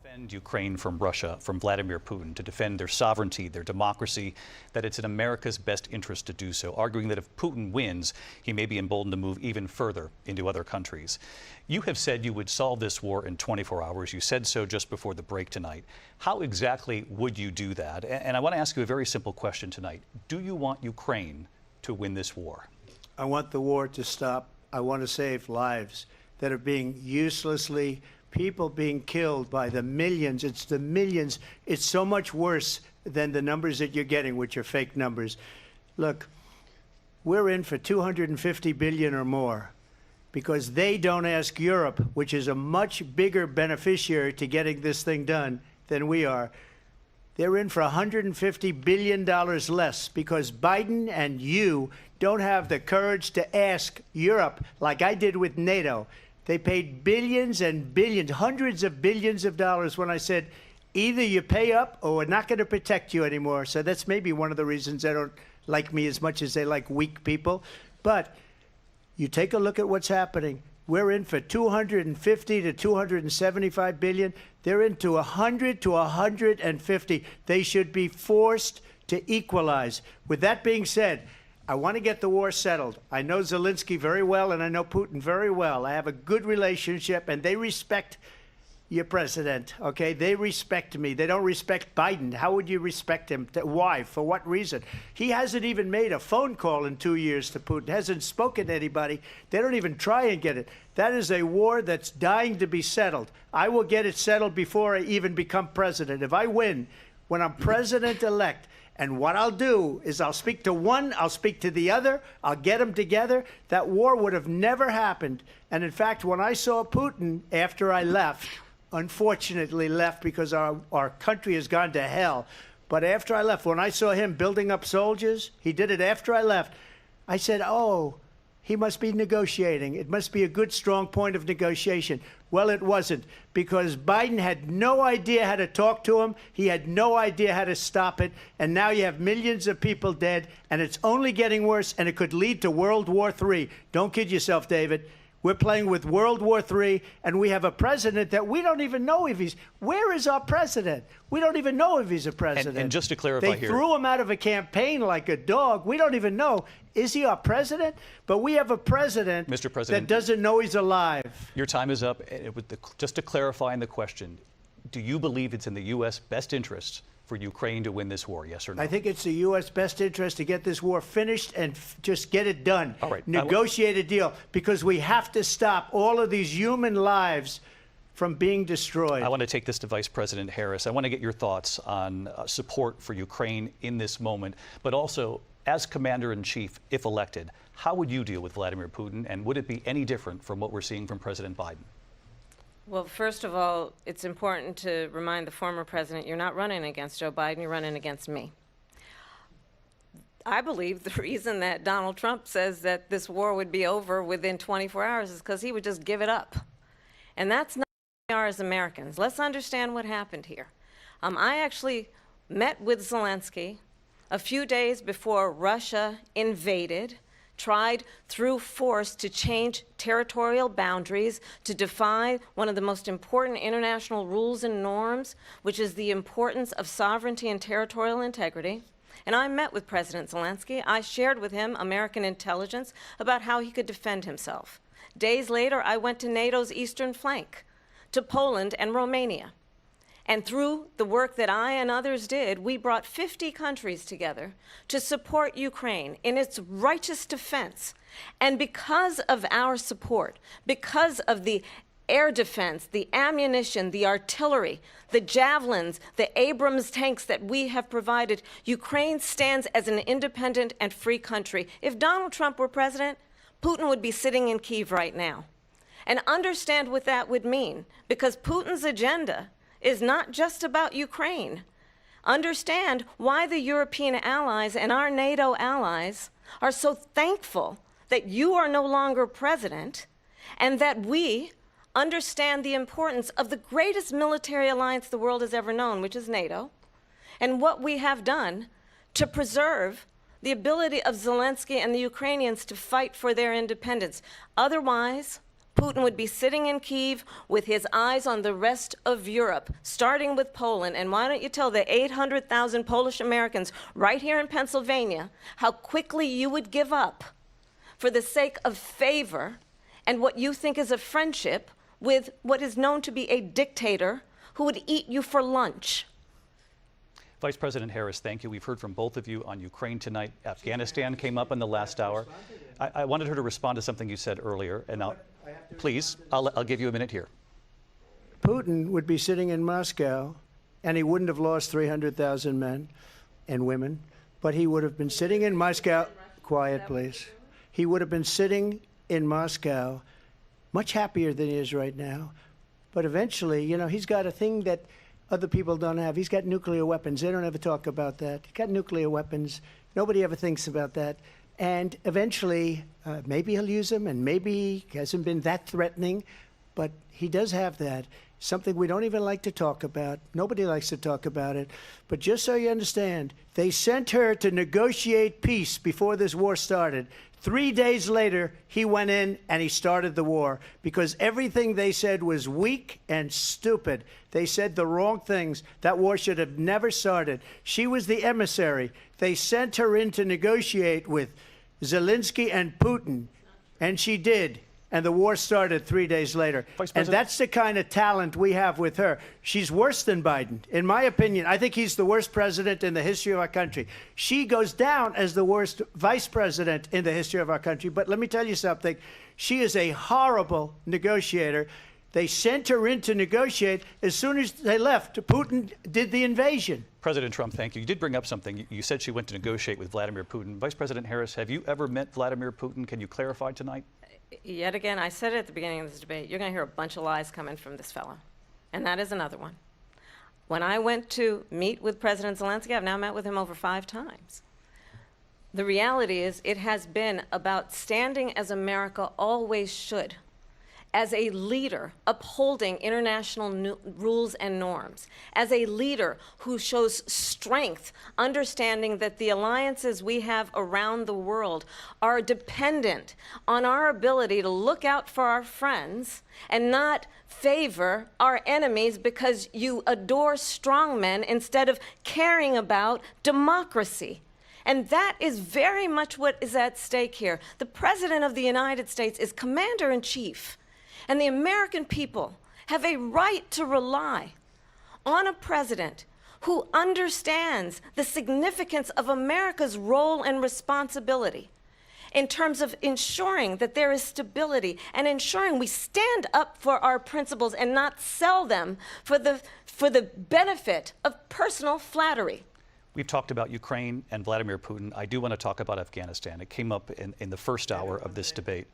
Defend Ukraine from Russia, from Vladimir Putin, to defend their sovereignty, their democracy, that it's in America's best interest to do so, arguing that if Putin wins, he may be emboldened to move even further into other countries. You have said you would solve this war in 24 hours. You said so just before the break tonight. How exactly would you do that? And I want to ask you a very simple question tonight. Do you want Ukraine to win this war? I want the war to stop. I want to save lives that are being uselessly people being killed by the millions. It's the millions. It's so much worse than the numbers that you're getting, which are fake numbers. Look, we're in for 250 billion or more because they don't ask Europe, which is a much bigger beneficiary to getting this thing done than we are. They're in for $150 billion less because Biden and you don't have the courage to ask Europe like I did with NATO. They paid billions and billions, hundreds of billions of dollars when I said, either you pay up or we're not going to protect you anymore. So that's maybe one of the reasons they don't like me as much as they like weak people. But you take a look at what's happening. We're in for 250 to 275 billion. They're into 100 to 150. They should be forced to equalize. With that being said, I want to get the war settled. I know Zelensky very well, and I know Putin very well. I have a good relationship, and they respect your president, okay? They respect me. They don't respect Biden. How would you respect him? Why? For what reason? He hasn't even made a phone call in 2 years to Putin, hasn't spoken to anybody. They don't even try and get it. That is a war that's dying to be settled. I will get it settled before I even become president. If I win, when I'm president-elect, and what I'll do is I'll speak to one, I'll speak to the other, I'll get them together. That war would have never happened. And in fact, when I saw Putin after I left, unfortunately left because our country has gone to hell. But after I left, when I saw him building up soldiers, he did it after I left. I said, oh, he must be negotiating. It must be a good, strong point of negotiation. Well, it wasn't because Biden had no idea how to talk to him. He had no idea how to stop it. And now you have millions of people dead, and it's only getting worse, and it could lead to World War III. Don't kid yourself, David. We're playing with World War III, and we have a president that we don't even know if he's... Where is our president? We don't even know if he's a president. And just to clarify they threw him out of a campaign like a dog. We don't even know. Is he our president? But we have a president, Mr. President, that doesn't know he's alive. Your time is up. Just to clarify in the question, do you believe it's in the U.S. best interest for Ukraine to win this war, yes or no? I think it's the U.S. best interest to get this war finished and just get it done. All right. Negotiate a deal because we have to stop all of these human lives from being destroyed. I want to take this to Vice President Harris. I want to get your thoughts on support for Ukraine in this moment, but also as Commander-in-Chief, if elected, how would you deal with Vladimir Putin, and would it be any different from what we're seeing from President Biden? Well, first of all, it's important to remind the former president you're not running against Joe Biden, you're running against me. I believe the reason that Donald Trump says that this war would be over within 24 hours is because he would just give it up. And that's not who we are as Americans. Let's understand what happened here. I actually met with Zelensky a few days before Russia invaded, tried through force to change territorial boundaries, to defy one of the most important international rules and norms, which is the importance of sovereignty and territorial integrity. And I met with President Zelensky. I shared with him American intelligence about how he could defend himself. Days later, I went to NATO's eastern flank, to Poland and Romania. And through the work that I and others did, we brought 50 countries together to support Ukraine in its righteous defense. And because of our support, because of the air defense, the ammunition, the artillery, the javelins, the Abrams tanks that we have provided, Ukraine stands as an independent and free country. If Donald Trump were president, Putin would be sitting in Kyiv right now. And understand what that would mean, because Putin's agenda is not just about Ukraine. Understand why the European allies and our NATO allies are so thankful that you are no longer president, and that we understand the importance of the greatest military alliance the world has ever known, which is NATO, and what we have done to preserve the ability of Zelensky and the Ukrainians to fight for their independence. Otherwise, Putin would be sitting in Kyiv with his eyes on the rest of Europe, starting with Poland. And why don't you tell the 800,000 Polish Americans right here in Pennsylvania how quickly you would give up for the sake of favor and what you think is a friendship with what is known to be a dictator who would eat you for lunch. Vice President Harris, thank you. We've heard from both of you on Ukraine tonight. Afghanistan came up in the last hour. I wanted her to respond to something you said earlier, and please, I'll give you a minute here. Putin would be sitting in Moscow, and he wouldn't have lost 300,000 men and women, but he would have been sitting in Moscow. Quiet, please. He would have been sitting in Moscow much happier than he is right now. But eventually, you know, he's got a thing that other people don't have. He's got nuclear weapons. They don't ever talk about that. He's got nuclear weapons. Nobody ever thinks about that. And eventually, maybe he'll use them, and maybe he hasn't been that threatening, but he does have that. Something we don't even like to talk about. Nobody likes to talk about it. But just so you understand, they sent her to negotiate peace before this war started. 3 days later, he went in and he started the war because everything they said was weak and stupid. They said the wrong things. That war should have never started. She was the emissary. They sent her in to negotiate with Zelensky and Putin, and she did. And the war started 3 days later. And that's the kind of talent we have with her. She's worse than Biden. In my opinion, I think he's the worst president in the history of our country. She goes down as the worst vice president in the history of our country. But let me tell you something. She is a horrible negotiator. They sent her in to negotiate. As soon as they left, Putin did the invasion. President Trump, thank you. You did bring up something. You said she went to negotiate with Vladimir Putin. Vice President Harris, have you ever met Vladimir Putin? Can you clarify tonight? Yet again, I said it at the beginning of this debate, you're going to hear a bunch of lies coming from this fellow. And that is another one. When I went to meet with President Zelensky, I've now met with him over 5 times. The reality is it has been about standing as America always should, as a leader upholding international rules and norms, as a leader who shows strength, understanding that the alliances we have around the world are dependent on our ability to look out for our friends and not favor our enemies because you adore strongmen instead of caring about democracy. And that is very much what is at stake here. The President of the United States is commander-in-chief. And the American people have a right to rely on a president who understands the significance of America's role and responsibility in terms of ensuring that there is stability and ensuring we stand up for our principles and not sell them for the benefit of personal flattery. We've talked about Ukraine and Vladimir Putin. I do want to talk about Afghanistan. It came up in the first hour of this debate.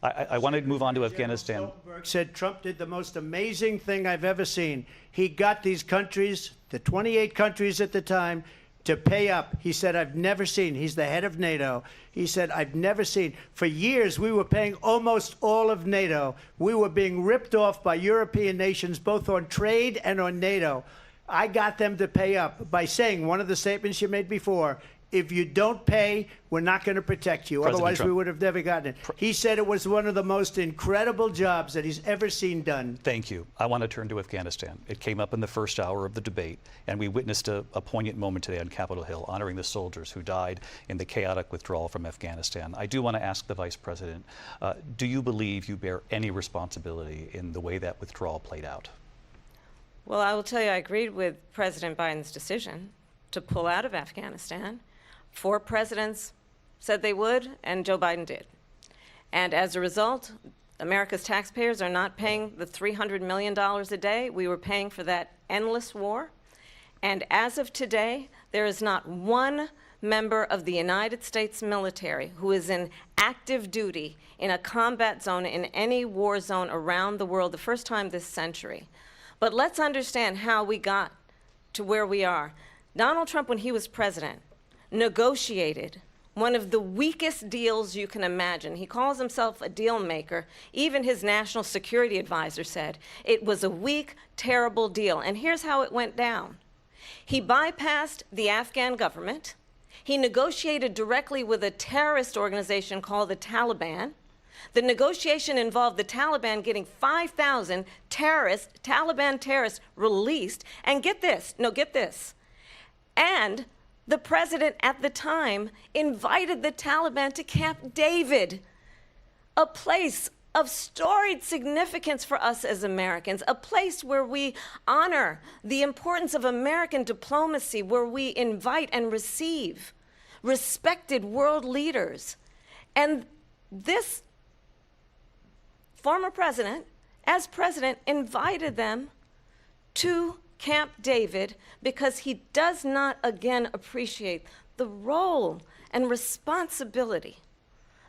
I want to move on to Afghanistan. Said Trump did the most amazing thing I've ever seen. He got these countries, the 28 countries at the time, to pay up. He said, I've never seen. He's the head of NATO. He said, I've never seen. For years, we were paying almost all of NATO. We were being ripped off by European nations, both on trade and on NATO. I got them to pay up by saying one of the statements you made before, if you don't pay, we're not going to protect you. President Otherwise, Trump. we would have never gotten it. He said it was one of the most incredible jobs that he's ever seen done. Thank you. I want to turn to Afghanistan. It came up in the first hour of the debate, and we witnessed a poignant moment today on Capitol Hill, honoring the soldiers who died in the chaotic withdrawal from Afghanistan. I do want to ask the Vice President, do you believe you bear any responsibility in the way that withdrawal played out? Well, I will tell you, I agreed with President Biden's decision to pull out of Afghanistan. 4 presidents said they would, and Joe Biden did. And as a result, America's taxpayers are not paying the $300 million a day we were paying for that endless war. And as of today, there is not one member of the United States military who is in active duty in a combat zone in any war zone around the world, the first time this century. But let's understand how we got to where we are. Donald Trump, when he was president, negotiated one of the weakest deals you can imagine. He calls himself a deal maker. Even his national security advisor said it was a weak, terrible deal. And here's how it went down. He bypassed the Afghan government. He negotiated directly with a terrorist organization called the Taliban. The negotiation involved the Taliban getting 5,000 Taliban terrorists released. And get this, and the president at the time invited the Taliban to Camp David, a place of storied significance for us as Americans, a place where we honor the importance of American diplomacy, where we invite and receive respected world leaders. And this former president, as president, invited them to Camp David because he does not again appreciate the role and responsibility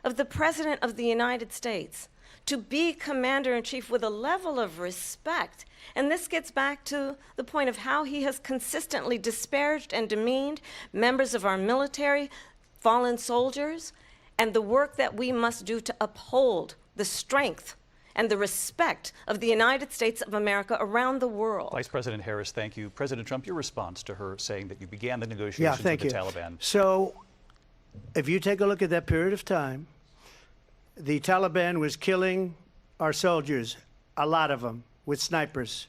of the President of the United States to be commander-in-chief with a level of respect. And this gets back to the point of how he has consistently disparaged and demeaned members of our military, fallen soldiers, and the work that we must do to uphold the strength and the respect of the United States of America around the world. Vice President Harris, thank you. President Trump, your response to her saying that you began the negotiations thank with the you. Taliban. So, if you take a look at that period of time, the Taliban was killing our soldiers, a lot of them, with snipers.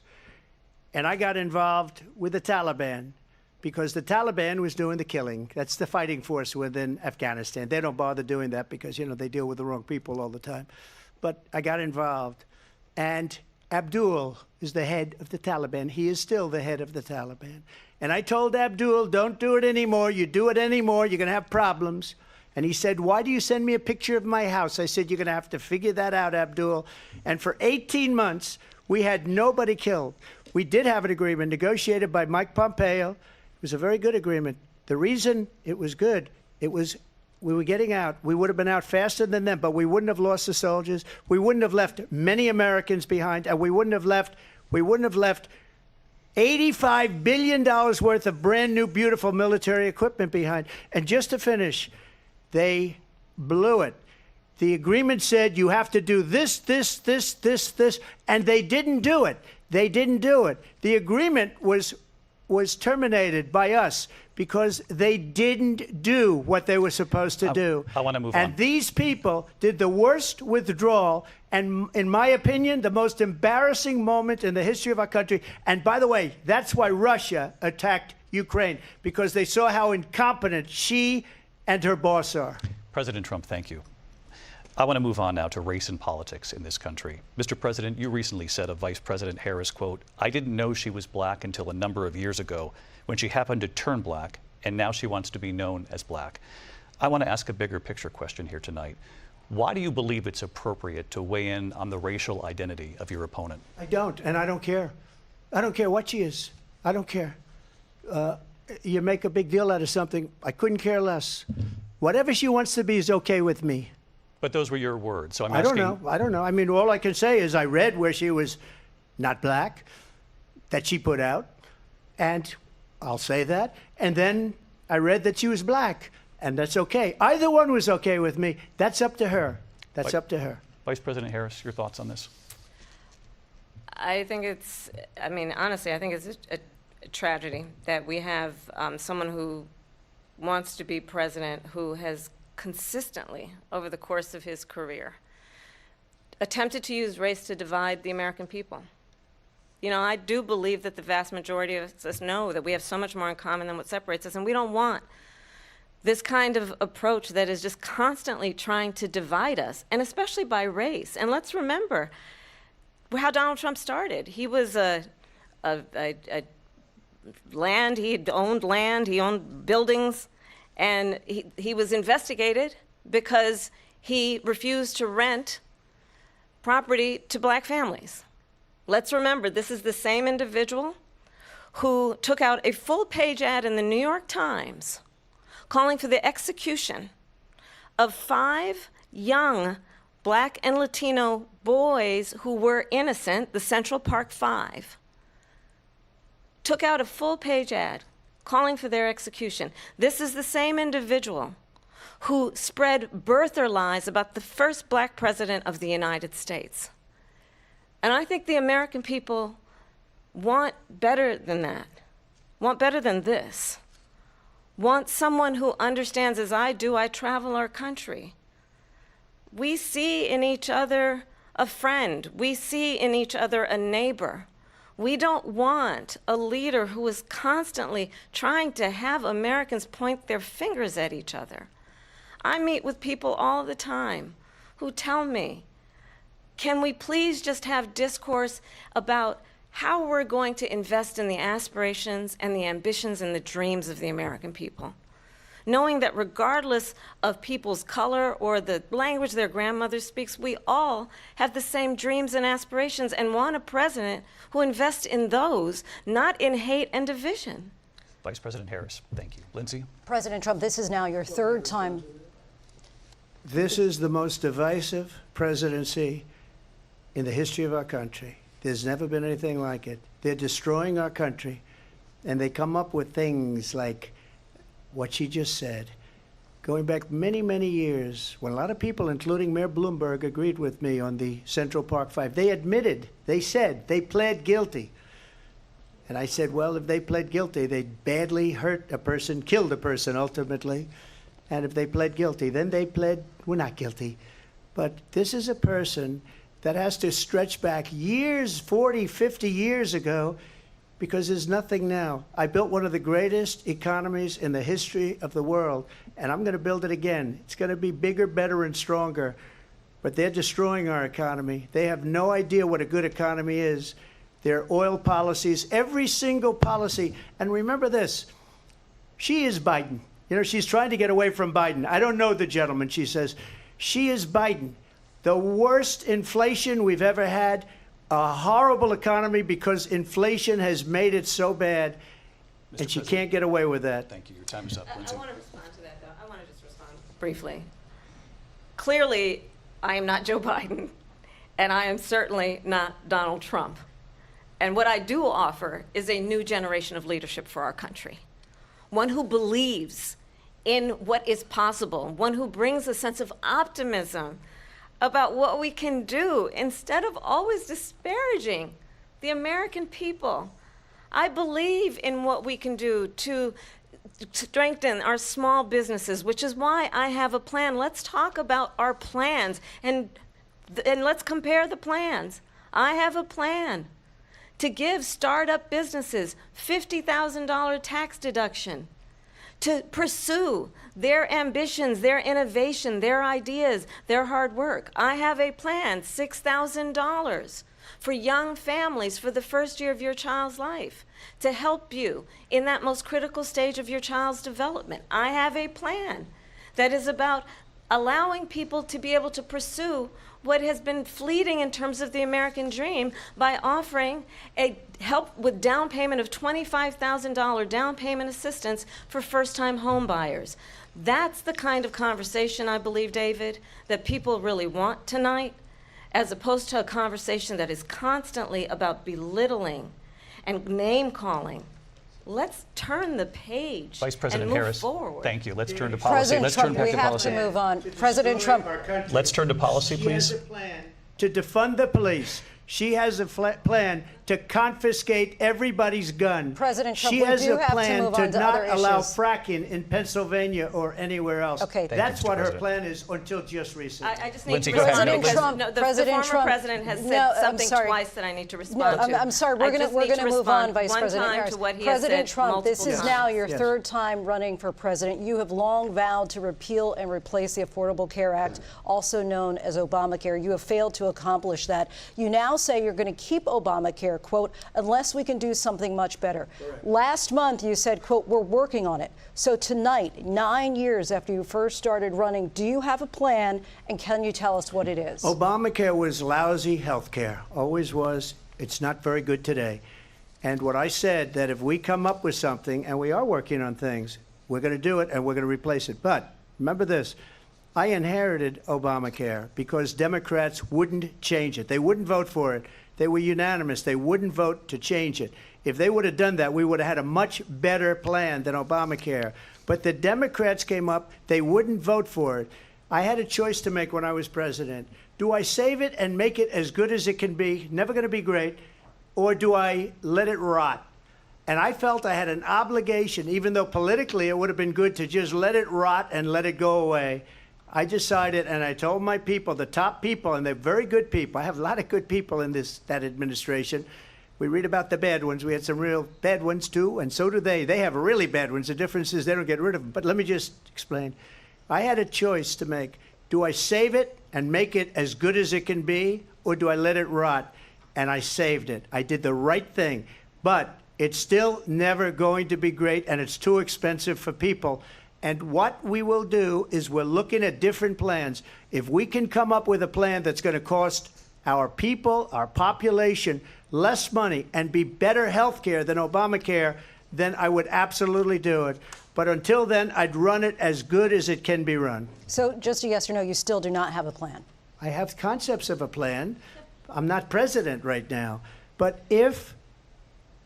And I got involved with the Taliban because the Taliban was doing the killing. That's the fighting force within Afghanistan. They don't bother doing that because, they deal with the wrong people all the time. But I got involved. And Abdul is the head of the Taliban. He is still the head of the Taliban. And I told Abdul, don't do it anymore. You do it anymore, you're going to have problems. And he said, why do you send me a picture of my house? I said, you're going to have to figure that out, Abdul. And for 18 months, we had nobody killed. We did have an agreement negotiated by Mike Pompeo. It was a very good agreement. The reason it was good, we were getting out. We would have been out faster than them, but we wouldn't have lost the soldiers. We wouldn't have left many Americans behind, and we wouldn't have left $85 billion worth of brand new, beautiful military equipment behind. And just to finish, they blew it. The agreement said you have to do this, and they didn't do it. The agreement was terminated by us because they didn't do what they were supposed to do. I want to move on. And these people did the worst withdrawal, and in my opinion, the most embarrassing moment in the history of our country. And by the way, that's why Russia attacked Ukraine, because they saw how incompetent she and her boss are. President Trump, thank you. I want to move on now to race and politics in this country. Mr. President, you recently said of Vice President Harris, quote, I didn't know she was black until a number of years ago when she happened to turn black, and now she wants to be known as black. I want to ask a bigger picture question here tonight. Why do you believe it's appropriate to weigh in on the racial identity of your opponent? I don't, and I don't care. I don't care what she is. I don't care. You make a big deal out of something. I couldn't care less. Whatever she wants to be is okay with me. But those were your words, so I'm asking... I don't know. I mean, all I can say is I read where she was not black, that she put out, and I'll say that. And then I read that she was black, and that's okay. Either one was okay with me. That's up to her. That's up to her. Vice President Harris, your thoughts on this? I think it's, honestly, I think it's a tragedy that we have someone who wants to be president who has consistently, over the course of his career, attempted to use race to divide the American people. You know, I do believe that the vast majority of us know that we have so much more in common than what separates us, and we don't want this kind of approach that is just constantly trying to divide us, and especially by race. And let's remember how Donald Trump started. He was land, he owned buildings, and he was investigated because he refused to rent property to black families. Let's remember, this is the same individual who took out a full-page ad in the New York Times calling for the execution of 5 young black and Latino boys who were innocent, the Central Park 5. Took out a full-page ad calling for their execution. This is the same individual who spread birther lies about the first black president of the United States. And I think the American people want better than that, want better than this, want someone who understands, as I do, I travel our country. We see in each other a friend. We see in each other a neighbor. We don't want a leader who is constantly trying to have Americans point their fingers at each other. I meet with people all the time who tell me, can we please just have discourse about how we're going to invest in the aspirations and the ambitions and the dreams of the American people? Knowing that regardless of people's color or the language their grandmother speaks, we all have the same dreams and aspirations and want a president who invests in those, not in hate and division. Vice President Harris, thank you. Lindsay? President Trump, this is now your 3rd time. This is the most divisive presidency in the history of our country. There's never been anything like it. They're destroying our country, and they come up with things like what she just said. Going back many, many years, when a lot of people, including Mayor Bloomberg, agreed with me on the Central Park 5, they admitted, they said, they pled guilty. And I said, well, if they pled guilty, they badly hurt a person, killed a person ultimately. And if they pled guilty, then they pled, we're not guilty. But this is a person that has to stretch back years, 40, 50 years ago, because there's nothing now. I built one of the greatest economies in the history of the world, and I'm going to build it again. It's going to be bigger, better, and stronger. But they're destroying our economy. They have no idea what a good economy is. Their oil policies, every single policy. And remember this, she is Biden. You know, she's trying to get away from Biden. I don't know the gentleman, she says. She is Biden. The worst inflation we've ever had, a horrible economy because inflation has made it so bad, and she can't get away with that. Thank you. Your time is up, Lindsay. I want to respond to that, though. I want to just respond briefly. Clearly, I am not Joe Biden, and I am certainly not Donald Trump. And what I do offer is a new generation of leadership for our country, one who believes in what is possible, one who brings a sense of optimism about what we can do instead of always disparaging the American people. I believe in what we can do to strengthen our small businesses, which is why I have a plan. Let's talk about our plans and let's compare the plans. I have a plan to give startup businesses $50,000 tax deduction, to pursue their ambitions, their innovation, their ideas, their hard work. I have a plan, $6,000 for young families for the first year of your child's life, to help you in that most critical stage of your child's development. I have a plan that is about allowing people to be able to pursue what has been fleeting in terms of the American dream by offering a help with down payment of $25,000 down payment assistance for first-time home buyers. That's the kind of conversation, I believe, David, that people really want tonight, as opposed to a conversation that is constantly about belittling and name-calling. Let's turn the page Vice President and move Harris, forward. thank you. Let's turn to policy. President Trump, we have to move on. President Trump, Let's turn to policy, She please. has a plan to defund the police, She has a plan to confiscate everybody's gun. President Trump, she we has do a have to plan move to on to not other allow issues. fracking in Pennsylvania or anywhere else. Okay. That's what her President. plan is until just recently. I just need Lindsay, to go ahead. respond President because Trump- no, the President former Trump- president has said No, I'm something sorry. twice that I need to No, respond to. I'm sorry. We're I just need going to move respond on, Vice one President time Harris. to what he President has said Trump, this multiple is times. now your Yes. third time running for president. You have long vowed to repeal and replace the Affordable Care Act, also known as Obamacare. You have failed to accomplish that. You now say you're going to keep Obamacare, quote, unless we can do something much better. Last month, you said, quote, we're working on it. So tonight, 9 years after you first started running, do you have a plan, and can you tell us what it is? Obamacare was lousy health care, always was. It's not very good today. And what I said, that if we come up with something, and we are working on things, we're going to do it and we're going to replace it. But remember this, I inherited Obamacare because Democrats wouldn't change it. They wouldn't vote for it. They were unanimous. They wouldn't vote to change it. If they would have done that, we would have had a much better plan than Obamacare. But the Democrats came up. They wouldn't vote for it. I had a choice to make when I was president. Do I save it and make it as good as it can be, never going to be great, or do I let it rot? And I felt I had an obligation, even though politically it would have been good to just let it rot and let it go away. I decided, and I told my people, the top people, and they're very good people. I have a lot of good people in that administration. We read about the bad ones. We had some real bad ones too, and so do they. They have really bad ones. The difference is they don't get rid of them. But let me just explain. I had a choice to make. Do I save it and make it as good as it can be, or do I let it rot? And I saved it. I did the right thing. But it's still never going to be great, and it's too expensive for people. And what we will do is we're looking at different plans. If we can come up with a plan that's going to cost our people, our population, less money and be better health care than Obamacare, then I would absolutely do it. But until then, I'd run it as good as it can be run. So just a yes or no, you still do not have a plan? I have concepts of a plan. I'm not president right now. But if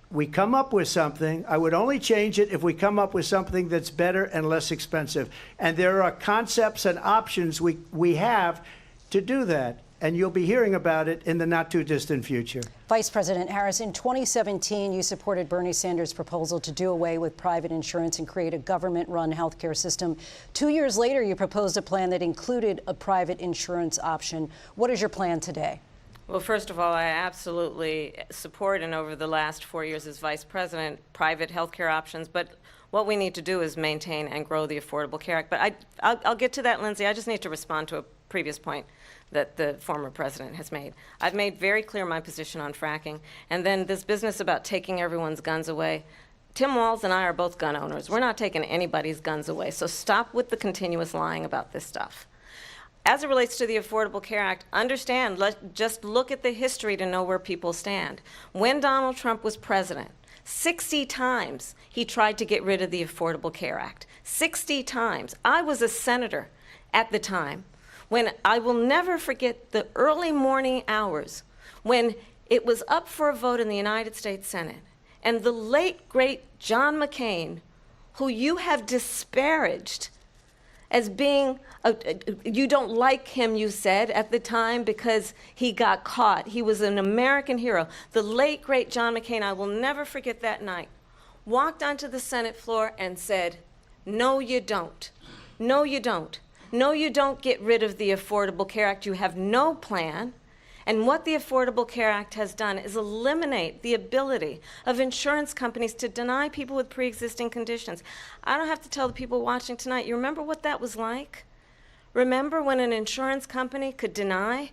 we come up with something, I would only change it if we come up with something that's better and less expensive. And there are concepts and options we have to do that. And you'll be hearing about it in the not too distant future. Vice President Harris, in 2017, you supported Bernie Sanders' proposal to do away with private insurance and create a government-run healthcare system. 2 years later, you proposed a plan that included a private insurance option. What is your plan today? Well, first of all, I absolutely support, and over the last 4 years as vice president, private health care options. But what we need to do is maintain and grow the Affordable Care Act. But I'll get to that, Lindsay. I just need to respond to a previous point that the former president has made. I've made very clear my position on fracking. And then this business about taking everyone's guns away. Tim Walz and I are both gun owners. We're not taking anybody's guns away. So stop with the continuous lying about this stuff. As it relates to the Affordable Care Act, understand, just look at the history to know where people stand. When Donald Trump was president, 60 times he tried to get rid of the Affordable Care Act. 60 times. I was a senator at the time when I will never forget the early morning hours when it was up for a vote in the United States Senate. And the late, great John McCain, who you have disparaged as being, you don't like him, you said, at the time because he got caught. He was an American hero. The late, great John McCain, I will never forget that night, walked onto the Senate floor and said, no, you don't. No, you don't. No, you don't get rid of the Affordable Care Act. You have no plan. And what the Affordable Care Act has done is eliminate the ability of insurance companies to deny people with pre-existing conditions. I don't have to tell the people watching tonight, you remember what that was like? Remember when an insurance company could deny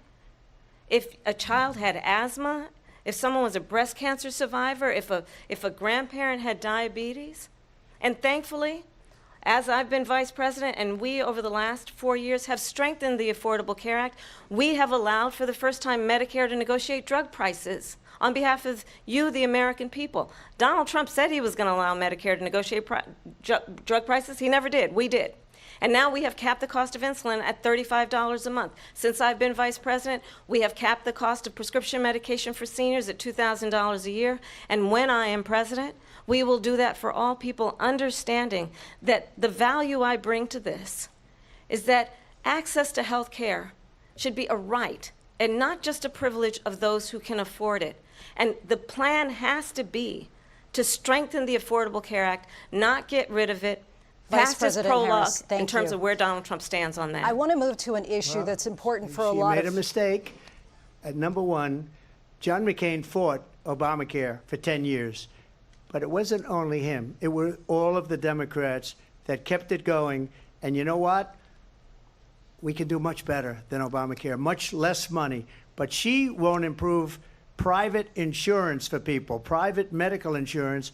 if a child had asthma, if someone was a breast cancer survivor, if a grandparent had diabetes? And thankfully, as I've been vice president and we over the last 4 years have strengthened the Affordable Care Act, we have allowed for the first time Medicare to negotiate drug prices on behalf of you, the American people. Donald Trump said he was going to allow Medicare to negotiate drug prices. He never did. We did. And now we have capped the cost of insulin at $35 a month. Since I've been vice president, we have capped the cost of prescription medication for seniors at $2,000 a year. And when I am president, we will do that for all people, understanding that the value I bring to this is that access to health care should be a right, and not just a privilege of those who can afford it. And the plan has to be to strengthen the Affordable Care Act, not get rid of it. Fastest prologue in terms of where Donald Trump stands on that. I want to move to an issue that's important for a lot of... She made a mistake. Number one, John McCain fought Obamacare for 10 years. But it wasn't only him. It were all of the Democrats that kept it going. And you know what? We can do much better than Obamacare, much less money. But she won't improve private insurance for people, private medical insurance.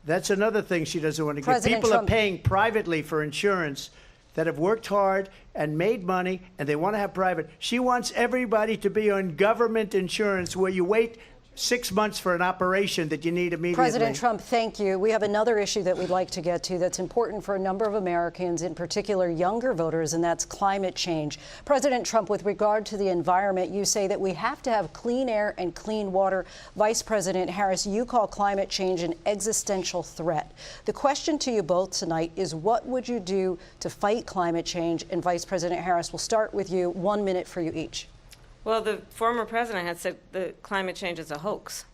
That's another thing she doesn't want to get. People are paying privately for insurance that have worked hard and made money, and they want to have private. She wants everybody to be on government insurance where you wait 6 months for an operation that you need immediately. President Trump, thank you. We have another issue that we'd like to get to that's important for a number of Americans, in particular younger voters, and that's climate change. President Trump, with regard to the environment, you say that we have to have clean air and clean water. Vice President Harris, you call climate change an existential threat. The question to you both tonight is, what would you do to fight climate change? And Vice President Harris, we'll start with you. 1 minute for you each. Well, the former president had said the climate change is a hoax.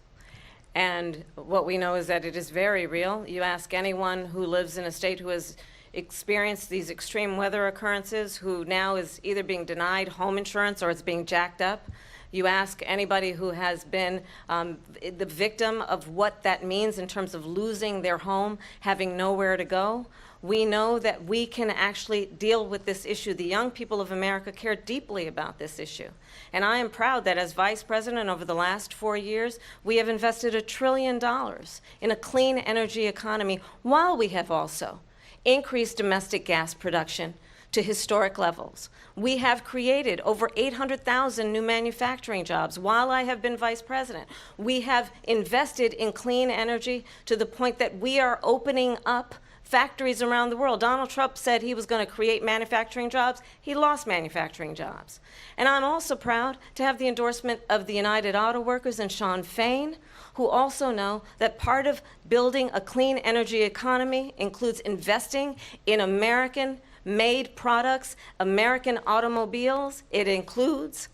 And what we know is that it is very real. You ask anyone who lives in a state who has experienced these extreme weather occurrences, who now is either being denied home insurance or it's being jacked up. You ask anybody who has been the victim of what that means in terms of losing their home, having nowhere to go. We know that we can actually deal with this issue. The young people of America care deeply about this issue. And I am proud that as Vice President over the last 4 years, we have invested $1 trillion in a clean energy economy, while we have also increased domestic gas production to historic levels. We have created over 800,000 new manufacturing jobs while I have been Vice President. We have invested in clean energy to the point that we are opening up factories around the world. Donald Trump said he was going to create manufacturing jobs. He lost manufacturing jobs. And I'm also proud to have the endorsement of the United Auto Workers and Sean Fain, who also know that part of building a clean energy economy includes investing in American-made products, American automobiles. It includes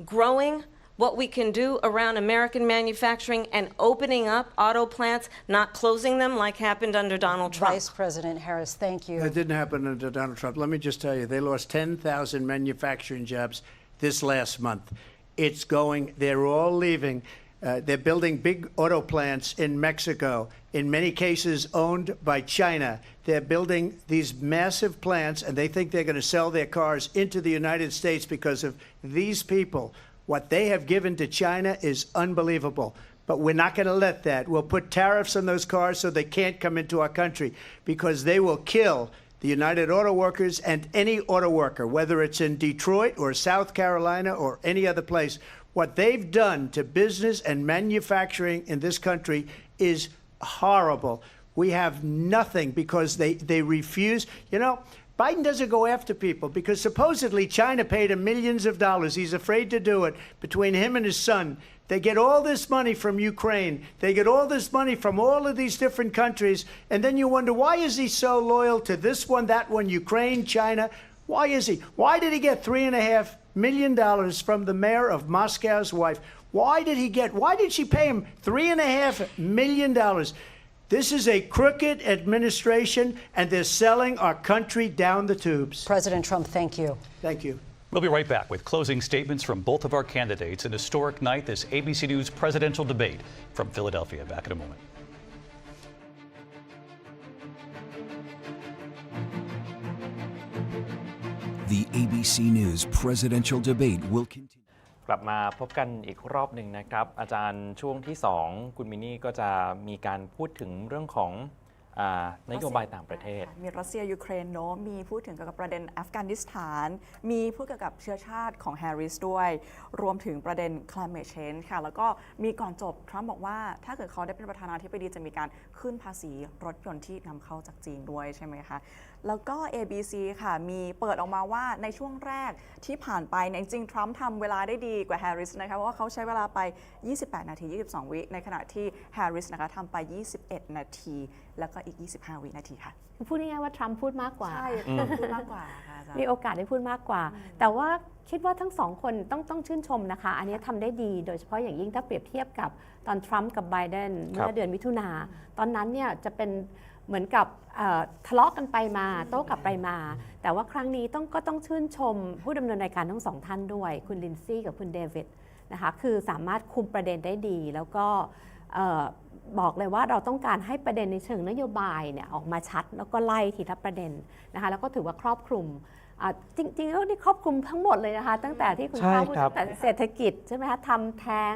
growing what we can do around American manufacturing and opening up auto plants, not closing them like happened under Donald Trump. Vice President Harris, thank you. It didn't happen under Donald Trump. Let me just tell you, they lost 10,000 manufacturing jobs this last month. It's going, they're all leaving. They're building big auto plants in Mexico, in many cases owned by China. They're building these massive plants, and they think they're going to sell their cars into the United States because of these people. What they have given to China is unbelievable. But we're not going to let that. We'll put tariffs on those cars so they can't come into our country, because they will kill the United Auto Workers and any auto worker, whether it's in Detroit or South Carolina or any other place. What they've done to business and manufacturing in this country is horrible. We have nothing because they refuse. You know, Biden doesn't go after people because supposedly China paid him millions of dollars. He's afraid to do it. Between him and his son, they get all this money from Ukraine. They get all this money from all of these different countries. And then you wonder, why is he so loyal to this one, that one, Ukraine, China? Why is he? Why did he get $3.5 million from the mayor of Moscow's wife? Why did she pay him $3.5 million? This is a crooked administration, and they're selling our country down the tubes. President Trump, thank you. Thank you. We'll be right back with closing statements from both of our candidates. An historic night, this ABC News presidential debate from Philadelphia. Back in a moment. The ABC News presidential debate will continue. กลับมาพบกันอีกรอบหนึ่งนะครับอาจารย์ช่วงที่ 2 คุณมินนี่ก็จะมีการพูดถึงเรื่องของนโยบายต่างประเทศมีรัสเซียยูเครนเนาะมีพูดถึงเกี่ยวกับประเด็นอัฟกานิสถานมีพูดเกี่ยวกับเชื้อชาติของแฮร์ริสด้วยรวมถึงประเด็น climate change ค่ะแล้วก็มีก่อนจบทรัมป์บอกว่าถ้าเกิดเขาได้เป็นประธานาธิบดีจะมีการขึ้นภาษีรถยนต์ที่นำเข้าจากจีนด้วยใช่ไหมคะแล้วก็ ABC ค่ะมีเปิดออกมาว่าในช่วงแรกที่ผ่านไปจริงๆทรัมป์ทำเวลาได้ดีกว่าแฮร์ริสนะคะเพราะว่าเขาใช้เวลาไป28 นาที 22 วิในขณะที่แฮร์ริสนะคะทำไป21 นาที แล้วก็อีก 25 วินาทีค่ะ พูดง่ายๆว่าทรัมป์พูดมากกว่า ใช่พูดมากกว่าค่ะอาจารย์ มีโอกาสได้พูดมากกว่า แต่ว่าคิดว่าทั้งสองคนต้องชื่นชมนะคะ อันนี้ทำได้ดี โดยเฉพาะอย่างยิ่งถ้าเปรียบเทียบกับตอนทรัมป์กับไบเดนเมื่อเดือนมิถุนาตอนนั้นเนี่ยจะเป็นเหมือนกับทะเลาะกันไปมาโต้กลับไปมา แต่ว่าครั้งนี้ก็ต้องชื่นชมผู้ดำเนินรายการทั้งสองท่านด้วยคุณลินซี่กับคุณเดวิดนะคะคือสามารถคุมประเด็นได้ดี แล้วก็บอกเลยว่าเราต้องการให้ประเด็นในเชิงนโยบายเนี่ยออกมาชัดแล้วก็ไล่ทีละประเด็นนะคะแล้วก็ถือว่าครอบคลุมจริงๆแล้วนี่ครอบคลุมทั้งหมดเลยนะคะตั้งแต่ที่คุณป้าพูดตั้งแต่เศรษฐกิจใช่ไหมคะทำแท้ง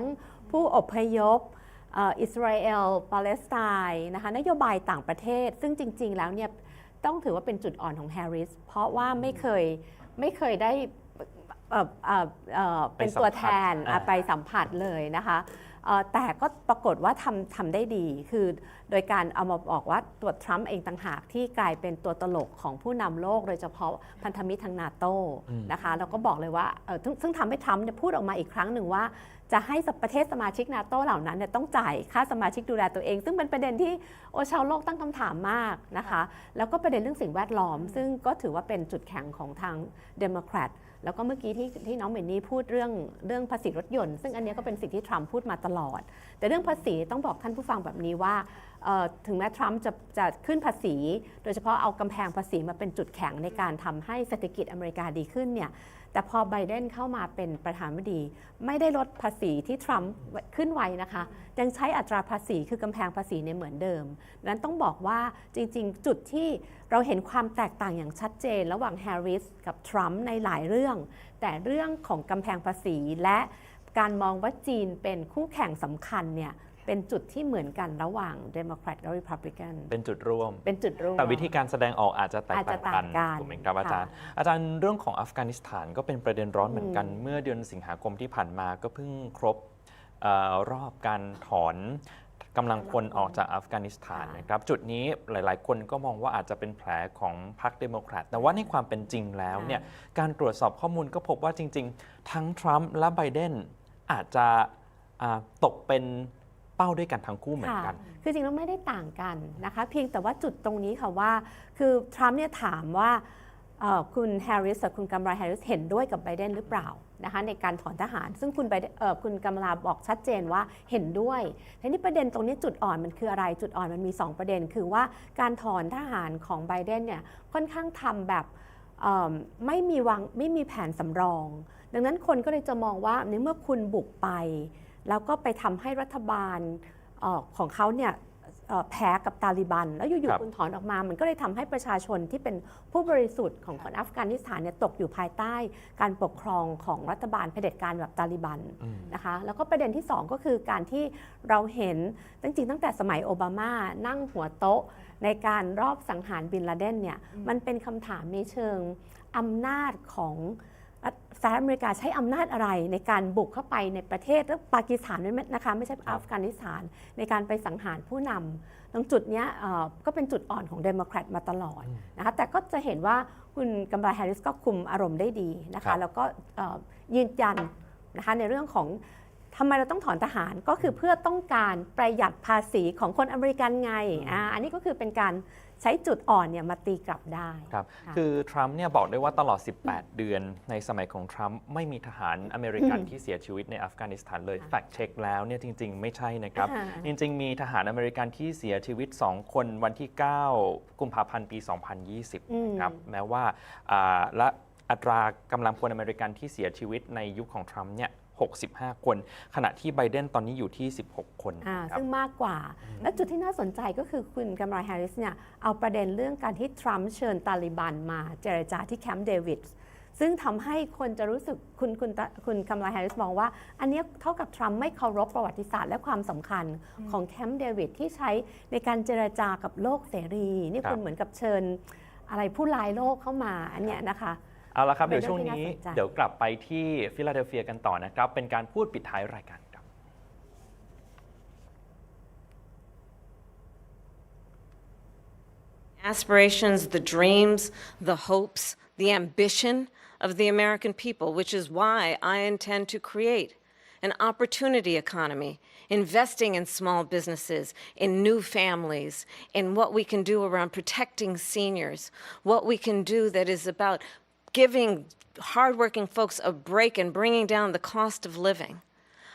ผู้อพยพอิสราเอลปาเลสไตน์นะคะนโยบายต่างประเทศซึ่งจริงๆแล้วเนี่ยต้องถือว่าเป็นจุดอ่อนของแฮร์ริสเพราะว่าไม่เคยได้เป็นตัวแทนไปสัมผัสเลยนะคะแต่ก็ปรากฏว่าทำได้ดีคือโดยการเอามาบอกว่าตัวทรัมป์เองต่างหากที่กลายเป็นตัวตลกของผู้นำโลกโดยเฉพาะพันธมิตรทางนาโต้นะคะแล้วก็บอกเลยว่าซึ่งทำให้ทรัมป์พูดออกมาอีกครั้งหนึ่งว่าจะให้ประเทศสมาชิกนาโต้เหล่านั้นต้องจ่ายค่าสมาชิกดูแลตัวเองซึ่งเป็นประเด็นที่ชาวโลกตั้งคำถามมากนะคะแล้วก็ประเด็นเรื่องสิ่งแวดล้อมซึ่งก็ถือว่าเป็นจุดแข็งของทางเดโมแครตแล้วก็เมื่อกี้ที่น้องเมนนี่พูดเรื่องภาษีรถยนต์ซึ่งอันนี้ก็เป็นสิ่งที่ทรัมป์พูดมาตลอดแต่เรื่องภาษีต้องบอกท่านผู้ฟังแบบนี้ว่าถึงแม้ทรัมป์จะขึ้นภาษีโดยเฉพาะเอากำแพงภาษีมาเป็นจุดแข็งในการทำให้เศรษฐกิจอเมริกาดีขึ้นเนี่ยแต่พอไบเดนเข้ามาเป็นประธานาธิบดีไม่ได้ลดภาษีที่ทรัมป์ขึ้นไว้นะคะยังใช้อัตราภาษีคือกำแพงภาษีเนี่ยเหมือนเดิมนั้นต้องบอกว่าจริงๆจุดที่เราเห็นความแตกต่างอย่างชัดเจนระหว่างแฮร์ริสกับทรัมป์ในหลายเรื่องแต่เรื่องของกำแพงภาษีและการมองว่าจีนเป็นคู่แข่งสำคัญเนี่ยเป็นจุดที่เหมือนกันระหว่าง Democrat และ Republican เป็นจุดร่วม แต่วิธีการแสดงออกอาจจะแตกต่างกันถูกไหมครับอาจารย์อาจารย์เรื่องของอัฟกานิสถานก็เป็นประเด็นร้อนเหมือนกันเมื่อเดือนสิงหาคมที่ผ่านมาก็เพิ่งครบรอบการถอนกำลังพลออกจากอัฟกานิสถานนะครับจุดนี้หลายๆคนก็มองว่าอาจจะเป็นแผลของพรรคเดโมแครตแต่ว่าในความเป็นจริงแล้วเนี่ยการตรวจสอบข้อมูลก็พบว่าจริงๆทั้งทรัมป์และไบเดนอาจจะตกเป็นเป้าด้วยกันทั้งคู่เหมือนกันคือจริงแล้วไม่ได้ต่างกันนะคะเพียงแต่ว่าจุดตรงนี้ค่ะว่าคือทรัมป์เนี่ยถามว่าคุณแฮร์ริสกับคุณกัมลาแฮร์ริสเห็นด้วยกับไบเดนหรือเปล่านะคะในการถอนทหารซึ่งคุณกัมลาบอกชัดเจนว่าเห็นด้วยทีนี้ประเด็นตรงนี้จุดอ่อนมันคืออะไรจุดอ่อนมันมี2ประเด็นคือว่าการถอนทหารของไบเดนเนี่ยค่อนข้างทำแบบไม่มีแผนสำรองดังนั้นคนก็เลยจะมองว่าในเมื่อคุณบุกไปแล้วก็ไปทำให้รัฐบาลของเขาเนี่ยแพ้กับตาลิบันแล้วอยู่ๆคุณถอนออกมามันก็เลยทำให้ประชาชนที่เป็นผู้บริสุทธิ์ของคนอัฟกานิสถานเนี่ยตกอยู่ภายใต้การปกครองของรัฐบาลเผด็จการแบบตาลิบันนะคะแล้วก็ประเด็นที่2ก็คือการที่เราเห็นจริงๆตั้งแต่สมัยโอบามานั่งหัวโต๊ะในการรอบสังหารบินลาเดนเนี่ยมันเป็นคำถามในเชิงอำนาจของสหรัฐอเมริกาใช้อำนาจอะไรในการบุกเข้าไปในประเทศแล้วปากีสถานนะคะไม่ใช่อัฟกานิสถานในการไปสังหารผู้นำตรงจุดนี้ก็เป็นจุดอ่อนของเดโมแครตมาตลอดนะคะแต่ก็จะเห็นว่าคุณกัมลาแฮร์ริสก็คุมอารมณ์ได้ดีนะคะแล้วก็ยืนยันนะคะในเรื่องของทำไมเราต้องถอนทหารก็คือเพื่อต้องการประหยัดภาษีของคนอเมริกันไงอันนี้ก็คือเป็นการใช้จุดอ่อนเนี่ยมาตีกลับได้ครับคือทรัมป์เนี่ยบอกได้ว่าตลอด18 เดือนในสมัยของทรัมป์ไม่มีทหารอเมริกันที่เสียชีวิตในอัฟกานิสถานเลยแฟกเช็คแล้วเนี่ยจริงๆไม่ใช่นะครับจริงๆมีทหารอเมริกันที่เสียชีวิต2คนวันที่9กุมภาพันธ์ปี2020นะครับแม้ว่าและอัตรากำลังพลอเมริกันที่เสียชีวิตในยุคของทรัมป์เนี่ย65 คนขณะที่ไบเดนตอนนี้อยู่ที่16 คนซึ่งมากกว่าและจุดที่น่าสนใจก็คือคุณกัมลาแฮร์ริสเนี่ยเอาประเด็นเรื่องการที่ทรัมป์เชิญตาลิบันมาเจรจาที่แคมป์เดวิดซึ่งทำให้คนจะรู้สึกคุณกัมลาแฮร์ริสมองว่าอันนี้เท่ากับทรัมป์ไม่เคารพประวัติศาสตร์และความสำคัญของแคมป์เดวิดที่ใช้ในการเจรจากับโลกเสรีนี่คุณเหมือนกับเชิญอะไรผู้ร้ายโลกเข้ามาอันเนี้ยนะคะเอาละครับเดี๋ยวช่วงนี้เดี๋ยวกลับไปที่ฟิลาเดลเฟียกันต่อนะครับเป็นการพูดปิดท้ายรายการครับ Aspirations, the dreams, the hopes, the ambition of the American people, which is why I intend to create an opportunity economy, investing in small businesses, in new families, in what we can do around protecting seniors, what we can do that is about giving hardworking folks a break and bringing down the cost of living.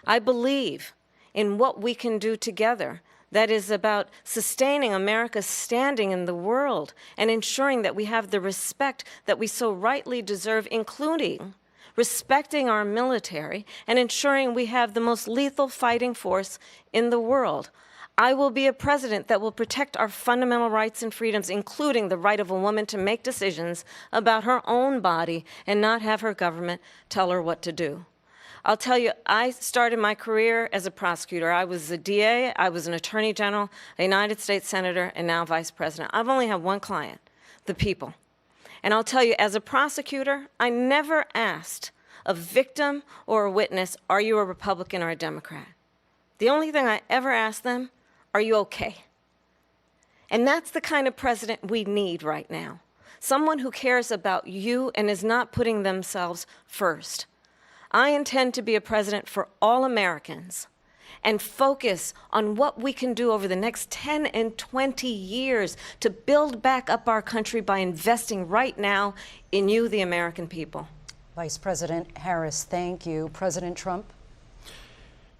I believe in what we can do together that is about sustaining America's standing in the world and ensuring that we have the respect that we so rightly deserve, including respecting our military and ensuring we have the most lethal fighting force in the world. I will be a president that will protect our fundamental rights and freedoms, including the right of a woman to make decisions about her own body and not have her government tell her what to do. I'll tell you, I started my career as a prosecutor. I was a DA, I was an attorney general, a United States senator, and now vice president. I've only had one client, the people. And I'll tell you, as a prosecutor, I never asked a victim or a witness, are you a Republican or a Democrat? The only thing I ever asked them, are you okay? And that's the kind of president we need right now. Someone who cares about you and is not putting themselves first. I intend to be a president for all Americans and focus on what we can do over the next 10 and 20 years to build back up our country by investing right now in you, the American people. Vice President Harris, thank you. President Trump?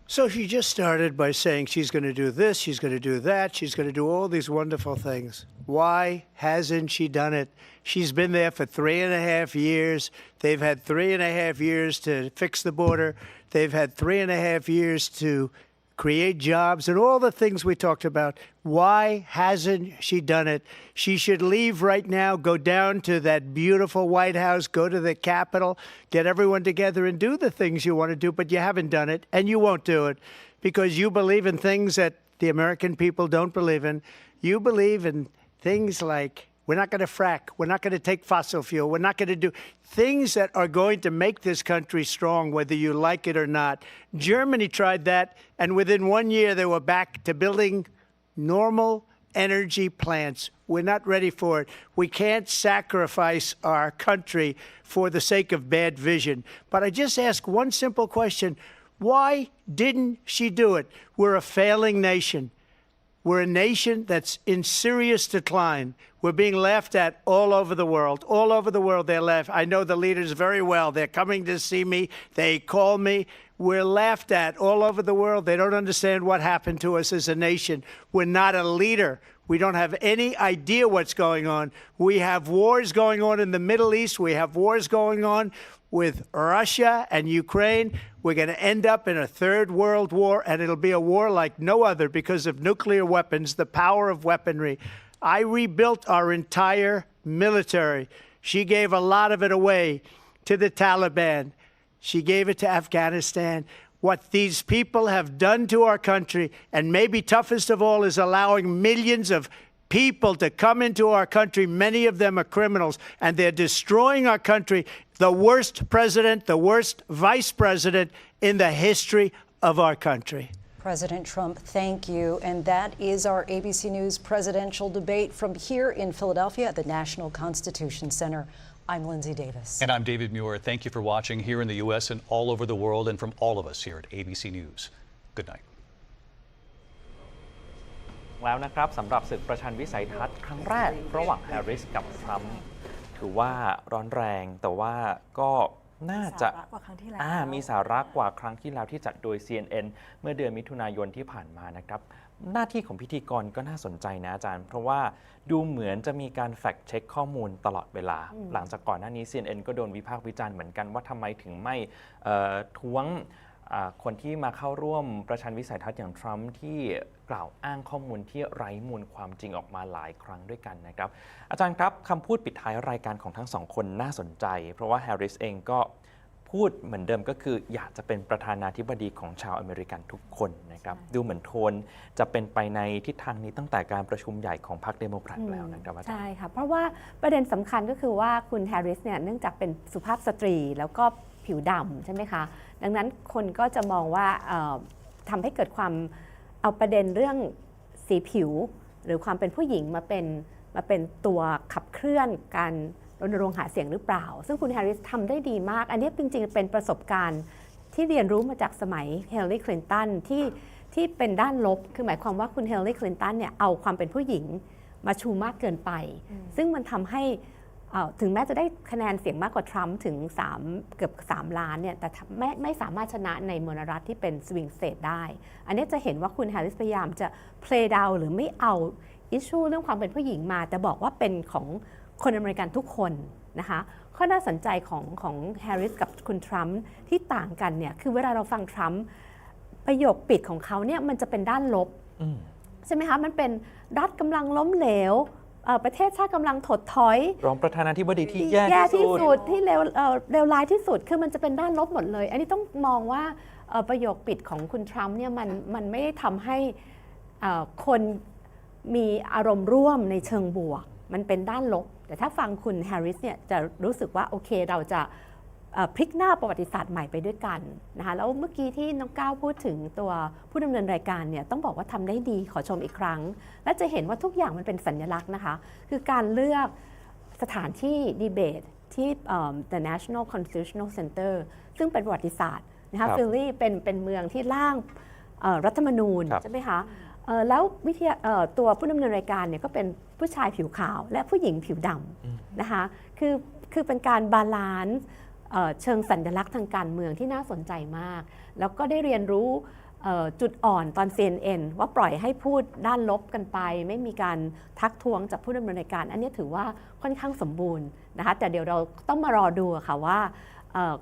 So she just started by saying she's going to do this, she's going to do that, she's going to do all these wonderful things. Why hasn't she done it? She's been there for 3.5 years. They've had 3.5 years to fix the border. They've had 3.5 years to create jobs and all the things we talked about. Why hasn't she done it? She should leave right now, go down to that beautiful White House, go to the Capitol, get everyone together and do the things you want to do, but you haven't done it and you won't do it because you believe in things that the American people don't believe in. You believe in things like we're not going to frack. We're not going to take fossil fuel. We're not going to do things that are going to make this country strong, whether you like it or not. Germany tried that, and within 1 year, they were back to building normal energy plants. We're not ready for it. We can't sacrifice our country for the sake of bad vision. But I just ask one simple question. Why didn't she do it? We're a failing nation. We're a nation that's in serious decline. We're being laughed at all over the world. All over the world, they're laughed. I know the leaders very well. They're coming to see me. They call me. We're laughed at all over the world. They don't understand what happened to us as a nation. We're not a leader. We don't have any idea what's going on. We have wars going on in the Middle East. We have wars going on with Russia and Ukraine. We're going to end up in a third world war, and it'll be a war like no other because of nuclear weapons, the power of weaponry. I rebuilt our entire military. She gave a lot of it away to the Taliban. She gave it to Afghanistan. What these people have done to our country, and maybe toughest of all, is allowing millions of people to come into our country. Many of them are criminals, and they're destroying our country. The worst president, the worst vice president in the history of our country. President Trump, thank you. And that is our ABC News presidential debate from here in Philadelphia at the National Constitution Center. I'm Lindsay Davis. And I'm David Muir. Thank you for watching here in the U.S. and all over the world, and from all of us here at ABC News. Good night. แล้วนะครับสำหรับศึกประชันวิสัยทัศน์ครั้งแรกระหว่างแฮร์ริสกับทรัมป์ถือว่าร้อนแรงแต่ว่าก็น่าจะมีสาระกว่าครั้งที่แล้วที่จัดโดย CNN เมื่อเดือนมิถุนายนที่ผ่านมานะครับหน้าที่ของพิธีกรก็น่าสนใจนะอาจารย์เพราะว่าดูเหมือนจะมีการแฟกเช็คข้อมูลตลอดเวลาหลังจากก่อนหน้านี้ CNN ก็โดนวิพากษ์วิจารณ์เหมือนกันว่าทำไมถึงไม่ท้วงคนที่มาเข้าร่วมประชันวิสัยทัศน์อย่างทรัมป์ที่กล่าวอ้างข้อมูลที่ไร้มูลความจริงออกมาหลายครั้งด้วยกันนะครับอาจารย์ครับคำพูดปิดท้ายรายการของทั้งสองคนน่าสนใจเพราะว่าแฮร์ริสเองก็พูดเหมือนเดิมก็คืออยากจะเป็นประธานาธิบดีของชาวอเมริกันทุกคนนะครับดูเหมือนโทนจะเป็นไปในทิศทางนี้ตั้งแต่การประชุมใหญ่ของพรรคเดโมแครตแล้วนะครับอาจารย์ใช่ค่ะเพราะว่าประเด็นสำคัญก็คือว่าคุณแฮร์ริสเนี่ยเนื่องจากเป็นสุภาพสตรีแล้วก็ผิวดำใช่ไหมคะดังนั้นคนก็จะมองว่าทำให้เกิดความเอาประเด็นเรื่องสีผิวหรือความเป็นผู้หญิงมาเป็นตัวขับเคลื่อนการรณรงค์หาเสียงหรือเปล่าซึ่งคุณแฮร์ริสทำได้ดีมากอันนี้จริงๆเป็นประสบการณ์ ที่เรียนรู้มาจากสมัยเฮเลรีคลินตันที่เป็นด้านลบคือหมายความว่าคุณเฮเลรีคลินตันเนี่ยเอาความเป็นผู้หญิงมาชูมากเกินไปซึ่งมันทำให้ถึงแม้จะได้คะแนนเสียงมากกว่าทรัมป์ถึงเกือบ3 ล้านเนี่ยแต่ไม่สามารถชนะในมณรัฐที่เป็นสวิงสเตทได้อันนี้จะเห็นว่าคุณแฮร์ริสพยายามจะ play down หรือไม่เอาอิชชูเรื่องความเป็นผู้หญิงมาแต่บอกว่าเป็นของคนอเมริกันทุกคนนะคะข้อน่าสนใจของแฮร์ริสกับคุณทรัมป์ที่ต่างกันเนี่ยคือเวลาเราฟังทรัมป์ประโยคปิดของเขาเนี่ยมันจะเป็นด้านลบใช่ไหมคะมันเป็นรัฐกำลังล้มเหลวประเทศชาติกำลังถดถอยรองประธานาธิบดีที่แย่ ที่สุดที่เลวร้ายที่สุดคือมันจะเป็นด้านลบหมดเลยอันนี้ต้องมองว่าประโยคปิดของคุณทรัมป์เนี่ยมันไม่ได้ทำให้คนมีอารมณ์ร่วมในเชิงบวกมันเป็นด้านลบแต่ถ้าฟังคุณแฮร์ริสเนี่ยจะรู้สึกว่าโอเคเราจะพลิกหน้าประวัติศาสตร์ใหม่ไปด้วยกันนะคะแล้วเมื่อกี้ที่น้องก้าวพูดถึงตัวผู้ดำเนินรายการเนี่ยต้องบอกว่าทำได้ดีขอชมอีกครั้งและจะเห็นว่าทุกอย่างมันเป็นสัญลักษณ์นะคะคือการเลือกสถานที่ดีเบตที่ The National Constitutional Center ซึ่งเป็นประวัติศาสตร์นะคะฟิลลี่เป็นเมืองที่ร่างรัฐธรรมนูญใช่ไหมคะแล้วตัวผู้ดำเนินรายการเนี่ยก็เป็นผู้ชายผิวขาวและผู้หญิงผิวดำนะคะคือเป็นการบาลานซ์เชิงสัญลักษณ์ทางการเมืองที่น่าสนใจมากแล้วก็ได้เรียนรู้จุดอ่อนตอน CNN ว่าปล่อยให้พูดด้านลบกันไปไม่มีการทักท้วงจากผู้ดำเนินรายการอันนี้ถือว่าค่อนข้างสมบูรณ์นะคะแต่เดี๋ยวเราต้องมารอดูค่ะว่า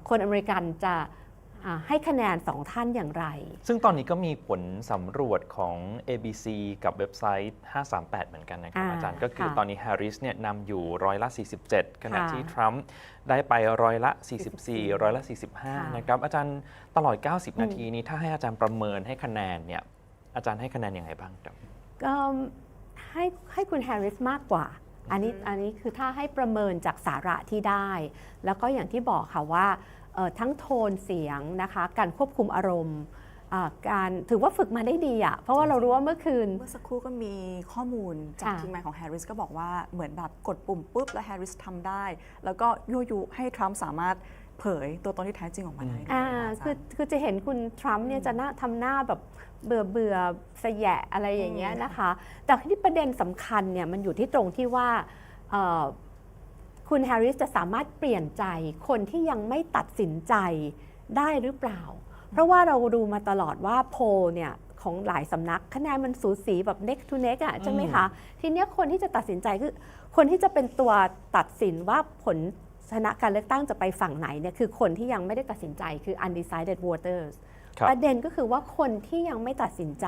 คนอเมริกันจะให้คะแนน2 ท่านอย่างไรซึ่งตอนนี้ก็มีผลสำรวจของ ABC กับเว็บไซต์538เหมือนกันนะครับอาจารย์ก็คือตอนนี้แฮร์ริสเนี่ยนำอยู่47%ขณะที่ทรัมป์ได้ไป44%45%นะครับอาจารย์ตลอด90 นาทีนี้ถ้าให้อาจารย์ประเมินให้คะแนนเนี่ยอาจารย์ให้คะแนนยังไงบ้างครับก็ให้คุณแฮร์ริสมากกว่าอันนี้คือถ้าให้ประเมินจากสาระที่ได้แล้วก็อย่างที่บอกค่ะว่าทั้งโทนเสียงนะคะการควบคุมอารมณ์การถือว่าฝึกมาได้ดีอ่ะเพราะว่าเรารู้ว่าเมื่อสักครู่ก็มีข้อมูลจากทีมงานของแฮร์ริสก็บอกว่าเหมือนแบบกดปุ่มปุ๊บแล้วแฮร์ริสทำได้แล้วก็ยั่วยุให้ทรัมป์สามารถเผยตัวตนที่แท้จริงออกมาได้คือจะเห็นคุณทรัมป์เนี่ยจะทำหน้าแบบเบื่อสแยะอะไรอย่างเงี้ยนะคะแต่ที่ประเด็นสำคัญเนี่ยมันอยู่ที่ตรงที่ว่าคุณแฮร์ริสจะสามารถเปลี่ยนใจคนที่ยังไม่ตัดสินใจได้หรือเปล่าเพราะว่าเราดูมาตลอดว่าโพลเนี่ยของหลายสำนักคะแนนมันสูสีแบบ neck to neck อ่ะใช่ไหมคะทีนี้คนที่จะตัดสินใจคือคนที่จะเป็นตัวตัดสินว่าผลชนะการเลือกตั้งจะไปฝั่งไหนเนี่ยคือคนที่ยังไม่ได้ตัดสินใจคือ undecided voters ประเด็นก็คือว่าคนที่ยังไม่ตัดสินใจ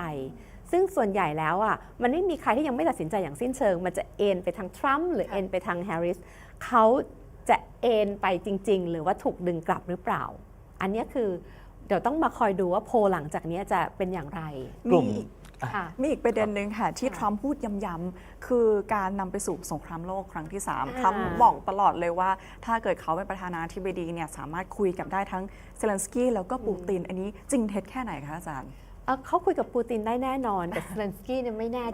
ซึ่งส่วนใหญ่แล้วอ่ะมันไม่มีใครที่ยังไม่ตัดสินใจอย่างสิ้นเชิงมันจะเอ็นไปทางทรัมป์หรือเอ็นไปทางแฮร์ริสเขาจะเอ็นไปจริงๆหรือว่าถูกดึงกลับหรือเปล่าอันนี้คือเดี๋ยวต้องมาคอยดูว่าโพลหลังจากนี้จะเป็นอย่างไรมีอีกประเด็นหนึ่งค่ะที่ทรัมป์พูดย้ำๆคือการนำไปสู่สงครามโลกครั้งที่3ทรัมป์บอกตลอดเลยว่าถ้าเกิดเขาเป็นประธานาธิบดีเนี่ยสามารถคุยกับได้ทั้งเซเลนสกี้แล้วก็ปูตินอันนี้จริงเท็จแค่ไหนคะอาจารย์เขาคุยกับปูตินได้แน่นอนแต่เซเลนสกี้เนี่ยไม่แน่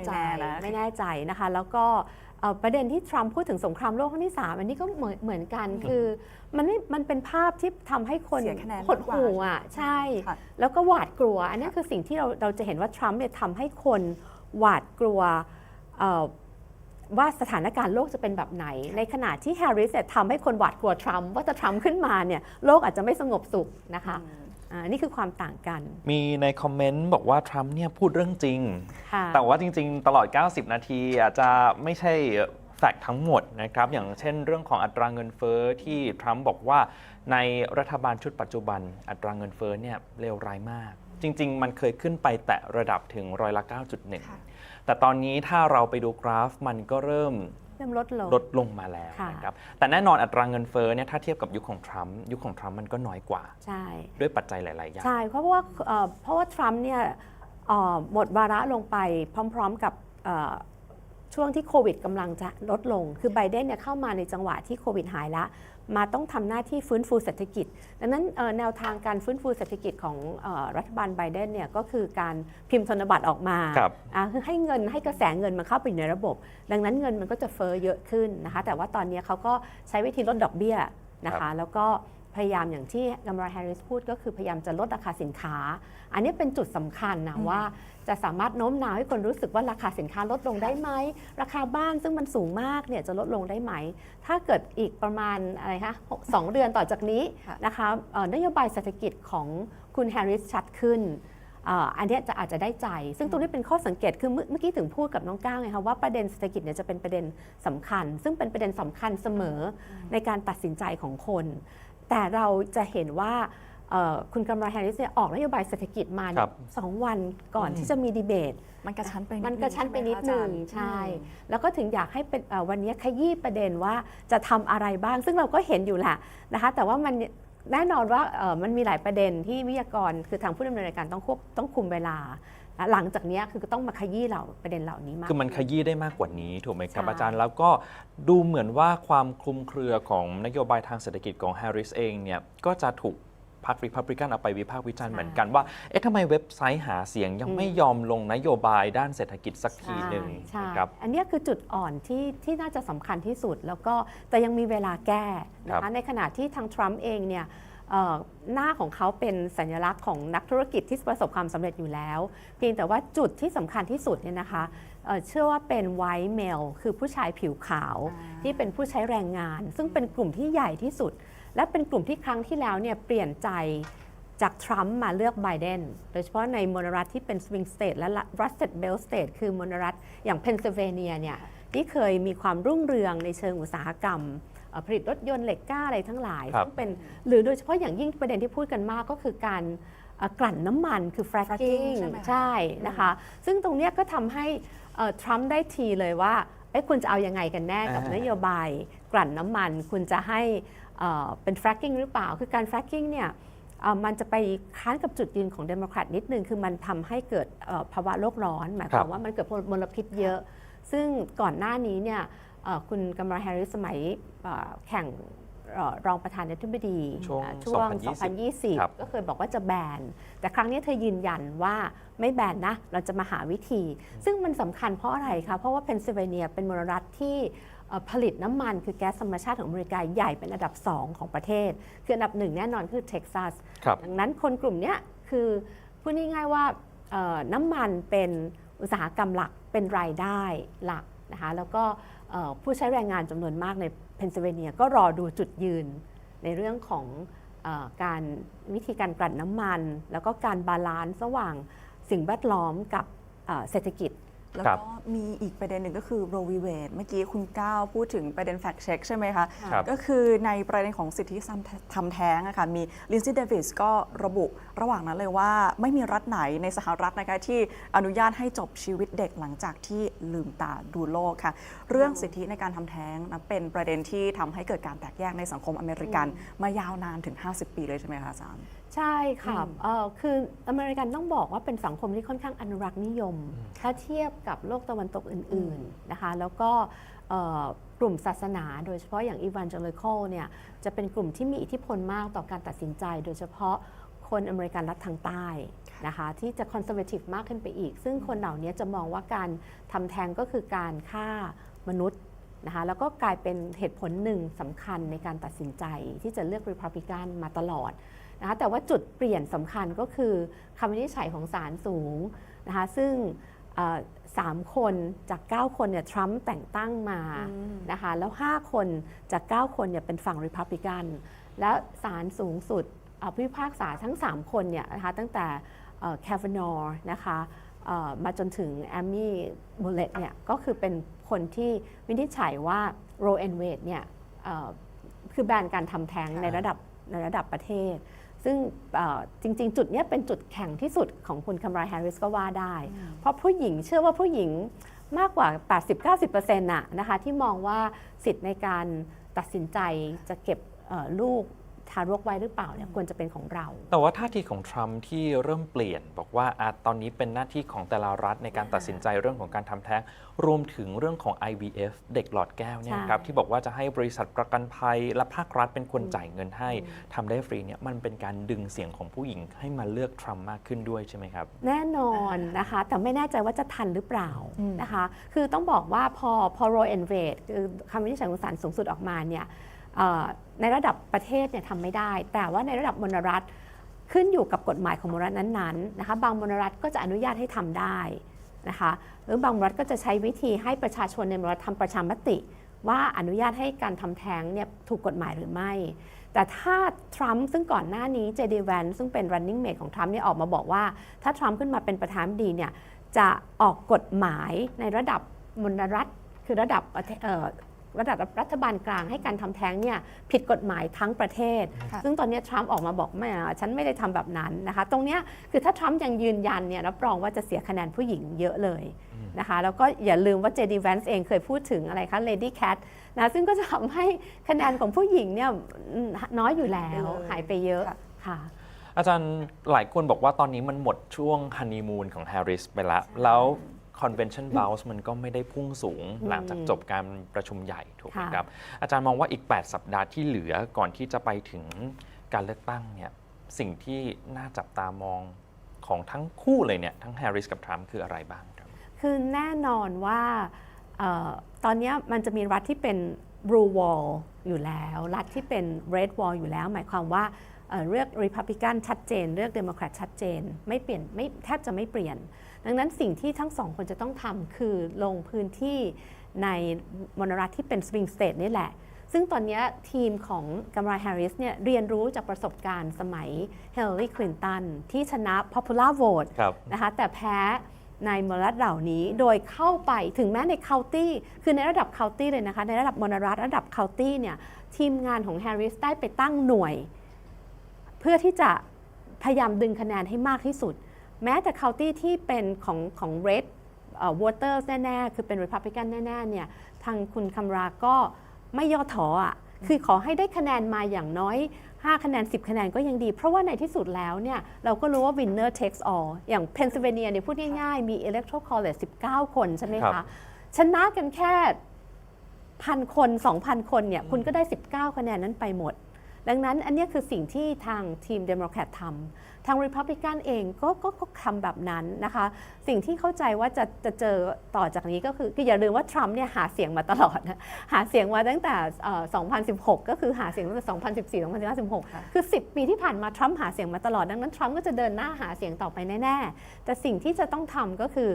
ใจนะคะแล้วก็ประเด็นที่ทรัมป์พูดถึงสงครามโลกครั้งที่3อันนี้ก็เหมือนกันคือมันเป็นภาพที่ทำให้คนหดหู่อ่ะใช่แล้วก็หวาดกลัวอันนี้คือสิ่งที่เราจะเห็นว่าทรัมป์เนี่ยทำให้คนหวาดกลัวว่าสถานการณ์โลกจะเป็นแบบไหนในขณะที่แฮร์ริสเนี่ยทำให้คนหวาดกลัวทรัมป์ว่าจะทรัมป์ขึ้นมาเนี่ยโลกอาจจะไม่สงบสุขนะคะนี่คือความต่างกันมีในคอมเมนต์บอกว่าทรัมป์เนี่ยพูดเรื่องจริงแต่ว่าจริงๆตลอด90 นาทีอาจจะไม่ใช่แฟกต์ทั้งหมดนะครับอย่างเช่นเรื่องของอัตราเงินเฟ้อที่ทรัมป์บอกว่าในรัฐบาลชุดปัจจุบันอัตราเงินเฟ้อเนี่ยเลวร้ายมากจริงๆมันเคยขึ้นไปแตะระดับถึง9.1%แต่ตอนนี้ถ้าเราไปดูกราฟมันก็เริ่มลดลงมาแล้วนะครับแต่แน่นอนอัตราเงินเฟ้อเนี่ยถ้าเทียบกับยุคของทรัมป์มันก็น้อยกว่าด้วยปัจจัยหลายๆอย่างใช่เพราะว่าทรัมป์เนี่ยหมดวาระลงไปพร้อมๆกับช่วงที่โควิดกำลังจะลดลงคือไบเดนเนี่ยเข้ามาในจังหวะที่โควิดหายแล้วมาต้องทำหน้าที่ฟื้นฟูเศรษฐกิจดังนั้นแนวทางการฟื้นฟูเศรษฐกิจของรัฐบาลไบเดนเนี่ยก็คือการพิมพ์ธนบัตรออกมาคือให้กระแสเงินมันเข้าไปในระบบดังนั้นเงินมันก็จะเฟ้อเยอะขึ้นนะคะแต่ว่าตอนนี้เขาก็ใช้วิธีลดดอกเบี้ยนะคะแล้วก็ พยายามอย่างที่กัมราแฮร์ริสพูดก็คือพยายามจะลดราคาสินค้าอันนี้เป็นจุดสำคัญนะว่าจะสามารถโน้มน้าวให้คนรู้สึกว่าราคาสินค้าลดลงได้ไหมราคาบ้านซึ่งมันสูงมากเนี่ยจะลดลงได้ไหมถ้าเกิดอีกประมาณอะไรคะ2 เดือนต่อจากนี้นะคะนโยบายเศรษฐกิจของคุณแฮร์ริสชัดขึ้นอันนี้อาจจะได้ใจซึ่งตรงนี้เป็นข้อสังเกตคือเมื่อกี้ถึงพูดกับน้องก้าวไงคะว่าประเด็นเศรษฐกิจเนี่ยจะเป็นประเด็นสำคัญซึ่งเป็นประเด็นสำคัญเสมอในการตัดสินใจของคนแต่เราจะเห็นว่าคุณกัมราแฮร์ริสออกนโยบายเศรษฐกิจมา2 วันก่อนที่จะมีดีเบตมันกระชั้นไปนิดนึงใช่แล้วก็ถึงอยากให้เป็นวันนี้ขยี้ประเด็นว่าจะทำอะไรบ้างซึ่งเราก็เห็นอยู่แหละนะคะแต่ว่ามันแน่นอนว่ามันมีหลายประเด็นที่วิทยากรคือทางผู้ดำเนินรายการต้องคุมเวลาหลังจากนี้คือต้องมาขยี้ประเด็นเหล่านี้มากคือมันขยี้ได้มากกว่านี้ถูกไหมครับอาจารย์แล้วก็ดูเหมือนว่าความคลุมเครือของนโยบายทางเศรษฐกิจของแฮร์ริสเองเนี่ยก็จะถูกพรรครีพับลิกันเอาไปวิพากษ์วิจารณ์เหมือนกันว่าทำไมเว็บไซต์หาเสียงยังไม่ยอมลงนโยบายด้านเศรษฐกิจสักทีหนึ่งนะครับอันนี้คือจุดอ่อนที่น่าจะสำคัญที่สุดแล้วก็แต่ยังมีเวลาแก้นะคะในขณะที่ทางทรัมป์เองเนี่ยหน้าของเขาเป็นสัญลักษณ์ของนักธุรกิจที่ประสบความสำเร็จอยู่แล้วเพียงแต่ว่าจุดที่สำคัญที่สุดเนี่ยนะคะเชื่อว่าเป็น white male คือผู้ชายผิวขาวที่เป็นผู้ใช้แรงงานซึ่งเป็นกลุ่มที่ใหญ่ที่สุดและเป็นกลุ่มที่ครั้งที่แล้วเนี่ยเปลี่ยนใจจากทรัมป์มาเลือกไบเดนโดยเฉพาะในมณรัฐที่เป็น swing state และ Rust Belt state คือมณรัฐอย่างเพนซิลเวเนียเนี่ยที่เคยมีความรุ่งเรืองในเชิงอุตสาหกรรมผลิตรถยนต์เหล็กกล้าอะไรทั้งหลายซึ่งเป็นหรือโดยเฉพาะอย่างยิ่งประเด็นที่พูดกันมากก็คือการกลั่นน้ำมันคือ fracking ใช่นะคะซึ่งตรงนี้ก็ทำให้ทรัมป์ได้ทีเลยว่าคุณจะเอายังไงกันแน่กับนโยบายกลั่นน้ำมันคุณจะให้เป็น fracking หรือเปล่าคือการ fracking เนี่ยมันจะไปค้านกับจุดยืนของเดโมแครตนิดนึงคือมันทำให้เกิดภาวะโลกร้อนหมายความว่ามันเกิดมลพิษเยอะซึ่งก่อนหน้านี้เนี่ยคุณกัมราแฮร์ริสสมัยแข่งรองประธานาธิบดีช่วง 2020 ก็เคยบอกว่าจะแบนแต่ครั้งนี้เธอยืนยันว่าไม่แบนนะเราจะมาหาวิธีซึ่งมันสำคัญเพราะอะไรคะเพราะว่าเพนซิลเวเนียเป็นมณรัฐที่ผลิตน้ำมันคือแก๊สธรรมชาติของอเมริกาใหญ่เป็นอันดับ2ของประเทศคืออันดับ1แน่นอนคือเท็กซัสดังนั้นคนกลุ่มนี้คือพูดง่ายๆว่าน้ำมันเป็นอุตสาหกรรมหลักเป็นรายได้หลักนะคะแล้วก็ผู้ใช้แรงงานจำนวนมากในเพนซิลเวเนียก็รอดูจุดยืนในเรื่องของการวิธีการกลั่นน้ำมันแล้วก็การบาลานซ์ระหว่างสิ่งแวดล้อมกับเศรษฐกิจแล้วก็มีอีกประเด็นหนึ่งก็คือโรวีเวดเมื่อกี้คุณก้าวพูดถึงประเด็นแฟกต์เช็คใช่ไหมคะก็คือในประเด็นของสิทธิทำแท้งนะคะมีลินซี่เดวิสก็ระบุระหว่างนั้นเลยว่าไม่มีรัฐไหนในสหรัฐนะคะที่อนุญาตให้จบชีวิตเด็กหลังจากที่ลืมตาดูโลกค่ะเรื่องสิทธิในการทำแท้งนะเป็นประเด็นที่ทำให้เกิดการแตกแยกในสังคมอเมริกันมายาวนานถึง50 ปีเลยใช่ไหมคะอาจารย์ใช่ค่ะคืออเมริกันต้องบอกว่าเป็นสังคมที่ค่อนข้างอนุรักษ์นิยมถ้าเทียบกับโลกตะวันตกอื่นๆนะคะแล้วก็กลุ่มศาสนาโดยเฉพาะอย่าง Evangelical เนี่ยจะเป็นกลุ่มที่มีอิทธิพลมากต่อการตัดสินใจโดยเฉพาะคนอเมริกันรัฐทางใต้นะคะที่จะคอนเซอร์เวทีฟมากขึ้นไปอีกซึ่งคนเหล่านี้จะมองว่าการทำแท้งก็คือการฆ่ามนุษย์นะคะแล้วก็กลายเป็นเหตุผลหนึ่งสำคัญในการตัดสินใจที่จะเลือก Republican มาตลอดนะคะแต่ว่าจุดเปลี่ยนสำคัญก็คือคำวินิจฉัยของศาลสูงนะคะซึ่ง3 คนจาก 9 คนเนี่ยทรัมป์แต่งตั้งมานะคะแล้ว5 คนจาก 9 คนเนี่ยเป็นฝั่ง Republican แล้วศาลสูงสุดผู้พิพากษาทั้ง3 คนเนี่ยนะคะตั้งแต่แคฟานอร์นะคะมาจนถึงแอมมี่บูเลตเนี่ยก็คือเป็นคนที่วินิจฉัยว่าโรแอนเวดเนี่ยคือแบนการทำแท้งในระดับประเทศซึ่งจริงๆจุดนี้เป็นจุดแข็งที่สุดของคุณคัมราแฮร์ริสก็ว่าได้เพราะผู้หญิงเชื่อว่าผู้หญิงมากกว่า 80-90% นะคะที่มองว่าสิทธิ์ในการตัดสินใจจะเก็บลูกทารกไว้หรือเปล่าเนี่ยควรจะเป็นของเราแต่ว่าท่าทีของทรัมป์ที่เริ่มเปลี่ยนบอกว่าตอนนี้เป็นหน้าที่ของแต่ละรัฐในการตัดสินใจเรื่องของการทำแท้งรวมถึงเรื่องของ IVF เด็กหลอดแก้วเนี่ยครับที่บอกว่าจะให้บริษัทประกันภัยและภาครัฐเป็นคนจ่ายเงินให้ทำได้ฟรีเนี่ยมันเป็นการดึงเสียงของผู้หญิงให้มาเลือกทรัมป์มากขึ้นด้วยใช่ไหมครับแน่นอนนะคะแต่ไม่แน่ใจว่าจะทันหรือเปล่านะคะคือต้องบอกว่าพอโรแอนเวดคือคำวินิจฉัยของศาลสูงสุดออกมาเนี่ย ในระดับประเทศเนี่ยทำไม่ได้แต่ว่าในระดับมลรัฐขึ้นอยู่กับกฎหมายของมลรัฐนั้นๆนะคะบางมลรัฐก็จะอนุญาตให้ทำได้นะคะหรือบางมลรัฐก็จะใช้วิธีให้ประชาชนในมลรัฐทำประชามติว่าอนุญาตให้การทำแท้งเนี่ยถูกกฎหมายหรือไม่แต่ถ้าทรัมป์ซึ่งก่อนหน้านี้เจดีแวนซึ่งเป็น running mate ของทรัมป์เนี่ยออกมาบอกว่าถ้าทรัมป์ขึ้นมาเป็นประธานาธิบดีเนี่ยจะออกกฎหมายในระดับมลรัฐคือระดับรัฐบาลกลางให้การทำแท้งเนี่ยผิดกฎหมายทั้งประเทศซึ่งตอนนี้ทรัมป์ออกมาบอกไม่ฉันไม่ได้ทำแบบนั้นนะคะตรงนี้คือถ้าทรัมป์ยังยืนยันเนี่ยรับรองว่าจะเสียคะแนนผู้หญิงเยอะเลยนะคะแล้วก็อย่าลืมว่าเจดีแวนซ์เองเคยพูดถึงอะไรคะ Lady Cat นะซึ่งก็จะทำให้คะแนนของผู้หญิงเนี่ยน้อยอยู่แล้วหายไปเยอะค่ะอาจารย์หลายคนบอกว่าตอนนี้มันหมดช่วงฮันนีมูนของแฮร์ริสไปแล้ว Convention Bounce มันก็ไม่ได้พุ่งสูงหลังจากจบการประชุมใหญ่ถูกไหมครับอาจารย์มองว่าอีก8สัปดาห์ที่เหลือก่อนที่จะไปถึงการเลือกตั้งเนี่ยสิ่งที่น่าจับตามองของทั้งคู่เลยเนี่ยทั้งแฮร์ริสกับทรัมป์คืออะไรบ้างครับคือแน่นอนว่าตอนนี้มันจะมีรัฐที่เป็น blue wall อยู่แล้วรัฐที่เป็น red wall อยู่แล้วหมายความว่าเลือก Republican ชัดเจนเลือก Democrat ชัดเจนไม่เปลี่ยนแทบจะไม่เปลี่ยนดังนั้นสิ่งที่ทั้งสองคนจะต้องทำคือลงพื้นที่ในมณฑลรัฐที่เป็น swing state นี่แหละซึ่งตอนนี้ทีมของกัมลาแฮร์ริสเนี่ยเรียนรู้จากประสบการณ์สมัยฮิลลารีคลินตันที่ชนะ popular vote นะคะแต่แพ้ในมณฑลรัฐเหล่านี้โดยเข้าไปถึงแม้ในเคาน์ตี้คือในระดับเคาน์ตี้เลยนะคะในระดับมณฑลรัฐระดับเคาน์ตี้เนี่ยทีมงานของแฮร์ริสได้ไปตั้งหน่วยเพื่อที่จะพยายามดึงคะแนนให้มากที่สุดแม้แต่เคาน์ตี้ที่เป็นของ red voters แน่ๆคือเป็น Republican แน่ๆเนี่ยทางคุณคัมราก็ไม่ย่อท้ออ่ะคือขอให้ได้คะแนนมาอย่างน้อย5คะแนน10คะแนนก็ยังดีเพราะว่าในที่สุดแล้วเนี่ยเราก็รู้ว่า winner takes all อย่างเพนซิลเวเนียเนี่ยพูดง่ายๆมี electoral college 19 คนใช่ไหมคะชนะกันแค่ 1,000 คน 2,000 คนเนี่ยคุณก็ได้19คะแนนนั้นไปหมดดังนั้นอันนี้คือสิ่งที่ทางทีมเดโมแครตทำทาง Republican เองก็ทำแบบนั้นนะคะสิ่งที่เข้าใจว่าจะเจอต่อจากนี้ก็คืออย่าลืมว่าทรัมป์เนี่ยหาเสียงมาตลอดนะหาเสียงมาตั้งแต่2016 ก็คือหาเสียงตั้งแต่2014 2016คือ10 ปีที่ผ่านมาทรัมป์หาเสียงมาตลอดดังนั้นทรัมป์ก็จะเดินหน้าหาเสียงต่อไปแน่ๆแต่สิ่งที่จะต้องทำก็คือ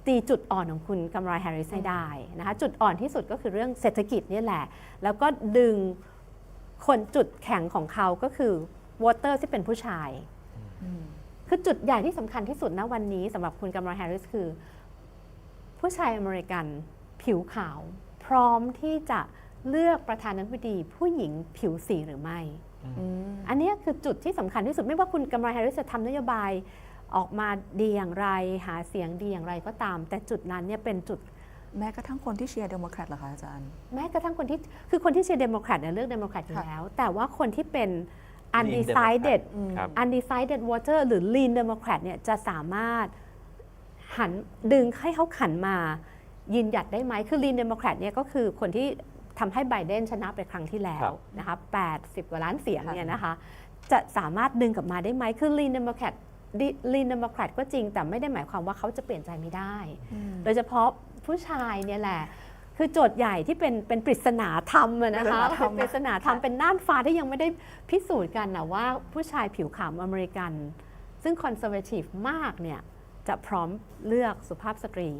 ตีจุดอ่อนของคุณกัมลาแฮร์ริสให้ได้นะคะจุดอ่อนที่สุดก็คือเรื่องเศรษฐกิจนี่แหละแล้วก็ดึงคนจุดแข็งของเขาก็คือวอเตอร์ที่เป็นผู้ชายคือจุดใหญ่ที่สำคัญที่สุดณวันนี้สำหรับคุณกัมลาแฮร์ริสคือผู้ชายอเมริกันผิวขาวพร้อมที่จะเลือกประธานาธิบดีผู้หญิงผิวสีหรือไม่อันนี้คือจุดที่สำคัญที่สุดไม่ว่าคุณกัมลาแฮร์ริสจะทำนโยบายออกมาดีอย่างไรหาเสียงดีอย่างไรก็ตามแต่จุดนั้นเนี่ยเป็นจุดแม้กระทั่งคนที่เชียร์เดโมแครตเหรอคะอาจารย์แม้กระทั่งคนที่เชียร์เดโมแครตเนี่ยเลือกเดโมแครตอยู่แล้วแต่ว่าคนที่เป็น undecided voter หรือ lean democrat เนี่ยจะสามารถดึงให้เขาขันมายืนหยัดได้ไหมคือ lean democrat เนี่ยก็คือคนที่ทำให้ไบเดนชนะไปครั้งที่แล้วนะคะ80 กว่าล้านเสียงเนี่ยนะคะจะสามารถดึงกลับมาได้ไหมคือ lean democrat ก็จริงแต่ไม่ได้หมายความว่าเขาจะเปลี่ยนใจไม่ได้โดยเฉพาะผู้ชายเนี่ยแหละคือโจทย์ใหญ่ที่เป็นปริศนาธรรมนะคะเป็นปริศนาธรรมเป็นน่านฟ้าที่ยังไม่ได้พิสูจน์กันนะว่าผู้ชายผิวขาวอเมริกันซึ่งคอนเซอร์เวทีฟมากเนี่ยจะพร้อมเลือกสุภาพสตรี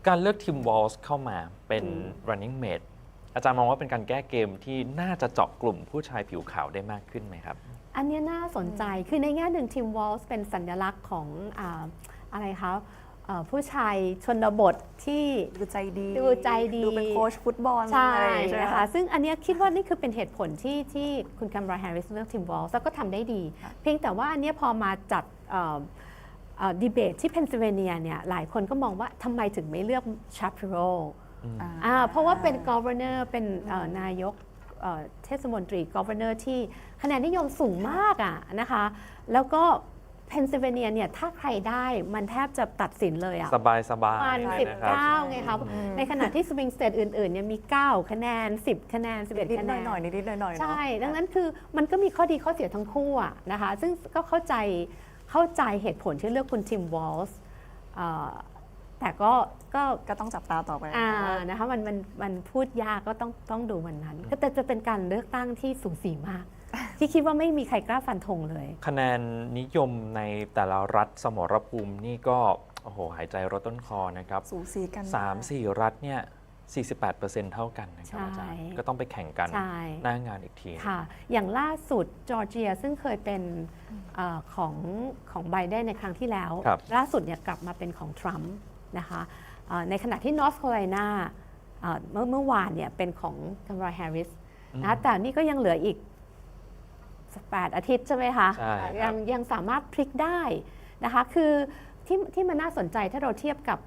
การเลือกทีมวอลส์เข้ามาเป็น running mate อาจารย์มองว่าเป็นการแก้เกมที่น่าจะเจาะกลุ่มผู้ชายผิวขาวได้มากขึ้นไหมครับอันนี้น่าสนใจคือในแง่หนึ่งทีมวอลส์เป็นสัญลักษณ์ของอะไรคะผู้ชายชนบทที่ดูใจดีดูเป็นโค้ชฟุตบอลใช่นะคะซึ่งอันนี้คิดว่านี่คือเป็นเหตุผลที่คุณกัมลาแฮร์ริสเลือกทีมวอลส์แล้วก็ทำได้ดีเพียงแต่ว่าอันนี้พอมาจัดดีเบตที่เพนซิลเวเนียเนี่ยหลายคนก็มองว่าทำไมถึงไม่เลือกชาปิโรเพราะว่าเป็น governor เป็นนายกเทศมนตรี governor ที่คะแนนนิยมสูงมากนะคะแล้วก็เพนซิลเวเนียเนี่ยถ้าใครได้มันแทบจะตัดสินเลยสบายมัน19ไงครับในขณะที่สวิงสเตทอื่นๆเนี่ยมี9คะแนน10คะแนน11คะแนนนิดหน่อยใช่ดังนั้นคือมันก็มีข้อดีข้อเสียทั้งคู่นะคะซึ่งก็เข้าใจเหตุผลที่เลือกคุณทิมวอลส์ แต่ก็ ต้องจับตาต่อไป นะคะมันพูดยากก็ต้องดูวันนั้นก็จะเป็นการเลือกตั้งที่สูสีมาก ที่คิดว่าไม่มีใครกล้าฟันธงเลย คะแนนนิยมในแต่ละรัฐสมรภูมินี่ก็โอ้โหหายใจรถต้นคอนะครับ สูสีกัน 3-4 รัฐเนี่ย 48% เท่ากันนะครับอาจารย์ก็ต้องไปแข่งกันหน้างานอีกทีค่ะอย่างล่าสุดจอร์เจียซึ่งเคยเป็นของไบเดนในครั้งที่แล้วล่าสุดเนี่ยกลับมาเป็นของทรัมป์นะคะในขณะที่นอร์ทแคโรไลนาเมื่อวานเนี่ยเป็นของกัมราแฮร์ริสนะแต่นี่ก็ยังเหลืออีก8 อาทิตย์ใช่ไหมคะยังสามารถพลิกได้นะคะคือที่มันน่าสนใจถ้าเราเทียบกับ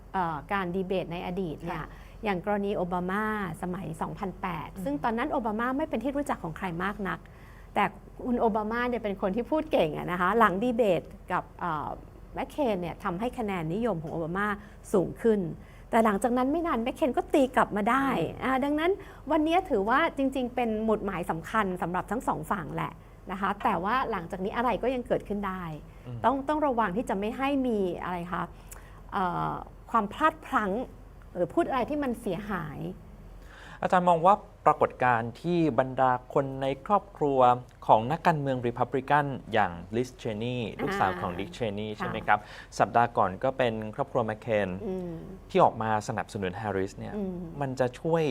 การดีเบตในอดีตเนี่ยอย่างกรณีโอบามาสมัย 2008 ซึ่งตอนนั้นโอบามาไม่เป็นที่รู้จักของใครมากนักแต่คุณโอบามาเนี่ยเป็นคนที่พูดเก่งนะคะหลังดีเบตกับแมคเคนเนี่ยทำให้คะแนนนิยมของโอบามาสูงขึ้นแต่หลังจากนั้นไม่นานแมคเคนก็ตีกลับมาได้ดังนั้นวันนี้ถือว่าจริงๆเป็นหมุดหมายสำคัญสำหรับทั้งสองฝั่งแหละนะคะแต่ว่าหลังจากนี้อะไรก็ยังเกิดขึ้นได้ต้องระวังที่จะไม่ให้มีอะไรคะความพลาดพลั้งหรือพูดอะไรที่มันเสียหายอาจารย์มองว่าปรากฏการณ์ที่บรรดาคนในครอบครัวของนักการเมืองริพับลิกันอย่างลิสเชนีลูกสาวของดิกเชนีใช่ไหมครับสัปดาห์ก่อนก็เป็นครอบครัวแมคเคนที่ออกมาสนับสนุนแฮร์ริสเนี่ยมันจะช่วย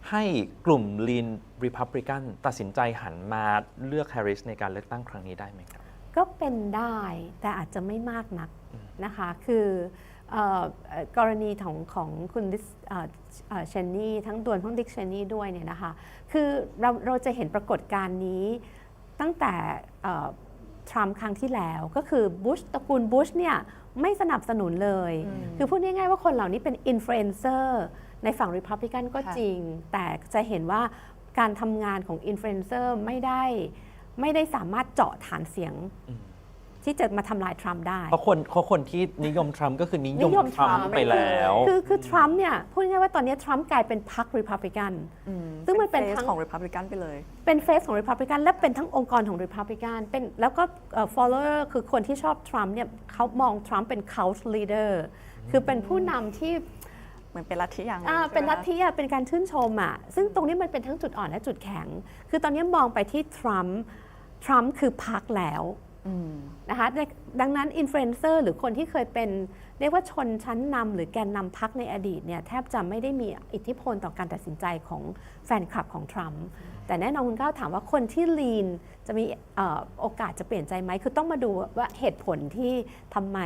ให้กลุ่มลีนริพับลิกันตัดสินใจหันมาเลือกแฮร์ริสในการเลือกตั้งครั้งนี้ได้ไหมครับก็เป็นได้แต่อาจจะไม่มากนักนะคะคือกรณีของคุณเชนนี่ทั้งดวนทั้งดิกเชนนี่ด้วยเนี่ยนะคะคือเราจะเห็นปรากฏการณ์นี้ตั้งแต่ทรัมป์ครั้งที่แล้วก็คือบุชตระกูลบุชเนี่ยไม่สนับสนุนเลยคือพูดง่ายๆว่าคนเหล่านี้เป็นอินฟลูเอนเซอร์ในฝั่งริพับลิกันก็จริงแต่จะเห็นว่าการทำงานของอินฟลูเอนเซอร์ไม่ได้สามารถเจาะฐานเสียงที่จะมาทำลายทรัมป์ได้เพราะคนที่นิยมทรัมป์ก็คือนิยมทรัมป์ไปแล้วคือทรัมป์เนี่ยพูดง่ายๆว่าตอนนี้ทรัมป์กลายเป็นพรรคริพับลิกันซึ่งมันเป็นทั้งของริพับลิกันไปเลยเป็นเฟสของริพับลิกันและเป็นทั้งองค์กรของริพับลิกันเป็นแล้วก็ follower คือคนที่ชอบทรัมป์เนี่ยเขามองทรัมป์เป็น cult leader คือเป็นผู้นำที่เหมือนเป็นลัทธิอย่างเป็นลัทธิเป็นการชื่นชมซึ่งตรงนี้มันเป็นทั้งจุดอ่อนและจุดแข็งคือตอนนี้มองไปที่ทรัมป์คือพรรคแล้วนะคะดังนั้นอินฟลูเอนเซอร์หรือคนที่เคยเป็นเรียกว่าชนชั้นนำหรือแกนนำพรรคในอดีตเนี่ยแทบจะไม่ได้มีอิทธิพลต่อการตัดสินใจของแฟนคลับของทรัมป์แต่แน่นอนคุณก้าวถามว่าคนที่ลีนจะมีโอกาสจะเปลี่ยนใจไหมคือต้องมาดูว่าเหตุผลที่ทำไม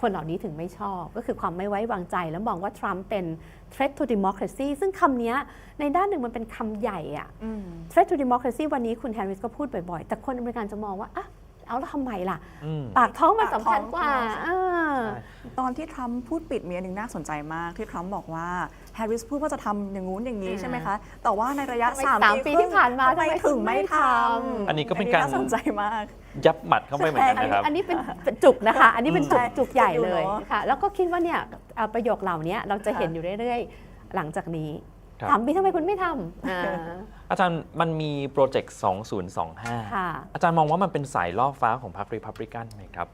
คนเหล่านี้ถึงไม่ชอบก็คือความไม่ไว้วางใจแล้วมองว่าทรัมป์เป็น threat to democracy ซึ่งคำนี้ในด้านหนึ่งมันเป็นคำใหญ่threat to democracy วันนี้คุณแฮร์ริสก็พูดบ่อยๆแต่คนอเมริกันจะมองว่าเอาแล้วทำไมล่ะปากท้องมันสำคัญกว่าตอนที่ทรัมป์พูดปิดมีอันหนึ่งน่าสนใจมากที่ทรัมป์บอกว่าแฮร์ริสพูดว่าจะทำอย่างงู้นอย่างนี้ใช่ไหมคะแต่ว่าในระยะ3 ปีที่ผ่านมาทำไมถึงไม่ทำอันนี้ก็เป็นการน่าสนใจมากยับหมัดเข้าไปเหมือนกันนะครับอันนี้เป็นจุกนะคะอันนี้เป็นจุกใหญ่เลยค่ะแล้วก็คิดว่าเนี่ยประโยคเหล่านี้เราจะเห็นอยู่เรื่อยๆหลังจากนี้ถามพี่ทำไมคุณไม่ทำอาจารย์มันมีโปรเจกต์ 2025 อาจารย์มองว่ามันเป็นสายล่อฟ้าของพรรคริพับลิกันไหมครับ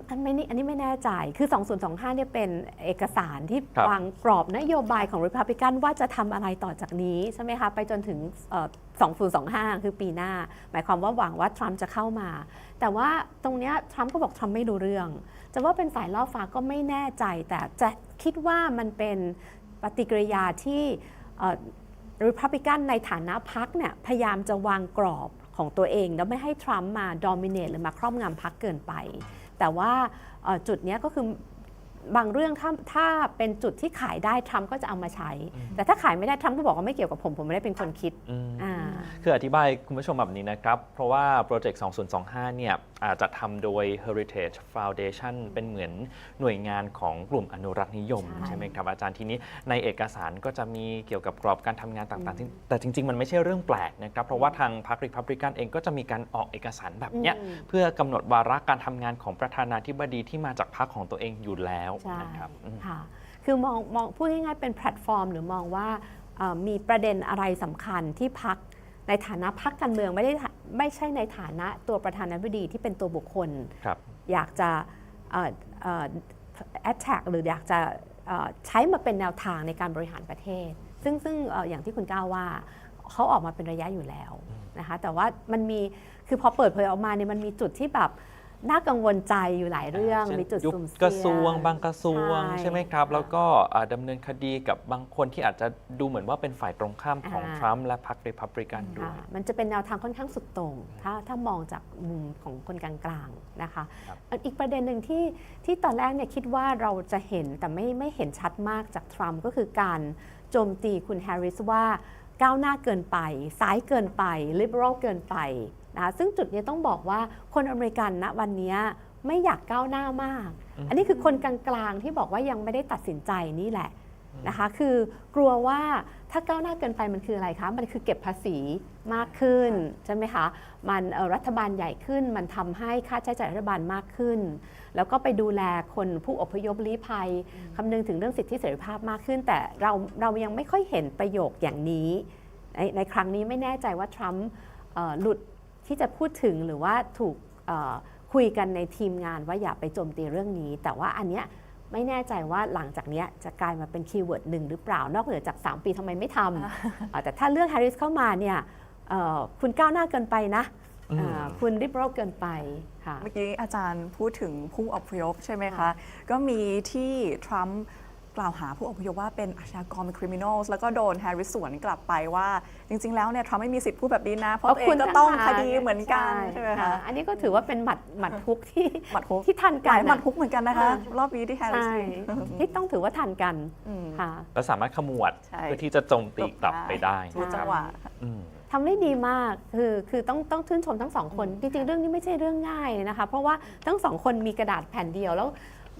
อันนี้ไม่แน่ใจคือ 2025 เนี่ยเป็นเอกสารที่วางกรอบนโยบายของริพับลิกันว่าจะทำอะไรต่อจากนี้ใช่ไหมคะไปจนถึง 2025 คือปีหน้าหมายความว่าหวังว่าทรัมป์จะเข้ามาแต่ว่าตรงนี้ทรัมป์ก็บอกทรัมป์ไม่รู้เรื่องจะว่าเป็นสายล่อฟ้าก็ไม่แน่ใจแต่จะคิดว่ามันเป็นปฏิกิริยาที่ริพับลิกันในฐานะพรรคเนี่ยพยายามจะวางกรอบของตัวเองแล้วไม่ให้ทรัมป์มาดอมิเนตหรือมาครอบงำพรรคเกินไปแต่ว่าจุดนี้ก็คือบางเรื่องถ้าเป็นจุดที่ขายได้ทรัมป์ก็จะเอามาใช้แต่ถ้าขายไม่ได้ทรัมป์ก็บอกว่าไม่เกี่ยวกับผมไม่ได้เป็นคนคิดคืออธิบายคุณผู้ชมแบบนี้นะครับเพราะว่าโปรเจกต์ 2025 เนี่ยจะทำโดย Heritage Foundation เป็นเหมือนหน่วยงานของกลุ่มอนุรักษ์นิยมใช่ไหมครับอาจารย์ทีนี้ในเอกสารก็จะมีเกี่ยวกับกรอบการทำงานต่างๆแต่จริงๆมันไม่ใช่เรื่องแปลกนะครับเพราะว่าทางพรรคริพับลิกันเองก็จะมีการออกเอกสารแบบนี้เพื่อกำหนดวาระการทำงานของประธานาธิบดีที่มาจากพรรคของตัวเองอยู่แล้วนะครับค่ะคือมองพูดง่ายๆเป็นแพลตฟอร์มหรือมองว่ามีประเด็นอะไรสำคัญที่พรรคในฐานะพรรคการเมืองไม่ใช่ในฐานะตัวประธานาธิบดีที่เป็นตัวบุคคลอยากจะ attack หรืออยากจะใช้มาเป็นแนวทางในการบริหารประเทศซึ่งอย่างที่คุณก้าวว่าเขาออกมาเป็นระยะอยู่แล้วนะคะแต่ว่ามันมีคือพอเปิดเผยออกมาเนี่ยมันมีจุดที่แบบน่ากังวลใจอยู่หลายเรื่องมีจุดสุ่มเสี่ยงกระทรวงบางกระทรวงใช่ไหมครับแล้วก็ดำเนินคดีกับบางคนที่อาจจะดูเหมือนว่าเป็นฝ่ายตรงข้ามของทรัมป์และพรรครีพับลิกันด้วยมันจะเป็นแนวทางค่อนข้างสุดโต่งถ้ามองจากมุมของคนกลางๆนะคะอีกประเด็นหนึ่งที่ตอนแรกเนี่ยคิดว่าเราจะเห็นแต่ไม่เห็นชัดมากจากทรัมป์ก็คือการโจมตีคุณแฮร์ริสว่าก้าวหน้าเกินไปซ้ายเกินไปลิเบอรัลเกินไปนะคะซึ่งจุดนี้ต้องบอกว่าคนอเมริกันณวันนี้ไม่อยากก้าวหน้ามากอันนี้คือคนกลางๆที่บอกว่ายังไม่ได้ตัดสินใจนี่แหละนะคะคือกลัวว่าถ้าก้าวหน้าเกินไปมันคืออะไรคะมันคือเก็บภาษีมากขึ้นใช่ไหมคะมันรัฐบาลใหญ่ขึ้นมันทำให้ค่าใช้จ่ายรัฐบาลมากขึ้นแล้วก็ไปดูแลคนผู้อพยพลี้ภัยคำนึงถึงเรื่องสิทธิเสรีภาพมากขึ้นแต่เรายังไม่ค่อยเห็นประโยคอย่างนี้ในครั้งนี้ไม่แน่ใจว่าทรัมป์หลุดที่จะพูดถึงหรือว่าถูกคุยกันในทีมงานว่าอย่าไปโจมตีเรื่องนี้แต่ว่าอันเนี้ยไม่แน่ใจว่าหลังจากนี้จะกลายมาเป็นคีย์เวิร์ดหนึ่งหรือเปล่านอกเหนือจาก3 ปีทำไมไม่ทำ แต่ถ้าเลือกแฮร์ริสเข้ามาเนี่ยคุณก้าวหน้าเกินไปนะคุณริบโรเกินไปค่ะเมื่อกี้อาจารย์พูดถึงผู้อพยพใช่ไหมคะก็มีที่ทรัมป์กล่าวหาผู้อพยพว่าเป็นอาชญากรเป็นคริมินอลแล้วก็โดนแฮร์ริสสวนกลับไปว่าจริงๆแล้วเนี่ยทรัมป์ไม่มีสิทธิ์พูดแบบนี้นะเพราะตัวเองก็ต้องคดีเหมือนกันใช่ไหมคะอันนี้ก็ถือว่าเป็นหมัดฮุกที่ทันกันหมัดฮุกเหมือนกันนะคะรอบนี้ที่แฮร์ริสที่ต้องถือว่าทันกันค่ะและสามารถขมวดเพื่อที่จะโจมตีกลับไปได้จังหวะทำได้ดีมากคือต้องชื่นชมทั้งสองคนจริงๆเรื่องนี้ไม่ใช่เรื่องง่ายนะคะเพราะว่าทั้งสองคนมีกระดาษแผ่นเดียวแล้ว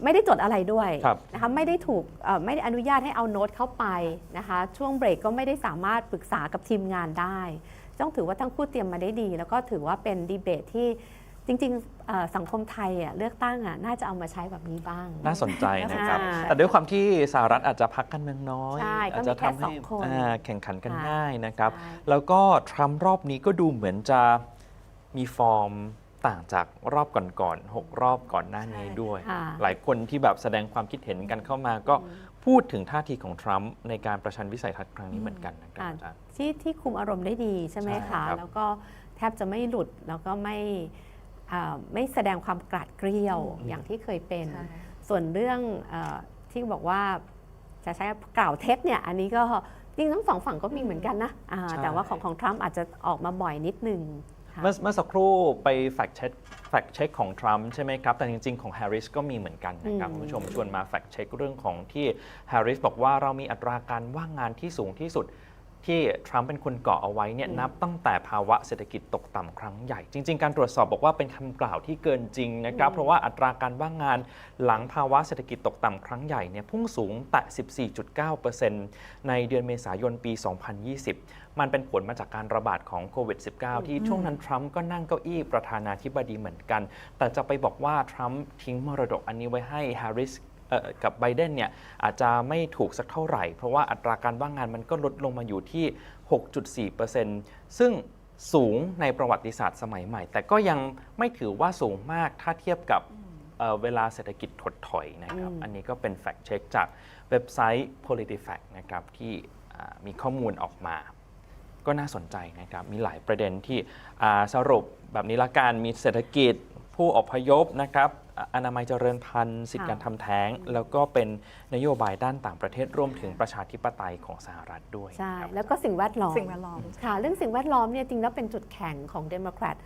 ไม่ได้จดอะไรด้วยนะคะไม่ได้ถูกไม่ได้อนุญาตให้เอาโน้ตเข้าไปนะคะช่วงเบรกก็ไม่ได้สามารถปรึกษากับทีมงานได้ต้องถือว่าทั้งคู่เตรียมมาได้ดีแล้วก็ถือว่าเป็นดีเบตที่จริงๆสังคมไทยเลือกตั้งน่าจะเอามาใช้แบบนี้บ้างน่าสนใจนะครับแต่ด้วยความที่สหรัฐอาจจะพักการเมืองน้อยอาจจะทำให้แข่งขันกันง่ายนะครับแล้วก็ทรัมป์รอบนี้ก็ดูเหมือนจะมีฟอร์มต่างจากรอบก่อนๆ6 รอบก่อนหน้านี้ด้วยหลายคนที่แบบแสดงความคิดเห็นกันเข้ามาก็พูดถึงท่าทีของทรัมป์ในการประชันวิสัยทัศน์ครั้งนี้เหมือนกันนะครับอาจารย์ที่คุมอารมณ์ได้ดีใช่ไหมคะแล้วก็แทบจะไม่หลุดแล้วก็ไม่แสดงความกราดเกลียวอย่างที่เคยเป็นส่วนเรื่องที่บอกว่าจะใช้กล่าวเท็จเนี่ยอันนี้ก็จริงทั้งสองฝั่งก็มีเหมือนกันนะแต่ว่าของทรัมป์อาจจะออกมาบ่อยนิดนึงเมื่อสักครู่ไปแฟกต์เช็คของทรัมป์ใช่ไหมครับแต่จริงๆของแฮร์ริสก็มีเหมือนกันนะครับคุณผู้ชมชวนมาแฟกต์เช็คเรื่องของที่แฮร์ริสบอกว่าเรามีอัตราการว่างงานที่สูงที่สุดที่ทรัมป์เป็นคนก่อเอาไว้เนี่ยนับตั้งแต่ภาวะเศรษฐกิจตกต่ำครั้งใหญ่จริงๆการตรวจสอบบอกว่าเป็นคำกล่าวที่เกินจริงนะครับเพราะว่าอัตราการว่างงานหลังภาวะเศรษฐกิจตกต่ำครั้งใหญ่เนี่ยพุ่งสูงแตะ 14.9% ในเดือนเมษายนปี 2020 มันเป็นผลมาจากการระบาดของโควิด -19 ที่ช่วงนั้นทรัมป์ก็นั่งเก้าอี้ประธานาธิบดีเหมือนกันแต่จะไปบอกว่าทรัมป์ทิ้งมรดกอันนี้ไว้ให้แฮร์ริสกับไบเดนเนี่ยอาจจะไม่ถูกสักเท่าไหร่เพราะว่าอัตราการว่างงานมันก็ลดลงมาอยู่ที่ 6.4% ซึ่งสูงในประวัติศาสตร์สมัยใหม่แต่ก็ยังไม่ถือว่าสูงมากถ้าเทียบกับเวลาเศรษฐกิจถดถอยนะครับอันนี้ก็เป็นแฟกต์เช็คจากเว็บไซต์ PolitiFact นะครับที่มีข้อมูลออกมาก็น่าสนใจนะครับมีหลายประเด็นที่สรุปแบบนี้ละกันมีเศรษฐกิจผู้อพยพนะครับอนามัยเจริญพันธุ์สิทธิการทำแท้งแล้วก็เป็นนโยบายด้านต่างประเทศรวมถึงประชาธิปไตยของสหรัฐด้วยใช่แล้วก็สิ่งแวดล้อมค่ะเรื่องสิ่งแวดล้อมเนี่ยจริงแล้วเป็นจุดแข็งของเดโมแครต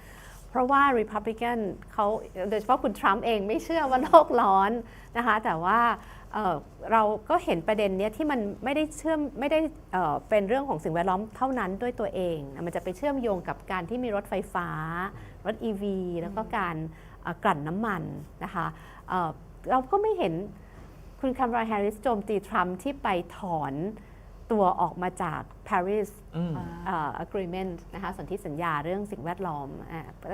เพราะว่า Republican เขาโดยเฉพาะคุณทรัมป์เองไม่เชื่อว่าโลกร้อนนะคะแต่ว่าเราก็เห็นประเด็นนี้ที่มันไม่ได้เป็นเรื่องของสิ่งแวดล้อมเท่านั้นด้วยตัวเองมันจะไปเชื่อมโยงกับการที่มีรถไฟฟ้ารถ EV แล้วก็การกลั่นน้ำมันนะคะเราก็ไม่เห็นคุณคัมราแฮร์ริสโจมตีทรัมป์ที่ไปถอนตัวออกมาจาก Paris Agreement นะคะสนธิสัญญาเรื่องสิ่งแวดล้อม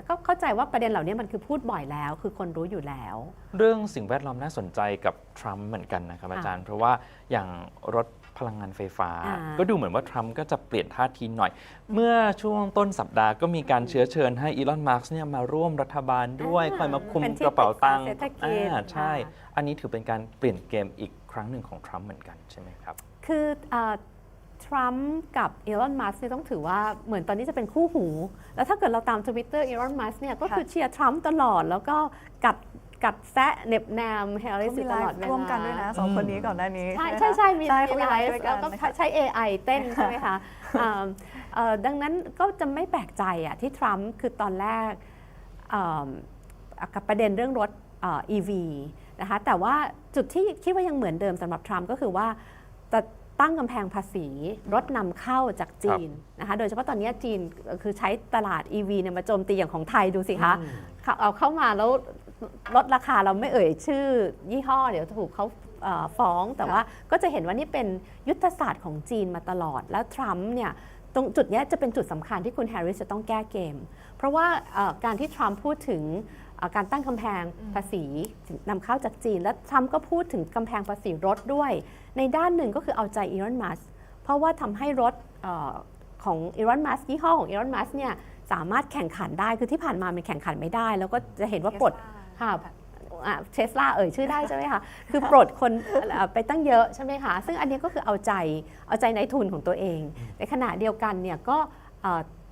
ก็เข้าใจว่าประเด็นเหล่านี้มันคือพูดบ่อยแล้วคือคนรู้อยู่แล้ว เรื่องสิ่งแวดล้อมน่าสนใจกับทรัมป์เหมือนกันนะครับอาจารย์เพราะว่าอย่างรถ พลังงานไฟฟ้า ก็ดูเหมือนว่าทรัมป์ก็จะเปลี่ยนท่าทีหน่อย เมื่อช่วงต้นสัปดาห์ก็มีการเชื้อเชิญให้อีลอน มัสก์เนี่ยมาร่วมรัฐบาลด้วยคอยมาคุมกระเป๋าตังค์ใช่ อันนี้ถือเป็นการเปลี่ยนเกมอีกครั้งหนึ่งของทรัมป์เหมือนกันใช่ไหมครับคือทรัมป์กับอีลอน มัสก์เนี่ยต้องถือว่าเหมือนตอนนี้จะเป็นคู่หูแล้วถ้าเกิดเราตาม Twitter อีลอน มัสก์เนี่ยก็คือเชียร์ทรัมป์ตลอดแล้วก็กัดแซะเน็บแนมแฮร์ริสตลอดเวลาร่วมกันด้วยนะสองคนนี้ก่อนหน้านี้ใช่มีไลฟ์แล้วก็ใช้ AI เต้นใช่ไหมคะดังนั้นก็จะไม่แปลกใจที่ทรัมป์คือตอนแรกกับประเด็นเรื่องรถEV นะคะแต่ว่าจุดที่คิดว่ายังเหมือนเดิมสำหรับทรัมป์ก็คือว่าจะตั้งกำแพงภาษีรถนำเข้าจากจีนนะคะโดยเฉพาะตอนนี้จีนคือใช้ตลาด EV เนี่ยมาโจมตีอย่างของไทยดูสิคะเอาเข้ามาแล้วลดราคาเราไม่เอ่ยชื่อยี่ห้อเดี๋ยวถูกเขาฟ้องแต่ว่าก็จะเห็นว่านี่เป็นยุทธศาสตร์ของจีนมาตลอดแล้วทรัมป์เนี่ยตรงจุดนี้จะเป็นจุดสำคัญที่คุณแฮร์ริสจะต้องแก้เกมเพราะว่าการที่ทรัมป์พูดถึงการตั้งกำแพงภาษีนำเข้าจากจีนและทรัมป์ก็พูดถึงกำแพงภาษีรถด้วยในด้านหนึ่งก็คือเอาใจอีลอน มัสก์เพราะว่าทำให้รถของอีลอน มัสก์ยี่ห้อของอีลอน มัสก์เนี่ยสามารถแข่งขันได้คือที่ผ่านมามันแข่งขันไม่ได้แล้วก็จะเห็นว่าปลดเทสลาชื่อได้ใช่ไหมคะคือปลดคนไปตั้งเยอะใช่ไหมคะซึ่งอันนี้ก็คือเอาใจนายทุนของตัวเองในขณะเดียวกันเนี่ยก็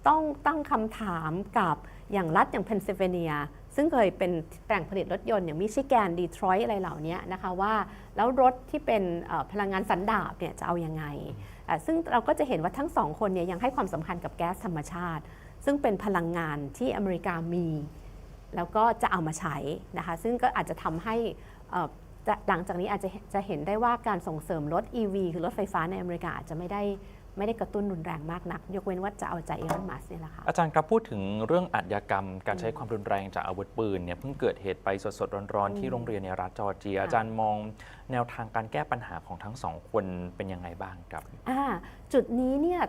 ต้องตั้งคำถามกับอย่างรัฐอย่างเพนซิลเวเนียซึ่งเคยเป็นแหล่งผลิตรถยนต์อย่างมิชิแกนดีทรอยต์อะไรเหล่านี้นะคะว่าแล้วรถที่เป็นพลังงานสันดาปเนี่ยจะเอายังไงซึ่งเราก็จะเห็นว่าทั้งสองคนเนี่ยยังให้ความสำคัญกับแก๊สธรรมชาติซึ่งเป็นพลังงานที่อเมริกามีแล้วก็จะเอามาใช้นะคะซึ่งก็อาจจะทำให้หลังจากนี้อาจจะเห็นได้ว่าการส่งเสริมรถ EV คือรถไฟฟ้าในอเมริกาอาจจะไม่ได้กระตุ้นรุนแรงมากนักยกเว้นว่าจะเอาใจอีลอน มัสก์นี่แหละค่ะอาจารย์ครับพูดถึงเรื่องอาชญากรรมการใช้ความรุนแรงจากอาวุธปืนเนี่ยเพิ่งเกิดเหตุไปสดๆร้อนๆที่โรงเรียนในรัฐจอร์เจียอาจารย์มองแนวทางการแก้ปัญหาของทั้งสองคนเป็นยังไงบ้างครับจุดนี้เนี่ย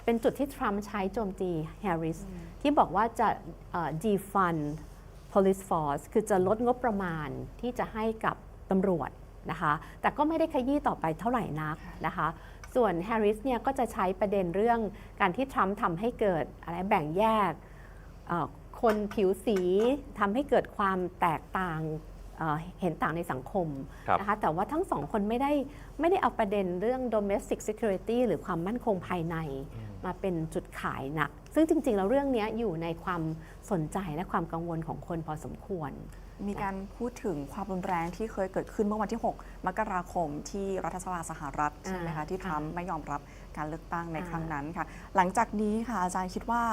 เป็นจุดที่ทรัมป์ใช้โจมตีแฮร์ริสที่บอกว่าจะdefund police force คือจะลดงบประมาณที่จะให้กับตำรวจนะคะแต่ก็ไม่ได้ขยี้ต่อไปเท่าไหร่นักนะคะส่วนแฮร์ริสเนี่ยก็จะใช้ประเด็นเรื่องการที่ทรัมป์ทำให้เกิดอะไรแบ่งแยกคนผิวสีทำให้เกิดความแตกต่างเห็นต่างในสังคมนะคะแต่ว่าทั้งสองคนไม่ได้เอาประเด็นเรื่อง domestic security หรือความมั่นคงภายในมาเป็นจุดขายหนักซึ่งจริงๆแล้วเรื่องนี้อยู่ในความสนใจและความกังวลของคนพอสมควรมีการพูดถึงความรุนแรงที่เคยเกิดขึ้นเมื่อวันที่ 6 มกราคมที่รัฐสภาสหรัฐใช่ไหมคะที่ทรัมป์ไม่ยอมรับการเลือกตั้งในครั้งนั้นค่ะหลังจากนี้ค่ะอาจารย์คิดว่า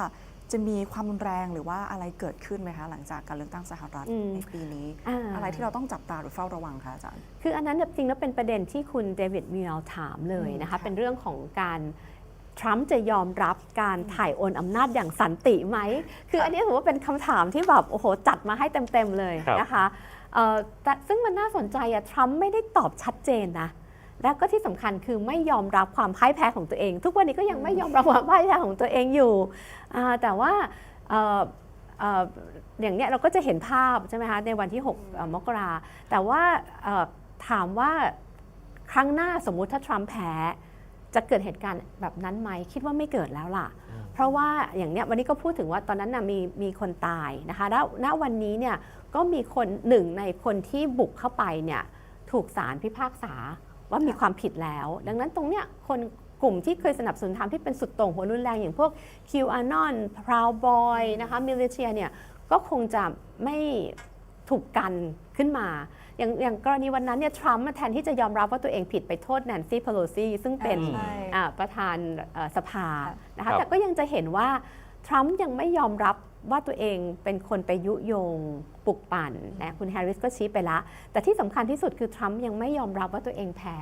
จะมีความรุนแรงหรือว่าอะไรเกิดขึ้นไหมคะหลังจากการเลือกตั้งสหรัฐในปีนี้อะไรที่เราต้องจับตาหรือเฝ้าระวังคะอาจารย์คืออันนั้นจริงแล้วเป็นประเด็นที่คุณเดวิดมิลถามเลยนะคะเป็นเรื่องของการทรัมป์จะยอมรับการถ่ายโอนอำนาจอย่างสันติไหมคืออันนี้ถือว่าเป็นคำถามที่แบบโอ้โหจัดมาให้เต็มๆเลยนะคะแต่ซึ่งมันน่าสนใจทรัมป์ไม่ได้ตอบชัดเจนนะแล้วก็ที่สำคัญคือไม่ยอมรับความพ่ายแพ้ของตัวเองทุกวันนี้ก็ยังไม่ยอมรับความพ่ายแพ้ของตัวเองอยู่แต่ว่าอย่างเนี้ยเราก็จะเห็นภาพใช่ไหมคะในวันที่ 6 มกราแต่ว่าถามว่าครั้งหน้าสมมุติถ้าทรัมป์แพ้จะเกิดเหตุการณ์แบบนั้นไหมคิดว่าไม่เกิดแล้วล่ะเพราะว่าอย่างเนี้ยวันนี้ก็พูดถึงว่าตอนนั้นมีคนตายนะคะแล้วณวันนี้เนี่ยก็มีคนหนึ่งในคนที่บุกเข้าไปเนี่ยถูกศาลพิพากษาว่ามีความผิดแล้วดังนั้นตรงเนี้ยคนกลุ่มที่เคยสนับสนุนทำที่เป็นสุดโต่งหัวรุนแรงอย่างพวก QAnon Proud Boy นะคะมิลิเชียเนี่ยก็คงจะไม่ถูกกันขึ้นมาอย่างกรณีวันนั้นเนี่ยทรัมป์แทนที่จะยอมรับว่าตัวเองผิดไปโทษแนนซี่เพโลซีซึ่งเป็นประธานสภานะคะแต่ก็ยังจะเห็นว่าทรัมป์ยังไม่ยอมรับว่าตัวเองเป็นคนไปยุยงปลุกปั่นนะคุณแฮร์ริสก็ชี้ไปละแต่ที่สำคัญที่สุดคือทรัมป์ยังไม่ยอมรับว่าตัวเองแพ้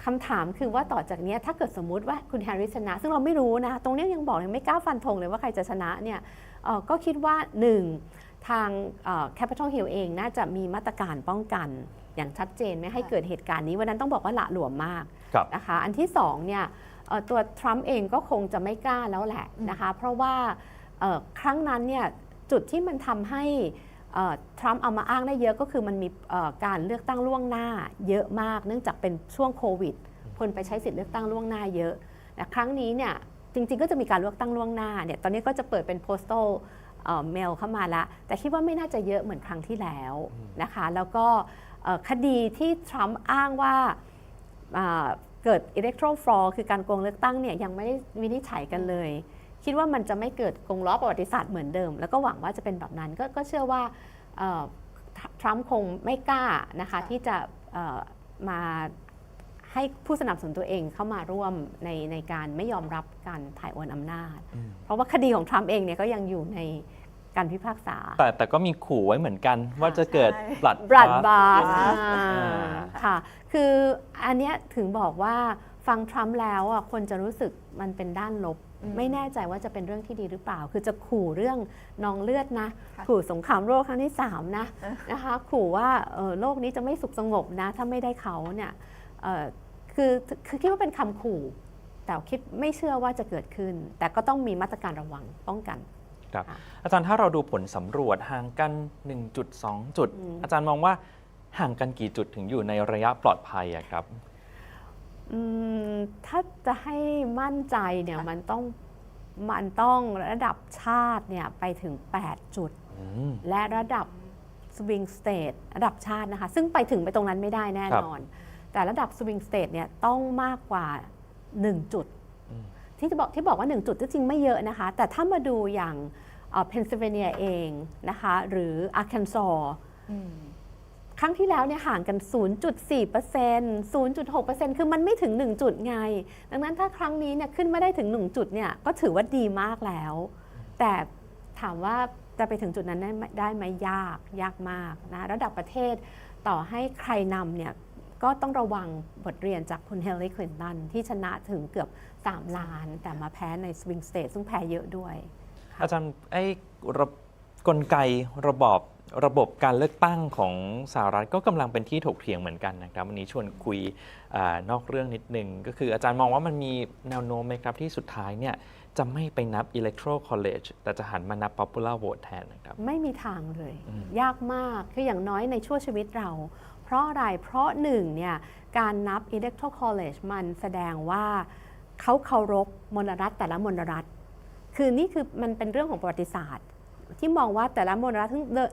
คำถามคือว่าต่อจากนี้ถ้าเกิดสมมุติว่าคุณแฮร์ริสชนะซึ่งเราไม่รู้นะตรงนี้ยังบอกยังไม่กล้าฟันธงเลยว่าใครจะชนะเนี่ยก็คิดว่า1ทาง Capitol Hill เองน่าจะมีมาตรการป้องกันอย่างชัดเจนไม่ให้เกิดเหตุการณ์นี้วันนั้นต้องบอกว่าหละหลวมมากนะคะอันที่2เนี่ยตัวทรัมป์เองก็คงจะไม่กล้าแล้วแหละนะคะเพราะว่าครั้งนั้นเนี่ยจุดที่มันทำให้ทรัมป์เอามาอ้างได้เยอะก็คือมันมีการเลือกตั้งล่วงหน้าเยอะมากเนื่องจากเป็นช่วงโควิด คนไปใช้สิทธิเลือกตั้งล่วงหน้าเยอะแต่ครั้งนี้เนี่ยจริงๆก็จะมีการเลือกตั้งล่วงหน้าเนี่ยตอนนี้ก็จะเปิดเป็น postal mail เข้ามาละแต่คิดว่าไม่น่าจะเยอะเหมือนครั้งที่แล้วนะคะแล้วก็คดีที่ทรัมป์อ้างว่าเกิด electoral fraud คือการโกงเลือกตั้งเนี่ยยังไม่ได้วินิจฉัยกันเลยคิดว่ามันจะไม่เกิดโกงล้อประวัติศาสตร์เหมือนเดิมแล้วก็หวังว่าจะเป็นแบบนั้นก็เชื่อว่าทรัมป์คงไม่กล้านะคะที่จะมาให้ผู้สนับสนุนตัวเองเข้ามาร่วมในการไม่ยอมรับการถ่ายโอนอำนาจเพราะว่าคดีของทรัมป์เองเนี่ยก็ยังอยู่ในการพิพากษาแต่ก็มีขู่ไว้เหมือนกันว่าจะเกิดบลัดบาสค่ะคืออันเนี้ยถึงบอกว่าฟังทรัมป์แล้วอ่ะคนจะรู้สึกมันเป็นด้านลบไม่แน่ใจว่าจะเป็นเรื่องที่ดีหรือเปล่าคือจะขู่เรื่องนองเลือดนะขู่สงครามโลกครั้งที่3นะคะขู่ว่าโลกนี้จะไม่สุขสงบนะถ้าไม่ได้เขาเนี่ยคือคิดว่าเป็นคำขู่แต่คิดไม่เชื่อว่าจะเกิดขึ้นแต่ก็ต้องมีมาตรการระวังป้องกันครับอาจารย์ถ้าเราดูผลสำรวจห่างกัน 1.2 จุดอาจารย์มองว่าห่างกันกี่จุดถึงอยู่ในระยะปลอดภัยครับถ้าจะให้มั่นใจเนี่ยมันต้องระดับชาติเนี่ยไปถึง8จุดและระดับสวิงสเตทระดับชาตินะคะซึ่งไปตรงนั้นไม่ได้แน่นอนแต่ระดับสวิงสเตทเนี่ยต้องมากกว่า1จุดที่บอกว่า1จุดจริงไม่เยอะนะคะแต่ถ้ามาดูอย่างเพนซิลเวเนียเองนะคะหรืออาร์คันซอสครั้งที่แล้วเนี่ยห่างกัน 0.4% 0.6% คือมันไม่ถึง1จุดไงดังนั้นถ้าครั้งนี้เนี่ยขึ้นมาได้ถึง1จุดเนี่ยก็ถือว่าดีมากแล้วแต่ถามว่าจะไปถึงจุดนั้นได้ไหมยากมากนะระดับประเทศต่อให้ใครนำเนี่ยก็ต้องระวังบทเรียนจากคุณเฮเลรีคลินตันที่ชนะถึงเกือบ3ล้านแต่มาแพ้ในสวิงสเตทซึ่งแพ้เยอะด้วยอาจารย์กลไกระบบการเลือกตั้งของสหรัฐก็กำลังเป็นที่ถกเถียงเหมือนกันนะครับวันนี้ชวนคุยนอกเรื่องนิดนึงก็คืออาจารย์มองว่ามันมีแนวโน้มไหมครับที่สุดท้ายเนี่ยจะไม่ไปนับ electoral college แต่จะหันมานับ popular vote แทนนะครับไม่มีทางเลยยากมากคืออย่างน้อยในช่วงชีวิตเราเพราะอะไรเพราะหนึ่งเนี่ยการนับ electoral college มันแสดงว่าเขาเคารพมลรัฐแต่ละมลรัฐคือนี่คือมันเป็นเรื่องของประวัติศาสตร์ที่มองว่าแต่ละมลรัฐ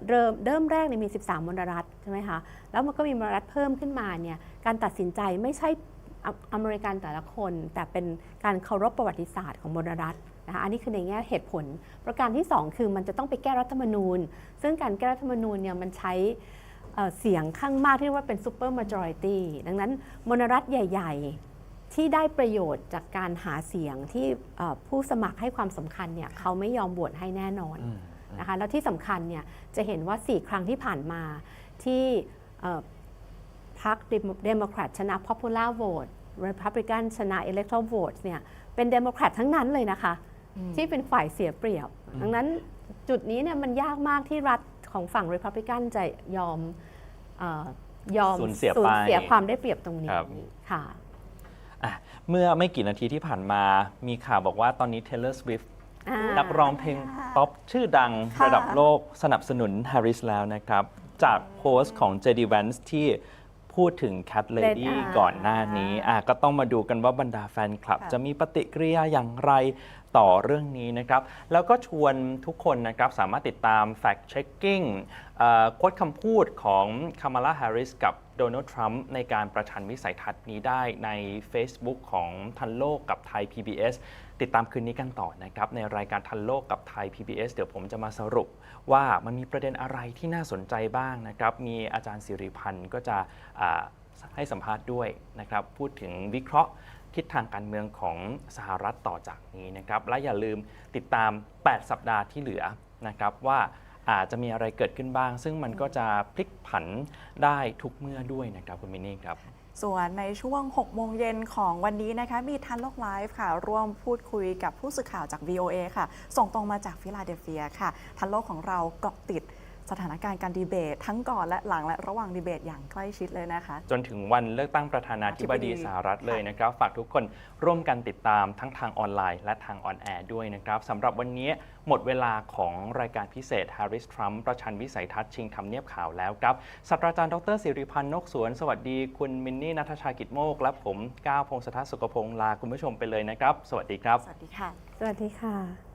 เริ่มแรกมี13มลรัฐใช่ไหมคะแล้วมันก็มีมลรัฐเพิ่มขึ้นมาเนี่ยการตัดสินใจไม่ใช่อเมริกันแต่ละคนแต่เป็นการเคารพประวัติศาสตร์ของมลรัฐนะคะอันนี้คือในแง่เหตุผลประการที่2คือมันจะต้องไปแก้รัฐธรรมนูญซึ่งการแก้รัฐธรรมนูญเนี่ยมันใช้เสียงข้างมากที่เรียกว่าเป็น super majority ดังนั้นมลรัฐใหญ่ๆที่ได้ประโยชน์จากการหาเสียงที่ผู้สมัครให้ความสำคัญเนี่ยเขาไม่ยอมโหวตให้แน่นอนนะคะแล้วที่สำคัญเนี่ยจะเห็นว่า4ครั้งที่ผ่านมาที่พรรคเดโมแครตชนะ popular vote Republican ชนะ electoral vote เนี่ยเป็นเดโมแครตทั้งนั้นเลยนะคะที่เป็นฝ่ายเสียเปรียบดังนั้นจุดนี้เนี่ยมันยากมากที่รัฐของฝั่ง Republican จะยอมสูญเสียความได้เปรียบตรงนี้ค่ะเมื่อไม่กี่นาทีที่ผ่านมามีข่าวบอกว่าตอนนี้ Taylor Swift นักร้องเพลงป๊อปชื่อดังระดับโลกสนับสนุน Harris แล้วนะครับจากโพสต์ของ JD Vance ที่พูดถึง Cat Lady ก่อนหน้านี้ก็ต้องมาดูกันว่าบรรดาแฟนคลับจะมีปฏิกิริยาอย่างไรต่อเรื่องนี้นะครับแล้วก็ชวนทุกคนนะครับสามารถติดตาม Fact Checking โค้ดคำพูดของ Kamala Harris กับโดนัลด์ทรัมป์ในการประชันวิสัยทัศน์นี้ได้ใน Facebook ของทันโลกกับไทย PBS ติดตามคืนนี้กันต่อนะครับในรายการทันโลกกับไทย PBS เดี๋ยวผมจะมาสรุปว่ามันมีประเด็นอะไรที่น่าสนใจบ้างนะครับมีอาจารย์สิริพันธ์ก็จะให้สัมภาษณ์ด้วยนะครับพูดถึงวิเคราะห์ทิศทางการเมืองของสหรัฐต่อจากนี้นะครับและอย่าลืมติดตาม8สัปดาห์ที่เหลือนะครับว่าอาจจะมีอะไรเกิดขึ้นบ้างซึ่งมันก็จะพลิกผันได้ทุกเมื่อด้วยนะครับคุณมินนี่ครับส่วนในช่วง 6 โมงเย็นของวันนี้นะคะมีทันโลกไลฟ์ค่ะร่วมพูดคุยกับผู้สื่อข่าวจาก VOA ค่ะส่งตรงมาจากฟิลาเดลเฟียค่ะทันโลกของเราเกาะติด สถานการณ์การดีเบตทั้งก่อนและหลังและระหว่างดีเบตอย่างใกล้ชิดเลยนะคะ จนถึงวันเลือกตั้งประธานาธิบดีสหรัฐเลยนะครับฝากทุกคนร่วมกันติดตามทั้งทางออนไลน์และทางออนแอร์ด้วยนะครับสำหรับวันนี้หมดเวลาของรายการพิเศษ Harris Trump ประชันวิสัยทัศน์ชิงทำเนียบขาวแล้วครับศาสตราจารย์ดรศิริพันธ์นกสวนสวัสดีคุณมินนี่ณัฐชากิจโมกและผมก้าวพงศธรสุขพงศ์ลาคุณผู้ชมไปเลยนะครับสวัสดีครับ สวัสดีค่ะ สวัสดีค่ะ